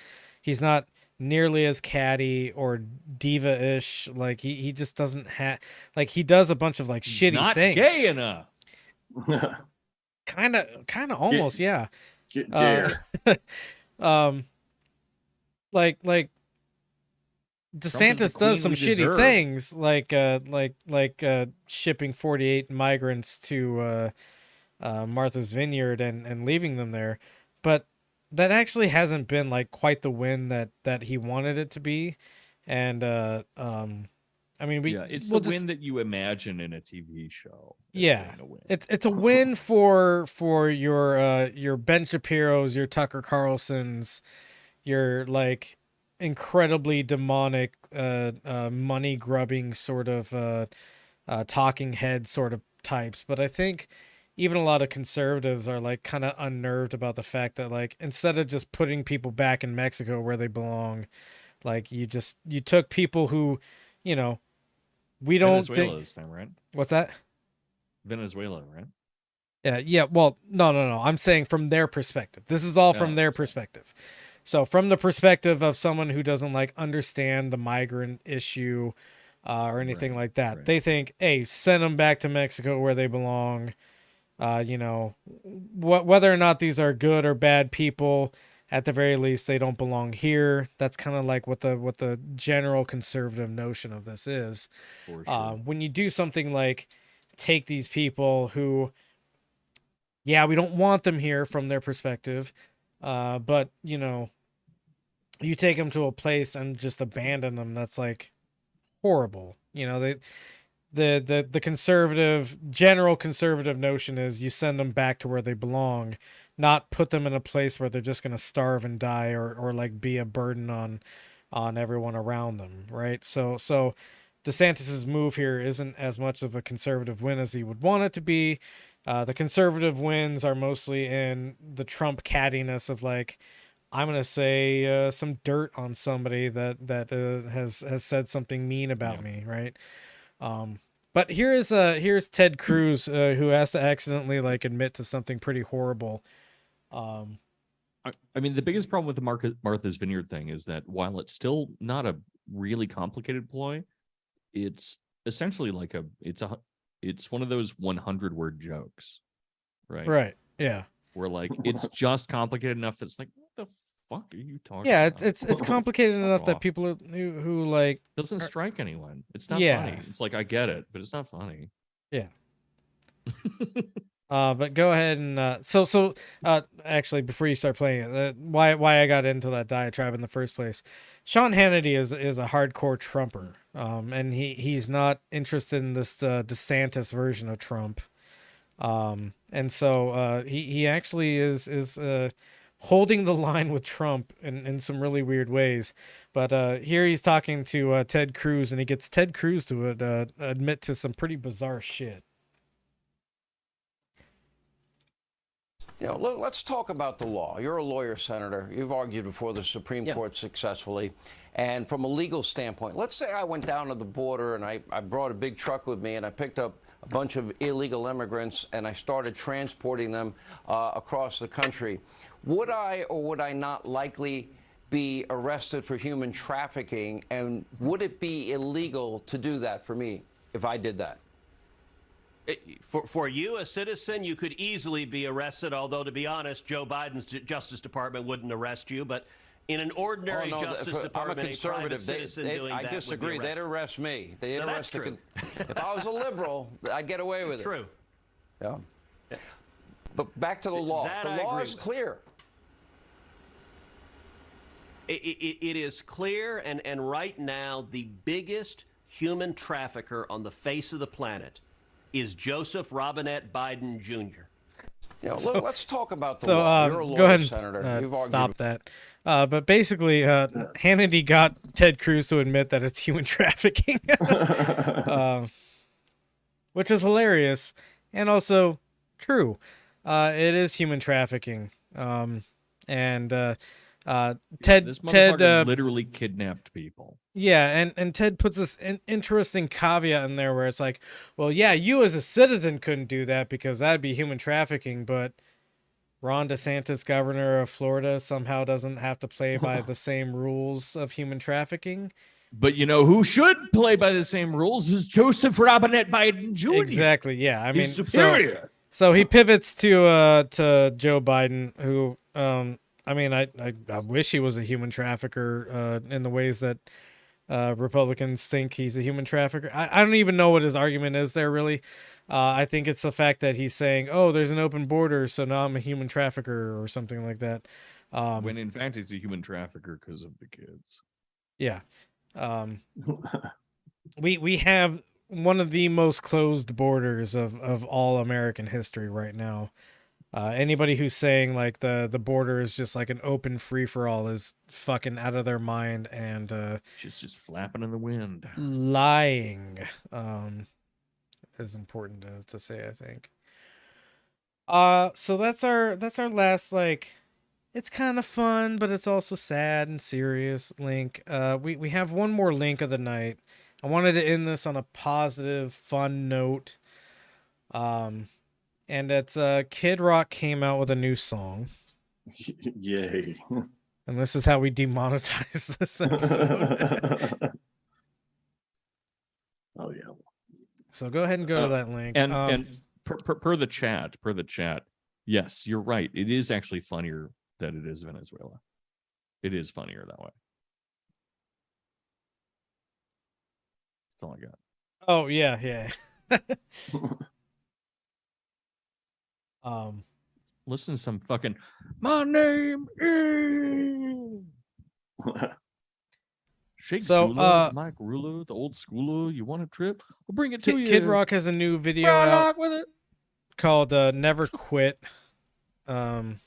He's not nearly as catty or diva-ish. Like he just doesn't have, like, he does a bunch of like shitty Not things. gay enough. Kind of almost, yeah. Like DeSantis does some shitty things, like shipping 48 migrants to Martha's Vineyard and leaving them there, but that actually hasn't been like quite the win that he wanted it to be. And I mean, it's the win that you imagine in a TV show. Yeah, it's a win for your Ben Shapiro's, your Tucker Carlson's, your like incredibly demonic money grubbing sort of talking head sort of types. But I think even a lot of conservatives are like kind of unnerved about the fact that, like, instead of just putting people back in Mexico where they belong, like you took people who, you know, we don't Venezuela think. this time, right? What's that? Venezuela, right? Yeah. Well, no. I'm saying from their perspective. This is all from their perspective. So from the perspective of someone who doesn't like understand the migrant issue or anything like that, they think, hey, send them back to Mexico where they belong. You know, whether or not these are good or bad people, at the very least, they don't belong here. That's kind of like what the general conservative notion of this is. For sure. When you do something like take these people who, yeah, we don't want them here from their perspective, but you know, you take them to a place and just abandon them. That's like horrible. You know, the general conservative notion is you send them back to where they belong, not put them in a place where they're just going to starve and die or like be a burden on everyone around them. Right. So DeSantis's move here isn't as much of a conservative win as he would want it to be. The conservative wins are mostly in the Trump cattiness of like, I'm going to say some dirt on somebody that has said something mean about me. Right. But here's Ted Cruz, who has to accidentally like admit to something pretty horrible. I mean, the biggest problem with the Martha's Vineyard thing is that while it's still not a really complicated ploy, it's essentially like it's one of those 100-word jokes, right? Right. Yeah. Where like it's just complicated enough that's like, what the fuck are you talking? Yeah, about? it's complicated enough that people who like doesn't strike anyone. It's not funny. It's like, I get it, but it's not funny. Yeah. But go ahead and so actually, before you start playing it, why I got into that diatribe in the first place, Sean Hannity is a hardcore Trumper, and he's not interested in this DeSantis version of Trump, and so he actually is holding the line with Trump in some really weird ways. But here he's talking to Ted Cruz, and he gets Ted Cruz to admit to some pretty bizarre shit. You know, let's talk about the law. You're a lawyer, Senator. You've argued before the Supreme Court successfully. And from a legal standpoint, let's say I went down to the border and I brought a big truck with me and I picked up a bunch of illegal immigrants and I started transporting them across the country. Would I or would I not likely be arrested for human trafficking? And would it be illegal to do that for me if I did that? For you, a citizen, you could easily be arrested, although, to be honest, Joe Biden's Justice Department wouldn't arrest you. But in an ordinary Justice Department, I'm a conservative. I disagree. They'd arrest me. They'd arrest me. If I was a liberal, I'd get away with it. True. Yeah. But back to the law. The law is clear. It is clear, and right now, the biggest human trafficker on the face of the planet is Joseph Robinette Biden Jr. You know, let's talk about the So law. You're a lawyer, go ahead Senator. and You've stop argued. that. But basically, Hannity got Ted Cruz to admit that it's human trafficking, which is hilarious and also true. It is human trafficking. And Ted This motherfucker Ted literally kidnapped people. yeah, and Ted puts this interesting caveat in there where it's like, well, yeah, you as a citizen couldn't do that because that'd be human trafficking, but Ron DeSantis, governor of Florida, somehow doesn't have to play by the same rules of human trafficking. But you know who should play by the same rules is Joseph Robinette Biden Jr. Exactly. Yeah. I mean, He's superior. So he pivots to Joe Biden, who, I mean, I wish he was a human trafficker in the ways that Republicans think he's a human trafficker. I don't even know what his argument is there, really. I think it's the fact that he's saying, oh, there's an open border, so now I'm a human trafficker or something like that. When in fact he's a human trafficker because of the kids. Yeah. We have one of the most closed borders of all American history right now. Anybody who's saying like the border is just like an open free for all is fucking out of their mind and just flapping in the wind. Lying is important to say, I think. So that's our last, like, it's kind of fun, but it's also sad and serious link. We have one more link of the night. I wanted to end this on a positive, fun note. And it's Kid Rock came out with a new song. Yay. And this is how we demonetize this episode. Oh yeah. So go ahead and go to that link. And per the chat, yes, you're right. It is actually funnier that it is Venezuela. It is funnier that way. That's all I got. Oh yeah. Listen to some fucking my name is Shake Zula, Mike Rulo, the old schooler. You want a trip? We'll bring it to you. Kid Rock has a new video out with it called Never Quit. And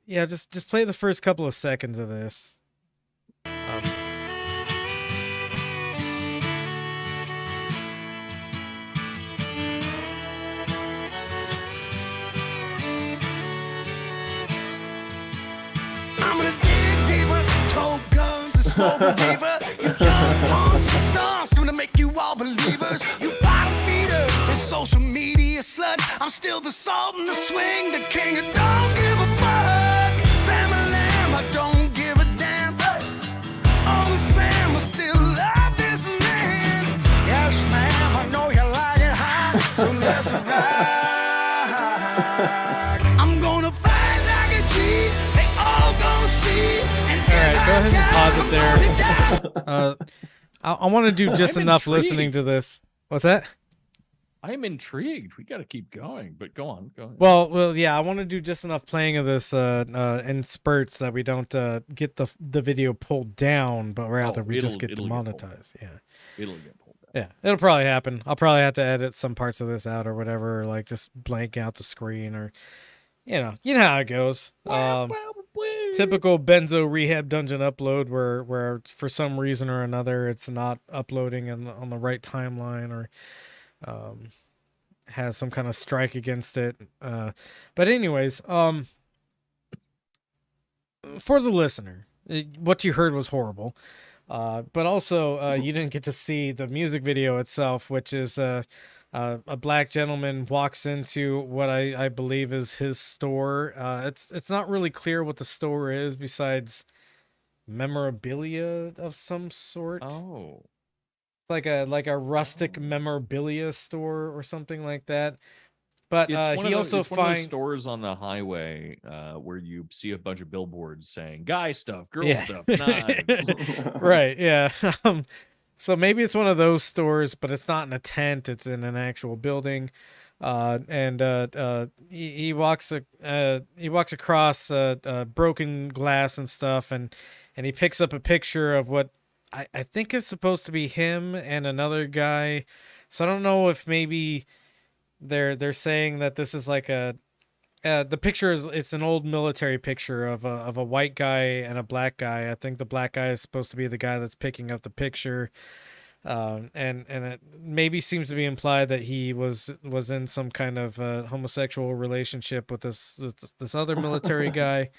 yeah, just play the first couple of seconds of this. I'm gonna dig deeper, told guns and smoke a reefer. You young punks and stars, I'm gonna make you all believers. You bottom feeders and social media sluts. I'm still the salt in the swing, the king of don't give a fuck. Family, I don't give a damn. Only Sam, I still love this man. Yes, ma'am, I know you like it hot, so let's ride. I'm gonna fight like a G. They all gonna see. All right, go ahead and pause it there. I want to do just enough listening to this. What's that? I'm intrigued. We got to keep going, but go on. Well, yeah, I want to do just enough playing of this in spurts that we don't get the video pulled down, but rather we just get demonetized. Yeah, it'll get pulled down. Yeah, it'll probably happen. I'll probably have to edit some parts of this out or whatever, or like just blank out the screen, or you know how it goes. Typical Benzo Rehab dungeon upload where for some reason or another it's not uploading on the right timeline, or has some kind of strike against it. But anyways, for the listener, what you heard was horrible. But also you didn't get to see the music video itself, which is a black gentleman walks into what I believe is his store. It's not really clear what the store is besides memorabilia of some sort. Oh. It's like a rustic memorabilia store or something like that. But he also finds stores on the highway where you see a bunch of billboards saying guy stuff, girl Yeah. stuff, knives. Right, yeah. So maybe it's one of those stores, but it's not in a tent, it's in an actual building. He walks across broken glass and stuff, and he picks up a picture of what I think is supposed to be him and another guy. So I don't know if maybe they're saying that this is like the picture it's an old military picture of a white guy and a black guy. I think the black guy is supposed to be the guy that's picking up the picture. And it maybe seems to be implied that he was in some kind of homosexual relationship with this other military guy.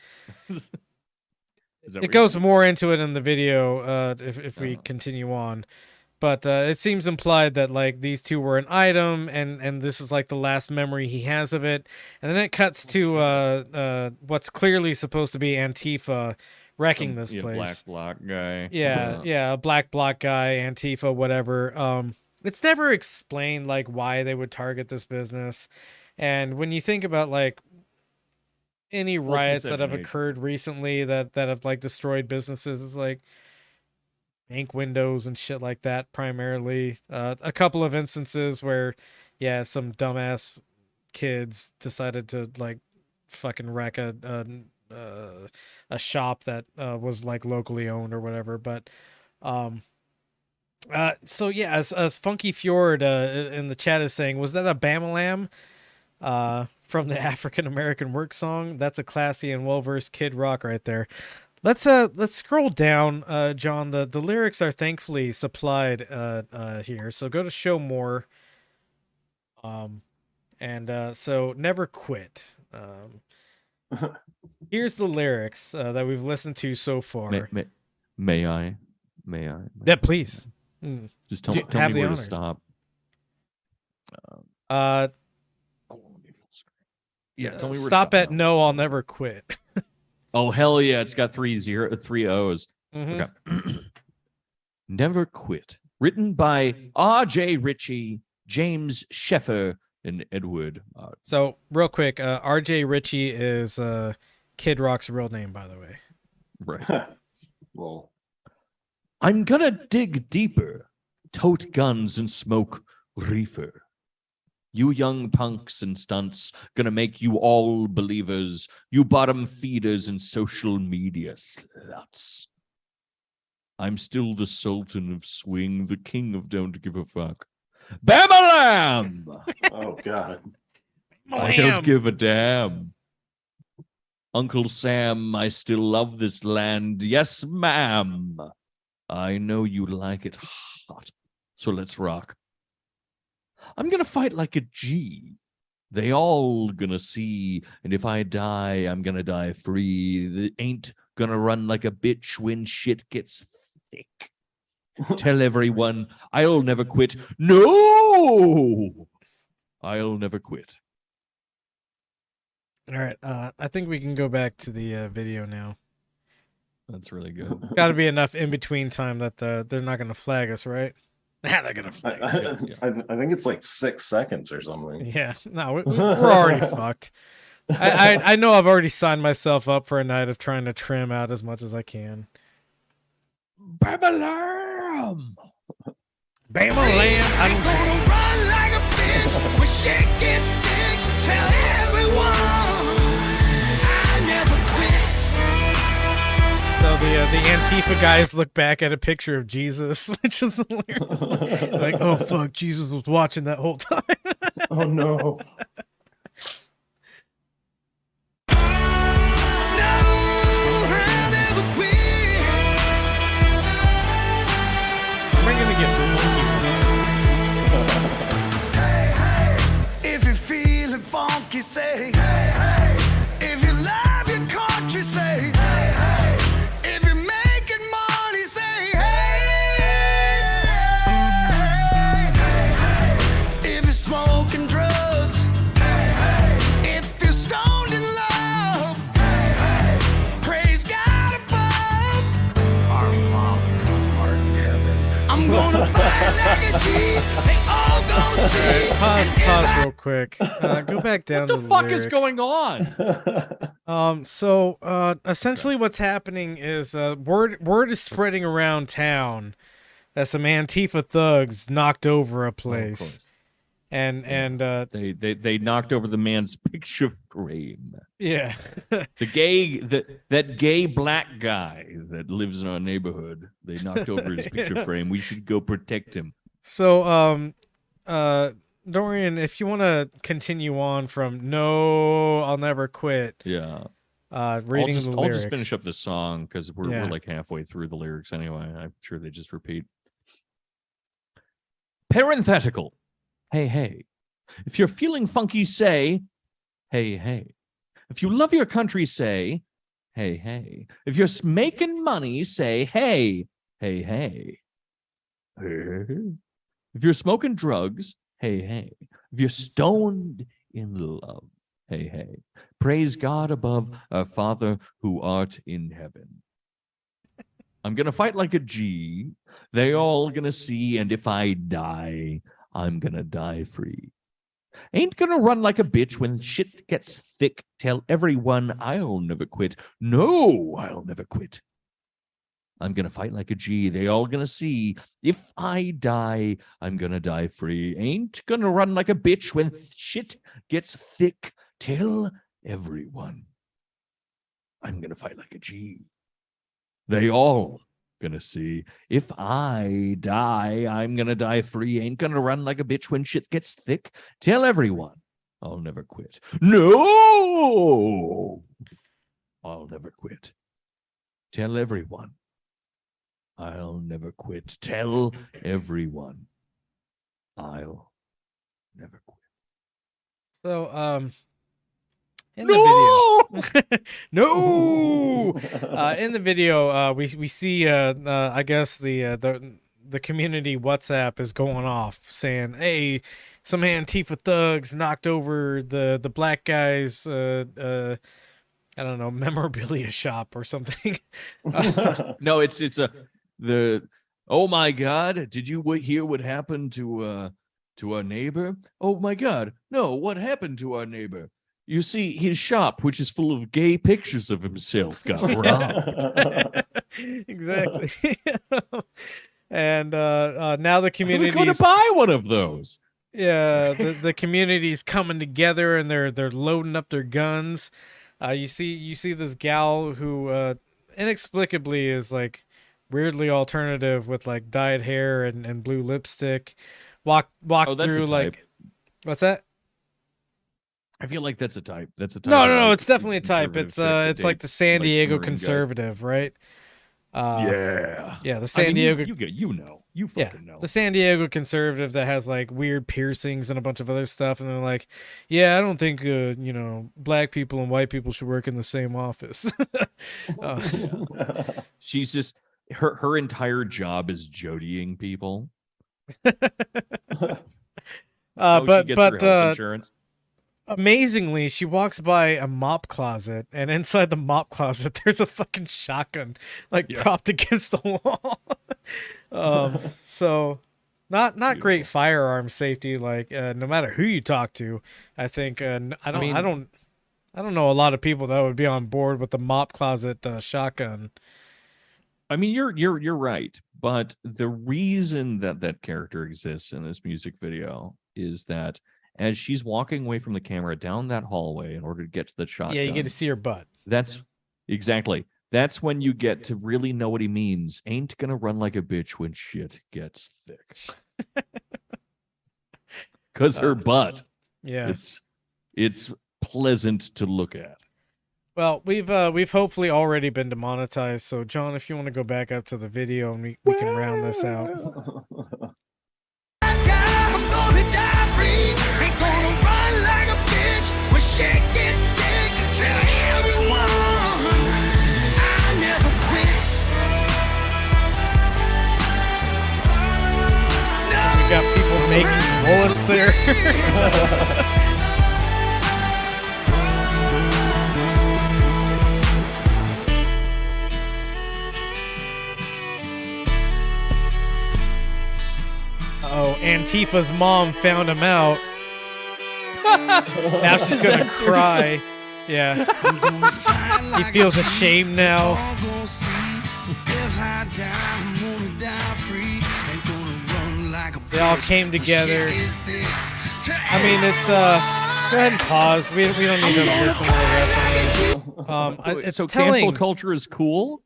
It goes more into it in the video if we continue on, but it seems implied that like these two were an item, and this is like the last memory he has of it, and then it cuts to what's clearly supposed to be Antifa wrecking this place. Black guy. Yeah, a black guy, Antifa, whatever. It's never explained like why they would target this business, and when you think about like any riots that have occurred recently that have like destroyed businesses, it's like bank windows and shit like that primarily. A couple of instances where some dumbass kids decided to like fucking wreck a shop that was like locally owned or whatever, but so yeah, as Funky Fjord in the chat is saying, was that a Bamalam from the African American Work song? That's a classy and well-versed Kid Rock right there. Let's scroll down, John. The lyrics are thankfully supplied here, so go to show more. So never quit. Here's the lyrics that we've listened to so far. May I? Yeah, please. Just tell me where to stop. Yeah, tell me where stop to at no, I'll never quit. Oh hell yeah! It's got three O's. Mm-hmm. Okay. Never Quit. Written by R.J. Ritchie, James Sheffer, and Edward. So real quick, R.J. Ritchie is Kid Rock's real name, by the way. Right. Well, I'm gonna dig deeper, tote guns and smoke reefer. You young punks and stunts, gonna make you all believers, you bottom feeders and social media sluts. I'm still the Sultan of Swing, the king of Don't Give a Fuck. Bam-a-lam! Oh, God. I don't give a damn. Uncle Sam, I still love this land. Yes, ma'am. I know you like it hot, so let's rock. I'm gonna fight like a G. They all gonna see, and if I die, I'm gonna die free. They ain't gonna run like a bitch when shit gets thick. Tell everyone, I'll never quit. No! I'll never quit. All right, I think we can go back to the video now. That's really good. Got to be enough in between time that they're not gonna flag us, right? They're gonna flag us. I think it's like 6 seconds or something. Yeah, no, we're already fucked. I know I've already signed myself up for a night of trying to trim out as much as I can. Bam-a-lam! Bam-a-lam! I'm gonna run like a bitch when shit gets thick. Tell everyone I never quit. So the Antifa guys look back at a picture of Jesus, which is hilarious. Like, oh fuck, Jesus was watching that whole time. Oh no. Am I gonna get If you're feeling funky, say hey, hey. If you love your country, say hey, hey. If you're making money, say hey, hey, hey. If you're smoking drugs, hey, hey. If you're stoned in love, hey, hey. Praise God above. Our Father who art in heaven. I'm gonna fight like a G. They all gonna see. Pause real quick. Go back down to What the fuck lyrics. is going on? So essentially what's happening is word is spreading around town that some Antifa thugs knocked over a place. And they knocked over the man's picture frame. Yeah. that gay black guy that lives in our neighborhood. They knocked over his picture frame. We should go protect him. So Dorian, if you want to continue on from "No, I'll Never Quit," Yeah. reading the lyrics. I'll just finish up this song because we're Yeah. like halfway through the lyrics anyway. I'm sure they just repeat. Parenthetical. Hey, hey. If you're feeling funky, say, hey, hey. If you love your country, say, hey, hey. If you're making money, say, hey, hey, hey. If you're smoking drugs, hey, hey. If you're stoned in love, hey, hey. Praise God above, our Father who art in heaven. I'm going to fight like a G. They all going to see, and if I die, I'm going to die free. Ain't going to run like a bitch when shit gets thick. Tell everyone I'll never quit. No, I'll never quit. I'm going to fight like a G. They all going to see. If I die, I'm going to die free. Ain't going to run like a bitch when shit gets thick. Tell everyone I'm going to fight like a G. They all gonna see. If I die, I'm gonna die free. Ain't gonna run like a bitch when shit gets thick. Tell everyone I'll never quit. No, I'll never quit. Tell everyone I'll never quit. Tell everyone I'll never quit. So, in the video, no, in the video, we see, I guess the community WhatsApp is going off saying, "Hey, some Antifa thugs knocked over the black guys, I don't know, memorabilia shop or something." No, it's oh my God, did you hear what happened to our neighbor? Oh my God, no, what happened to our neighbor? You see, his shop, which is full of gay pictures of himself, got robbed. Exactly. And now the community Who's going to buy one of those? Yeah, the community's coming together and they're loading up their guns. You see this gal who inexplicably is like weirdly alternative with like dyed hair and blue lipstick. Walk through like, what's that? I feel like that's a type. That's a type. No, it's definitely a type. It's like the San Diego conservative, right? Yeah. The San Diego. You fucking know. The San Diego conservative that has like weird piercings and a bunch of other stuff, and they're like, yeah, I don't think black people and white people should work in the same office. She's just her entire job is jodying people. But insurance. Amazingly, she walks by a mop closet, and inside the mop closet, there's a fucking shotgun, propped against the wall. So, not great firearm safety. Like, no matter who you talk to, I think I don't know a lot of people that would be on board with the mop closet shotgun. I mean, you're right, but the reason that character exists in this music video is that as she's walking away from the camera down that hallway in order to get to the shotgun. Yeah, you get to see her butt. That's when you get to really know what he means. Ain't gonna run like a bitch when shit gets thick. Because her butt. Yeah. It's pleasant to look at. Well, we've hopefully already been demonetized. So, John, if you want to go back up to the video and we can round this out. I'm gonna die free. Ain't gonna run like a bitch when shit gets thick. Tell everyone I never quit. We got people making bullets there. Oh, Antifa's mom found him out. Now she's gonna cry. Yeah. He feels ashamed now. They all came together. I mean, it's go ahead and pause. We don't need to listen to the rest of it. So cancel culture is cool?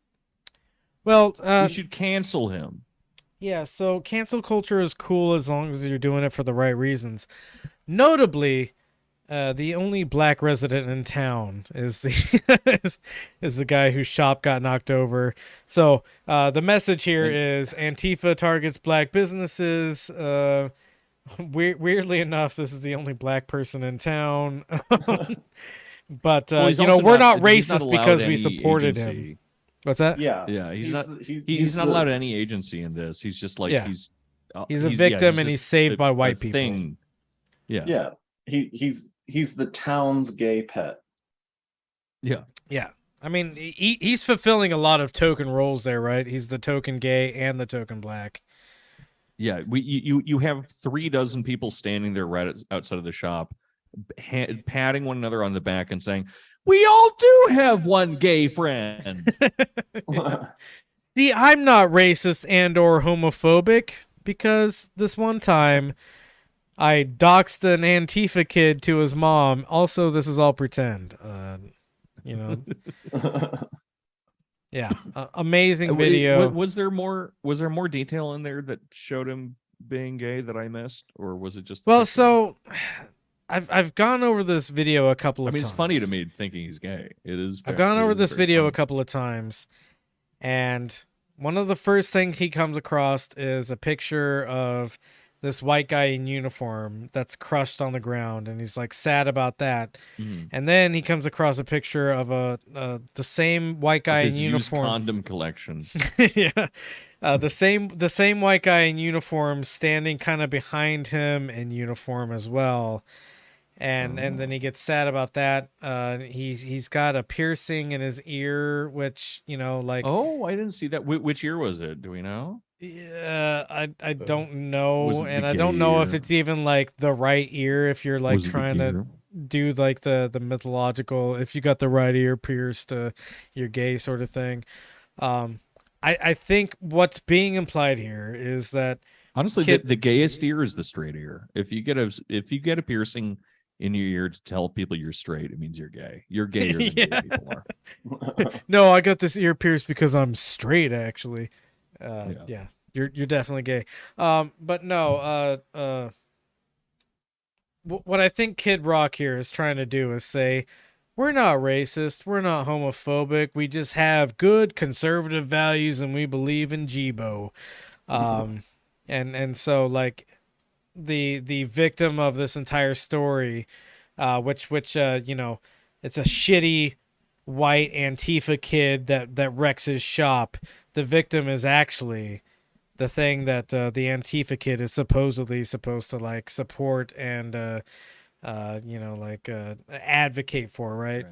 Well, you should cancel him. Yeah, so cancel culture is cool as long as you're doing it for the right reasons. Notably, the only black resident in town is the is the guy whose shop got knocked over. So the message here is Antifa targets black businesses. Weirdly enough, this is the only black person in town. But Well, he's you know, also we're not he's not racist allowed because we any supported him. agency. What's that? Yeah, Yeah, he's not he's not the- allowed any agency in this. He's just like Yeah. he's a victim and just he's saved by white people. Thing. Yeah. Yeah, he's the town's gay pet. Yeah. Yeah. I mean, he's fulfilling a lot of token roles there, right? He's the token gay and the token black. Yeah, you have 36 people standing there right outside of the shop, patting one another on the back and saying, "We all do have one gay friend." See, I'm not racist and or homophobic because this one time I doxed an Antifa kid to his mom. Also, this is all pretend. You know. Yeah, amazing video. Was there more detail in there that showed him being gay that I missed, or was it just Well, so I've gone over this video a couple of times. it's funny to me thinking he's gay. It is. I've gone over this video a couple of times, and one of the first things he comes across is a picture of this white guy in uniform that's crushed on the ground, and he's like sad about that. And then he comes across a picture of the same white guy in uniform condom collection. Yeah, the same white guy in uniform standing kind of behind him in uniform as well. And then he gets sad about that. He's got a piercing in his ear, which, you know, like, oh, I didn't see that. Which ear was it? Do we know? Yeah, I don't know, it and the I don't gay know if ear? it's even like the right ear. If you're like Was it the trying gay to ear? do like the mythological, if you got the right ear pierced, you're gay sort of thing. I think what's being implied here is that Honestly, the gayest ear is the straight ear. If you get a piercing in your ear to tell people you're straight, it means you're gay. You're gayer than gay people are. No, I got this ear pierced because I'm straight, actually. Yeah, you're definitely gay. But no, what I think Kid Rock here is trying to do is say, we're not racist, we're not homophobic, we just have good conservative values and we believe in Jibo. And so like the victim of this entire story, which you know, it's a shitty white Antifa kid that wrecks his shop. The victim is actually the thing that the Antifa kid is supposedly supposed to like support and you know, like advocate for, right?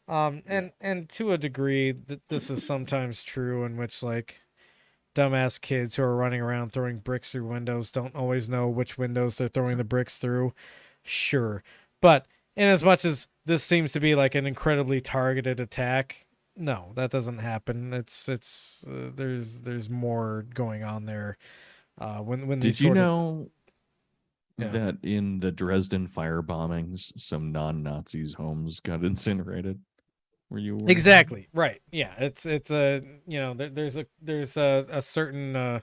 And to a degree that this is sometimes true, in which like dumbass kids who are running around throwing bricks through windows don't always know which windows they're throwing the bricks through. Sure. But in as much as this seems to be like an incredibly targeted attack, no, that doesn't happen. It's there's more going on there. When Did you know Yeah. that in the Dresden fire bombings, some non-Nazis' homes got incinerated? Were you aware of that? Exactly right? Yeah, it's a, you know, there's a certain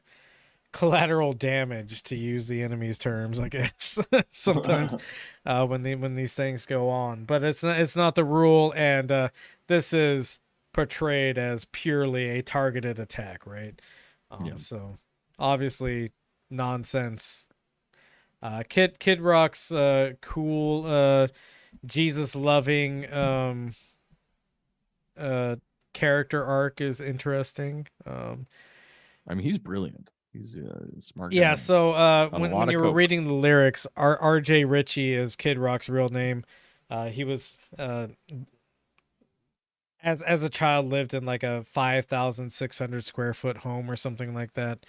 collateral damage, to use the enemy's terms, I guess. Sometimes when these things go on, but it's not the rule, and this is portrayed as purely a targeted attack, right? So obviously nonsense. Kid Rock's cool Jesus loving character arc is interesting. I mean, he's brilliant. He's a smart guy. Yeah, so On a when lot you of were coke. reading the lyrics, RJ Ritchie is Kid Rock's real name. He was as a child lived in like a 5,600 square foot home or something like that.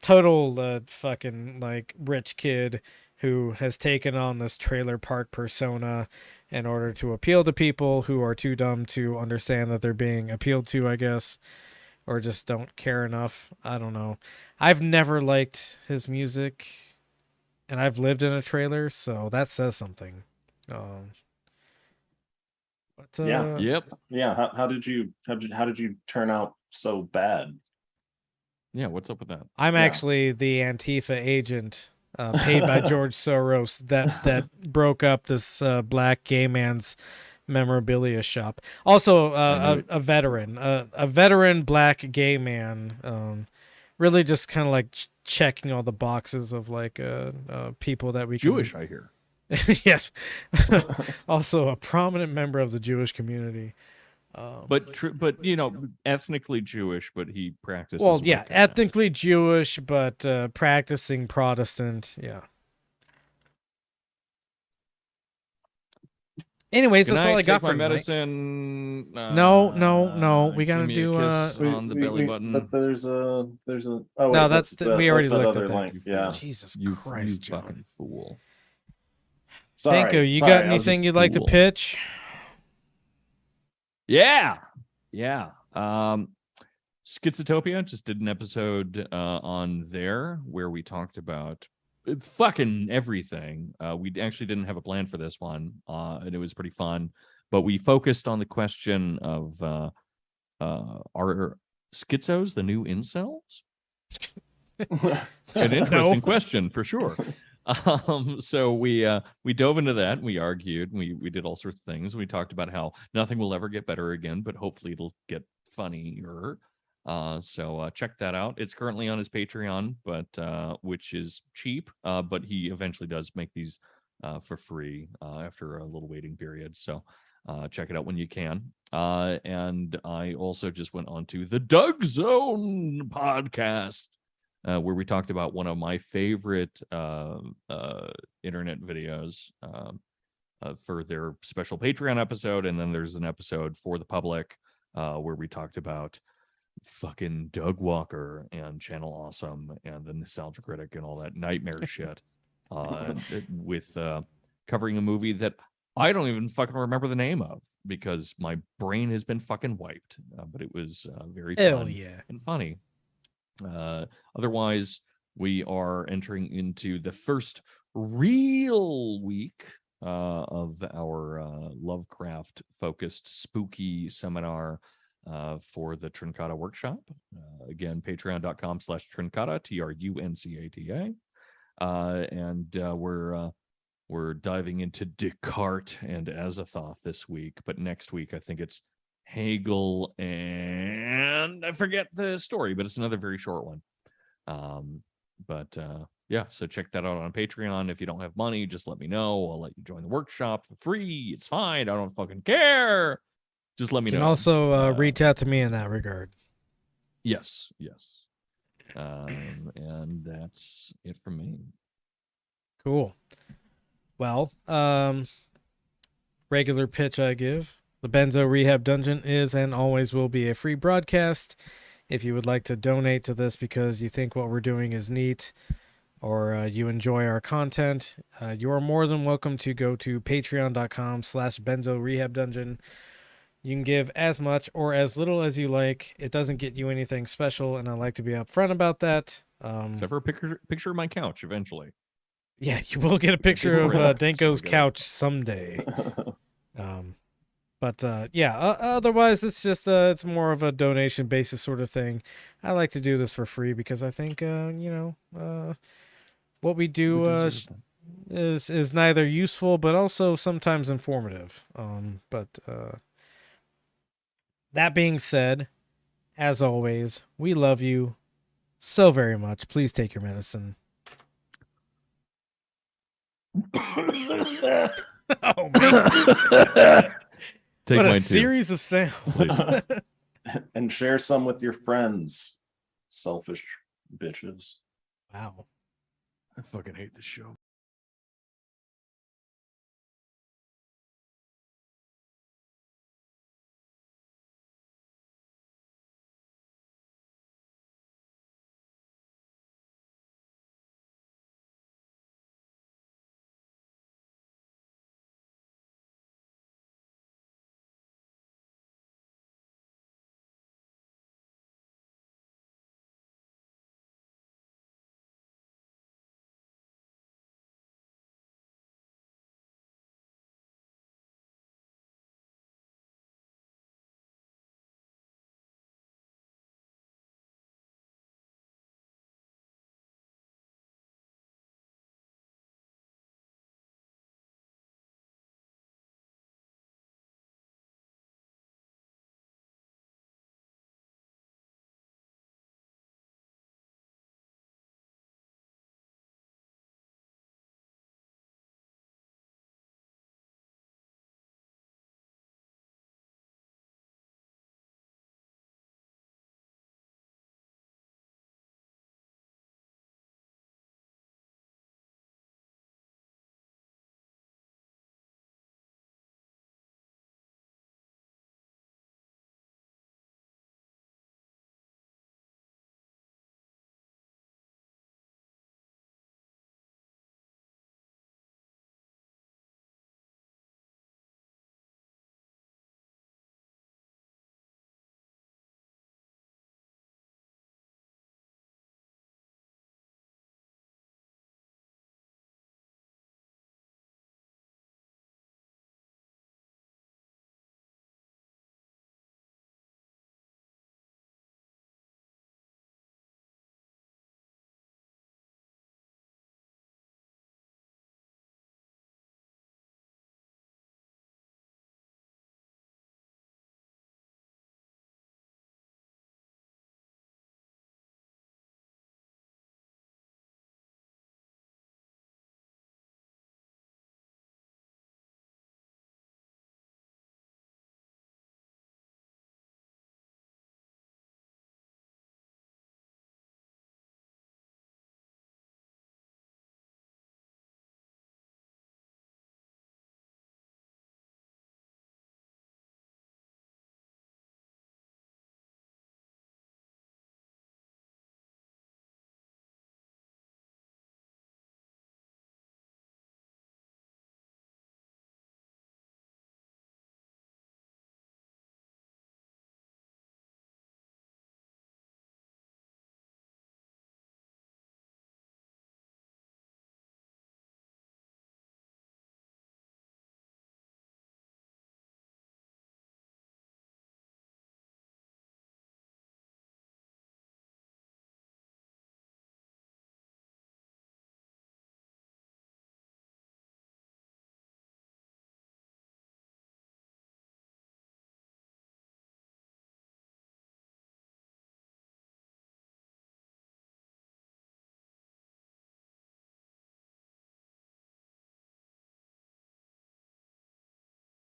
Total fucking like rich kid who has taken on this trailer park persona in order to appeal to people who are too dumb to understand that they're being appealed to, I guess, or just don't care enough. I don't know. I've never liked his music, and I've lived in a trailer, so that says something. But Yeah. How did you turn out so bad? Yeah, what's up with that? I'm Yeah. actually the Antifa agent paid by George Soros that broke up this black gay man's memorabilia shop. Also, a veteran black gay man, really just kind of like checking all the boxes of like people that we Jewish, can... I hear. Yes. Also a prominent member of the Jewish community. But you know, ethnically Jewish, but he practices. Well, yeah, Wicca. ethnically Jewish, but practicing Protestant. Yeah. Anyways, Good that's night, all I got take my for tonight. medicine. No. We gotta give me a do kiss on the belly button. But there's a oh wait, no, we already that's looked that at other that. link. Yeah. Jesus You Christ, John. fucking fool. Sorry, Danko, you sorry, got I was anything just- you'd like to fool. pitch? Yeah. Schizotopia just did an episode on there where we talked about fucking everything. We actually didn't have a plan for this one, and it was pretty fun. But we focused on the question of are schizos the new incels? An interesting question for sure. So we dove into that. We argued. We did all sorts of things. We talked about how nothing will ever get better again, but hopefully it'll get funnier. So check that out. It's currently on his Patreon, but which is cheap. But he eventually does make these for free after a little waiting period. So check it out when you can. And I also just went on to the Doug Zone podcast, where we talked about one of my favorite internet videos for their special Patreon episode. And then there's an episode for the public where we talked about fucking Doug Walker and Channel Awesome and the Nostalgia Critic and all that nightmare shit with covering a movie that I don't even fucking remember the name of because my brain has been fucking wiped. But it was very fun and funny. Otherwise, we are entering into the first real week of our Lovecraft focused spooky seminar for the Trincata workshop. Again, patreon.com/Trincata, TRUNCATA. And we're diving into Descartes and Azathoth this week, but next week I think it's Hegel and I forget the story, but it's another very short one. Yeah, so check that out on Patreon. If you don't have money, just let me know. I'll let you join the workshop for free. It's fine. I don't fucking care. Just let me You know. can also reach out to me in that regard. Yes. And that's it from me. Cool. Well, regular pitch I give. The Benzo Rehab Dungeon is and always will be a free broadcast. If you would like to donate to this because you think what we're doing is neat or you enjoy our content, you are more than welcome to go to patreon.com/Benzo Rehab Dungeon. You can give as much or as little as you like. It doesn't get you anything special, and I like to be upfront about that. Except for a picture of my couch eventually. Yeah, you will get a picture of Danko's couch someday. Otherwise it's just it's more of a donation basis sort of thing. I like to do this for free because I think what we do is neither useful but also sometimes informative. That being said, as always, we love you so very much. Please take your medicine. Oh man. Take what a mine too. series of sounds. And share some with your friends. Selfish bitches. Wow. I fucking hate this show.